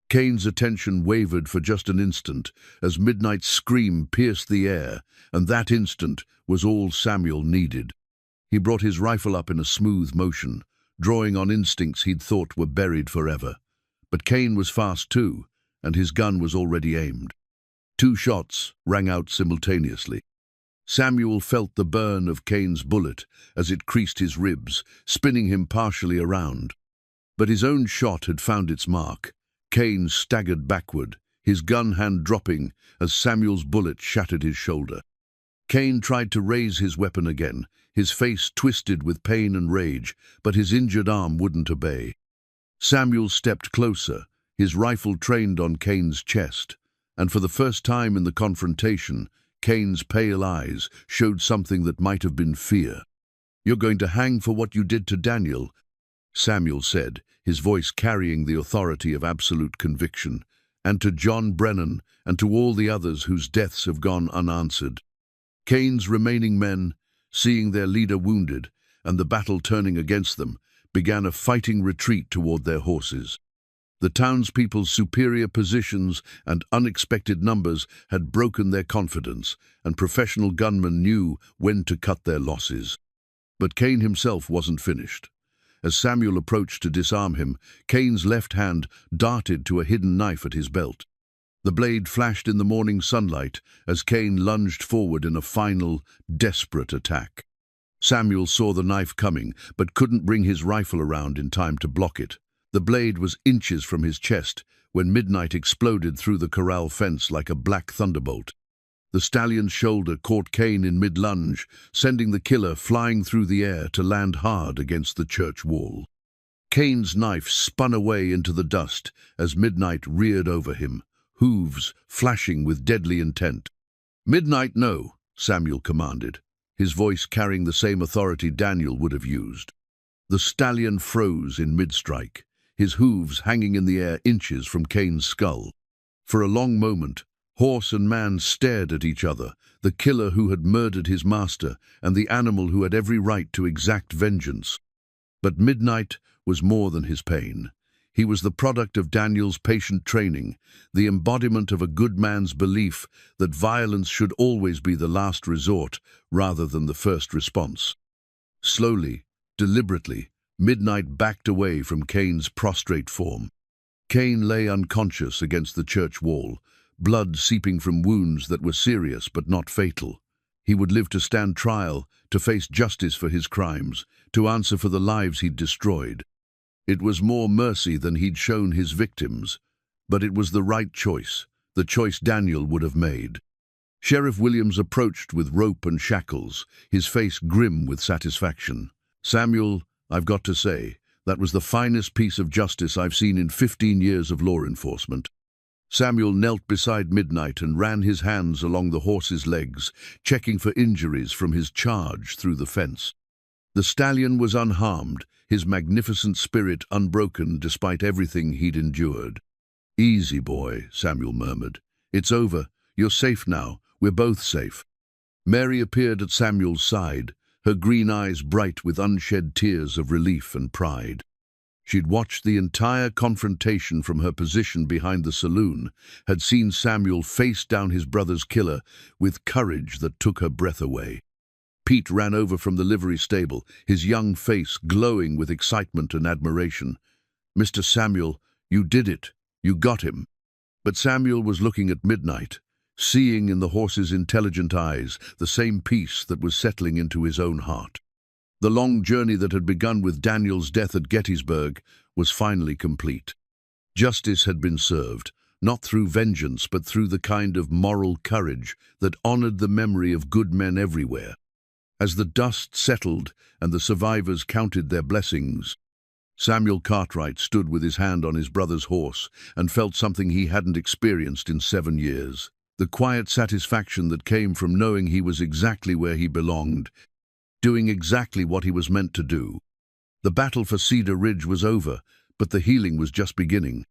Speaker 1: Cain's attention wavered for just an instant as Midnight's scream pierced the air, and that instant was all Samuel needed. He brought his rifle up in a smooth motion, drawing on instincts he'd thought were buried forever. But Cain was fast too, and his gun was already aimed. 2 shots rang out simultaneously. Samuel felt the burn of Cain's bullet as it creased his ribs, spinning him partially around. But his own shot had found its mark. Cain staggered backward, his gun hand dropping as Samuel's bullet shattered his shoulder. Cain tried to raise his weapon again, his face twisted with pain and rage, but his injured arm wouldn't obey. Samuel stepped closer, his rifle trained on Cain's chest, and for the first time in the confrontation, Cain's pale eyes showed something that might have been fear. "You're going to hang for what you did to Daniel," Samuel said, his voice carrying the authority of absolute conviction, "and to John Brennan, and to all the others whose deaths have gone unanswered." Cain's remaining men, seeing their leader wounded and the battle turning against them, began a fighting retreat toward their horses. The townspeople's superior positions and unexpected numbers had broken their confidence, and professional gunmen knew when to cut their losses. But Cain himself wasn't finished. As Samuel approached to disarm him, Cain's left hand darted to a hidden knife at his belt. The blade flashed in the morning sunlight as Cain lunged forward in a final, desperate attack. Samuel saw the knife coming, but couldn't bring his rifle around in time to block it. The blade was inches from his chest when Midnight exploded through the corral fence like a black thunderbolt. The stallion's shoulder caught Cain in mid-lunge, sending the killer flying through the air to land hard against the church wall. Cain's knife spun away into the dust as Midnight reared over him, hooves flashing with deadly intent. "Midnight, no," Samuel commanded, his voice carrying the same authority Daniel would have used. The stallion froze in mid-strike, his hooves hanging in the air inches from Cain's skull. For a long moment, horse and man stared at each other, the killer who had murdered his master and the animal who had every right to exact vengeance. But Midnight was more than his pain. He was the product of Daniel's patient training, the embodiment of a good man's belief that violence should always be the last resort rather than the first response. Slowly, deliberately, Midnight backed away from Cain's prostrate form. Cain lay unconscious against the church wall, blood seeping from wounds that were serious but not fatal. He would live to stand trial, to face justice for his crimes, to answer for the lives he'd destroyed. It was more mercy than he'd shown his victims, but it was the right choice, the choice Daniel would have made. Sheriff Williams approached with rope and shackles, his face grim with satisfaction. "Samuel, I've got to say, that was the finest piece of justice I've seen in 15 years of law enforcement." Samuel knelt beside Midnight and ran his hands along the horse's legs, checking for injuries from his charge through the fence. The stallion was unharmed, his magnificent spirit unbroken despite everything he'd endured. "Easy, boy," Samuel murmured. "It's over. You're safe now. We're both safe." Mary appeared at Samuel's side, her green eyes bright with unshed tears of relief and pride. She'd watched the entire confrontation from her position behind the saloon, had seen Samuel face down his brother's killer with courage that took her breath away. Pete ran over from the livery stable, his young face glowing with excitement and admiration. "Mr. Samuel, you did it. You got him." But Samuel was looking at Midnight, seeing in the horse's intelligent eyes the same peace that was settling into his own heart. The long journey that had begun with Daniel's death at Gettysburg was finally complete. Justice had been served, not through vengeance but through the kind of moral courage that honored the memory of good men everywhere. As the dust settled and the survivors counted their blessings, Samuel Cartwright stood with his hand on his brother's horse and felt something he hadn't experienced in 7 years. The quiet satisfaction that came from knowing he was exactly where he belonged, doing exactly what he was meant to do. The battle for Cedar Ridge was over, but the healing was just beginning.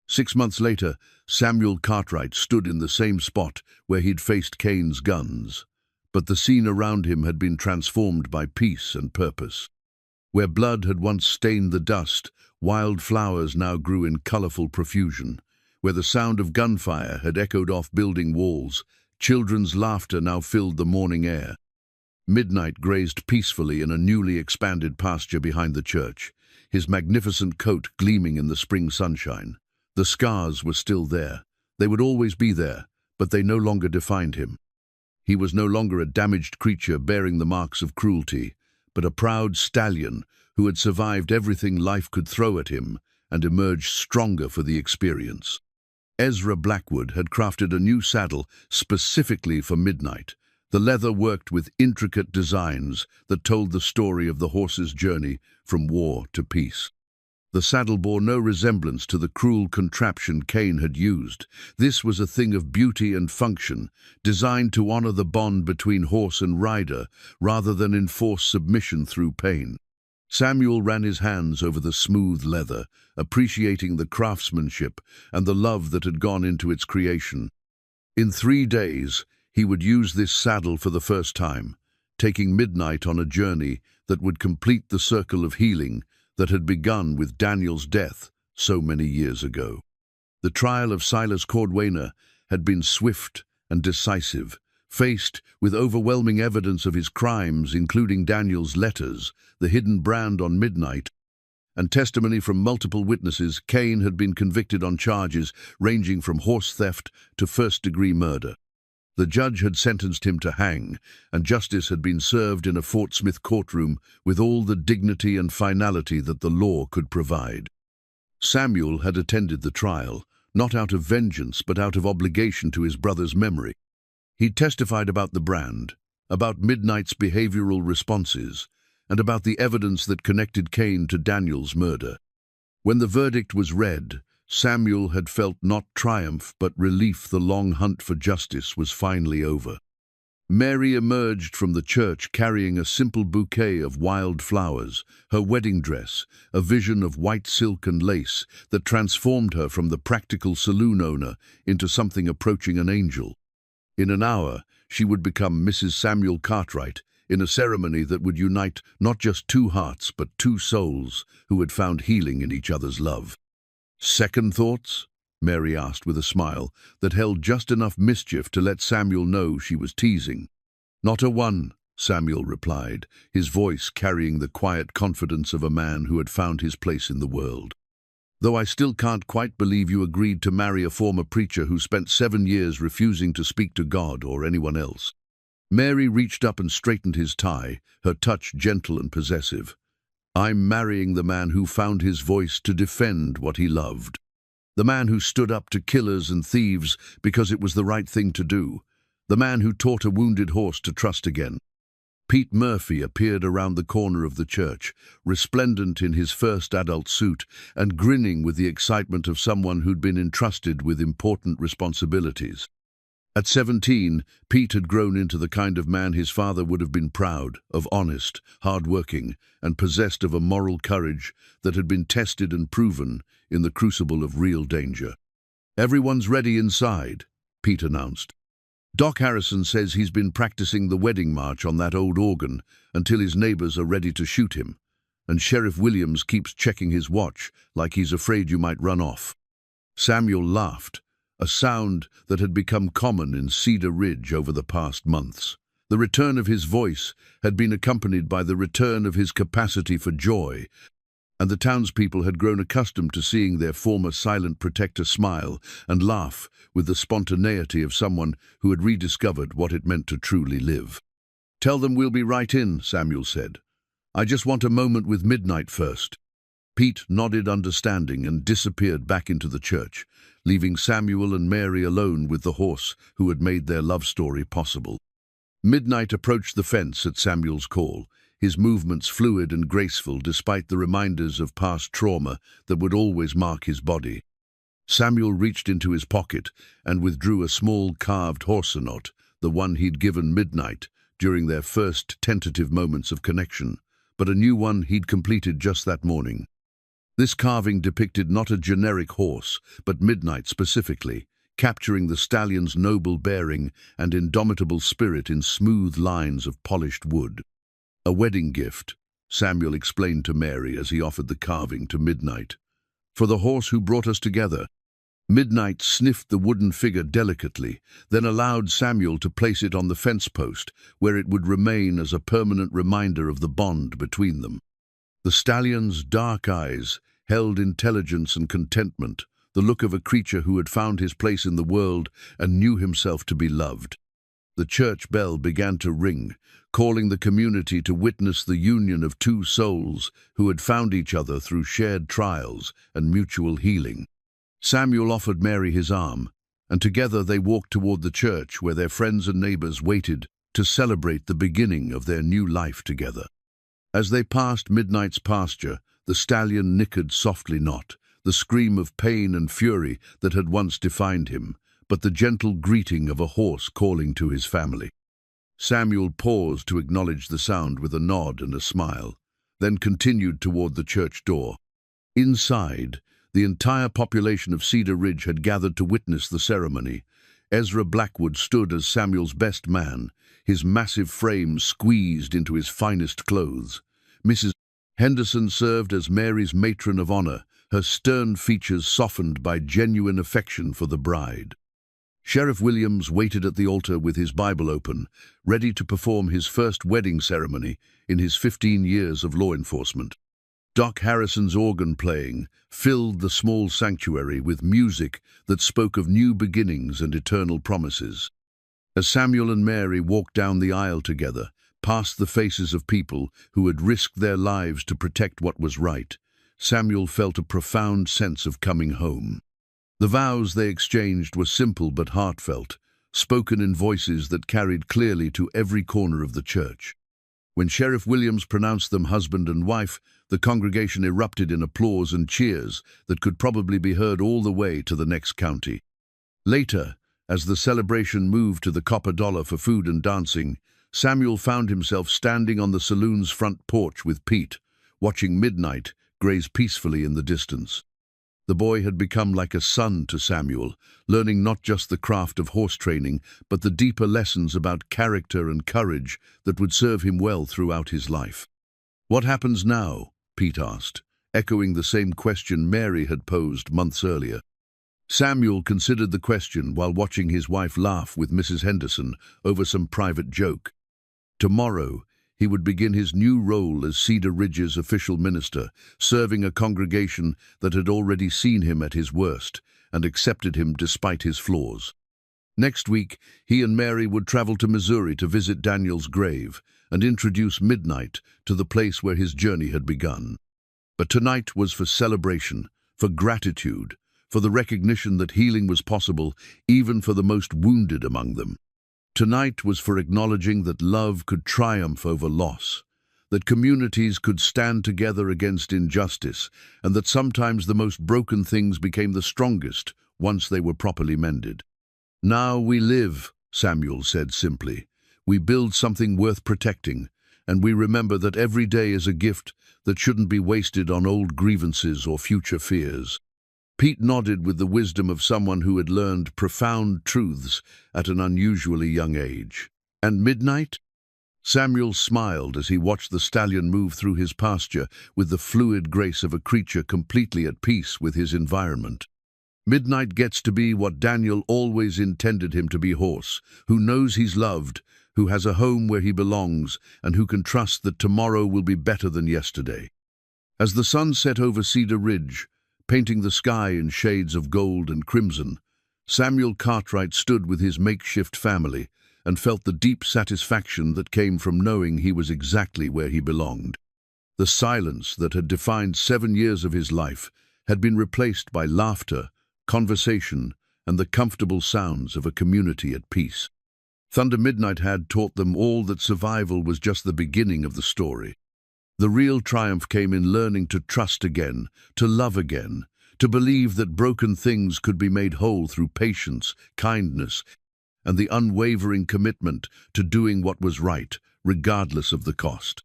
Speaker 1: 6 months later, Samuel Cartwright stood in the same spot where he'd faced Cain's guns, but the scene around him had been transformed by peace and purpose. Where blood had once stained the dust, wild flowers now grew in colorful profusion. Where the sound of gunfire had echoed off building walls, children's laughter now filled the morning air. Midnight grazed peacefully in a newly expanded pasture behind the church, his magnificent coat gleaming in the spring sunshine. The scars were still there. They would always be there, but they no longer defined him. He was no longer a damaged creature bearing the marks of cruelty, but a proud stallion who had survived everything life could throw at him and emerged stronger for the experience. Ezra Blackwood had crafted a new saddle specifically for Midnight. The leather worked with intricate designs that told the story of the horse's journey from war to peace. The saddle bore no resemblance to the cruel contraption Cain had used. This was a thing of beauty and function, designed to honor the bond between horse and rider, rather than enforce submission through pain. Samuel ran his hands over the smooth leather, appreciating the craftsmanship and the love that had gone into its creation. In 3 days, he would use this saddle for the first time, taking Midnight on a journey that would complete the circle of healing that had begun with Daniel's death so many years ago. The trial of Silas Cordwainer had been swift and decisive. Faced with overwhelming evidence of his crimes, including Daniel's letters, the hidden brand on Midnight, and testimony from multiple witnesses, Cain had been convicted on charges ranging from horse theft to first-degree murder. The judge had sentenced him to hang, and justice had been served in a Fort Smith courtroom with all the dignity and finality that the law could provide. Samuel had attended the trial, not out of vengeance but out of obligation to his brother's memory. He testified about the brand, about Midnight's behavioral responses, and about the evidence that connected Cain to Daniel's murder. When the verdict was read, Samuel had felt not triumph but relief. The long hunt for justice was finally over. Mary emerged from the church carrying a simple bouquet of wild flowers, her wedding dress, a vision of white silk and lace that transformed her from the practical saloon owner into something approaching an angel. In an hour, she would become Mrs. Samuel Cartwright, in a ceremony that would unite not just 2 hearts but 2 souls who had found healing in each other's love. "Second thoughts?" Mary asked with a smile that held just enough mischief to let Samuel know she was teasing. "Not a one," Samuel replied, his voice carrying the quiet confidence of a man who had found his place in the world. "Though I still can't quite believe you agreed to marry a former preacher who spent 7 years refusing to speak to God or anyone else." Mary reached up and straightened his tie, her touch gentle and possessive. "I'm marrying the man who found his voice to defend what he loved. The man who stood up to killers and thieves because it was the right thing to do. The man who taught a wounded horse to trust again." Pete Murphy appeared around the corner of the church, resplendent in his first adult suit and grinning with the excitement of someone who'd been entrusted with important responsibilities. At 17, Pete had grown into the kind of man his father would have been proud of, honest, hard-working, and possessed of a moral courage that had been tested and proven in the crucible of real danger. "Everyone's ready inside," Pete announced. "Doc Harrison says he's been practicing the wedding march on that old organ until his neighbors are ready to shoot him, and Sheriff Williams keeps checking his watch like he's afraid you might run off." Samuel laughed, a sound that had become common in Cedar Ridge over the past months. The return of his voice had been accompanied by the return of his capacity for joy, and the townspeople had grown accustomed to seeing their former silent protector smile and laugh with the spontaneity of someone who had rediscovered what it meant to truly live. "Tell them we'll be right in," Samuel said. "I just want a moment with Midnight first." Pete nodded understanding and disappeared back into the church, leaving Samuel and Mary alone with the horse who had made their love story possible. Midnight approached the fence at Samuel's call, his movements fluid and graceful despite the reminders of past trauma that would always mark his body. Samuel reached into his pocket and withdrew a small carved horsenote, the one he'd given Midnight during their first tentative moments of connection, but a new one he'd completed just that morning. This carving depicted not a generic horse, but Midnight specifically, capturing the stallion's noble bearing and indomitable spirit in smooth lines of polished wood. "A wedding gift," Samuel explained to Mary as he offered the carving to Midnight. "For the horse who brought us together." Midnight sniffed the wooden figure delicately, then allowed Samuel to place it on the fence post, where it would remain as a permanent reminder of the bond between them. The stallion's dark eyes held intelligence and contentment, the look of a creature who had found his place in the world and knew himself to be loved. The church bell began to ring, calling the community to witness the union of two souls who had found each other through shared trials and mutual healing. Samuel offered Mary his arm, and together they walked toward the church where their friends and neighbors waited to celebrate the beginning of their new life together. As they passed Midnight's pasture, the stallion nickered softly, not the scream of pain and fury that had once defined him, but the gentle greeting of a horse calling to his family. Samuel paused to acknowledge the sound with a nod and a smile, then continued toward the church door. Inside, the entire population of Cedar Ridge had gathered to witness the ceremony. Ezra Blackwood stood as Samuel's best man, his massive frame squeezed into his finest clothes. Mrs. Henderson served as Mary's matron of honor, her stern features softened by genuine affection for the bride. Sheriff Williams waited at the altar with his Bible open, ready to perform his first wedding ceremony in his 15 years of law enforcement. Doc Harrison's organ playing filled the small sanctuary with music that spoke of new beginnings and eternal promises. As Samuel and Mary walked down the aisle together, past the faces of people who had risked their lives to protect what was right, Samuel felt a profound sense of coming home. The vows they exchanged were simple but heartfelt, spoken in voices that carried clearly to every corner of the church. When Sheriff Williams pronounced them husband and wife, the congregation erupted in applause and cheers that could probably be heard all the way to the next county. Later, as the celebration moved to the copper dollar for food and dancing, Samuel found himself standing on the saloon's front porch with Pete, watching Midnight graze peacefully in the distance. The boy had become like a son to Samuel, learning not just the craft of horse training, but the deeper lessons about character and courage that would serve him well throughout his life. "What happens now?" Pete asked, echoing the same question Mary had posed months earlier. Samuel considered the question while watching his wife laugh with Mrs. Henderson over some private joke. Tomorrow, he would begin his new role as Cedar Ridge's official minister, serving a congregation that had already seen him at his worst and accepted him despite his flaws. Next week, he and Mary would travel to Missouri to visit Daniel's grave and introduce Midnight to the place where his journey had begun. But tonight was for celebration, for gratitude, for the recognition that healing was possible even for the most wounded among them. Tonight was for acknowledging that love could triumph over loss, that communities could stand together against injustice, and that sometimes the most broken things became the strongest once they were properly mended. "Now we live," Samuel said simply. "We build something worth protecting, and we remember that every day is a gift that shouldn't be wasted on old grievances or future fears." Pete nodded with the wisdom of someone who had learned profound truths at an unusually young age. "And Midnight?" Samuel smiled as he watched the stallion move through his pasture with the fluid grace of a creature completely at peace with his environment. "Midnight gets to be what Daniel always intended him to be, horse, who knows he's loved, who has a home where he belongs and who can trust that tomorrow will be better than yesterday. As the sun set over Cedar Ridge, painting the sky in shades of gold and crimson, Samuel Cartwright stood with his makeshift family and felt the deep satisfaction that came from knowing he was exactly where he belonged. The silence that had defined 7 years of his life had been replaced by laughter, conversation, and the comfortable sounds of a community at peace. Thunder Midnight had taught them all that survival was just the beginning of the story. The real triumph came in learning to trust again, to love again, to believe that broken things could be made whole through patience, kindness, and the unwavering commitment to doing what was right, regardless of the cost.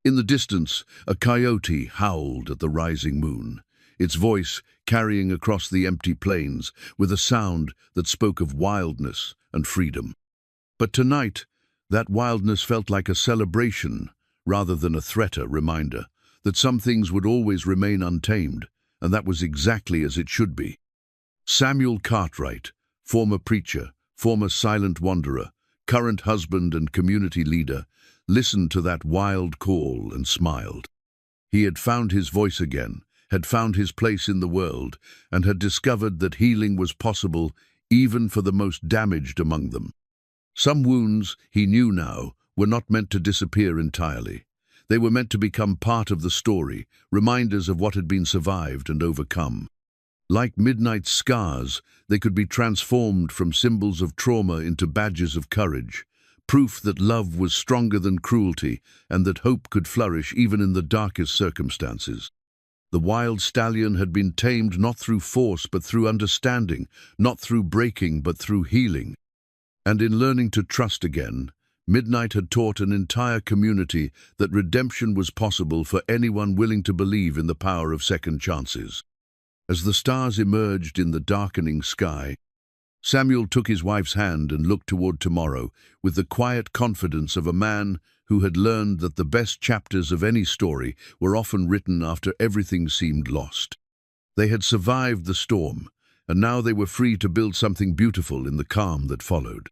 Speaker 1: In the distance, a coyote howled at the rising moon, its voice carrying across the empty plains with a sound that spoke of wildness and freedom. But tonight, that wildness felt like a celebration rather than a threat, a reminder that some things would always remain untamed, and that was exactly as it should be. Samuel Cartwright, former preacher, former silent wanderer, current husband and community leader, listened to that wild call and smiled. He had found his voice again, had found his place in the world, and had discovered that healing was possible even for the most damaged among them. Some wounds, he knew now, were not meant to disappear entirely. They were meant to become part of the story, reminders of what had been survived and overcome. Like midnight scars, they could be transformed from symbols of trauma into badges of courage, proof that love was stronger than cruelty and that hope could flourish even in the darkest circumstances. The wild stallion had been tamed not through force but through understanding, not through breaking but through healing. And in learning to trust again, Midnight had taught an entire community that redemption was possible for anyone willing to believe in the power of second chances. As the stars emerged in the darkening sky, Samuel took his wife's hand and looked toward tomorrow with the quiet confidence of a man who had learned that the best chapters of any story were often written after everything seemed lost. They had survived the storm, and now they were free to build something beautiful in the calm that followed.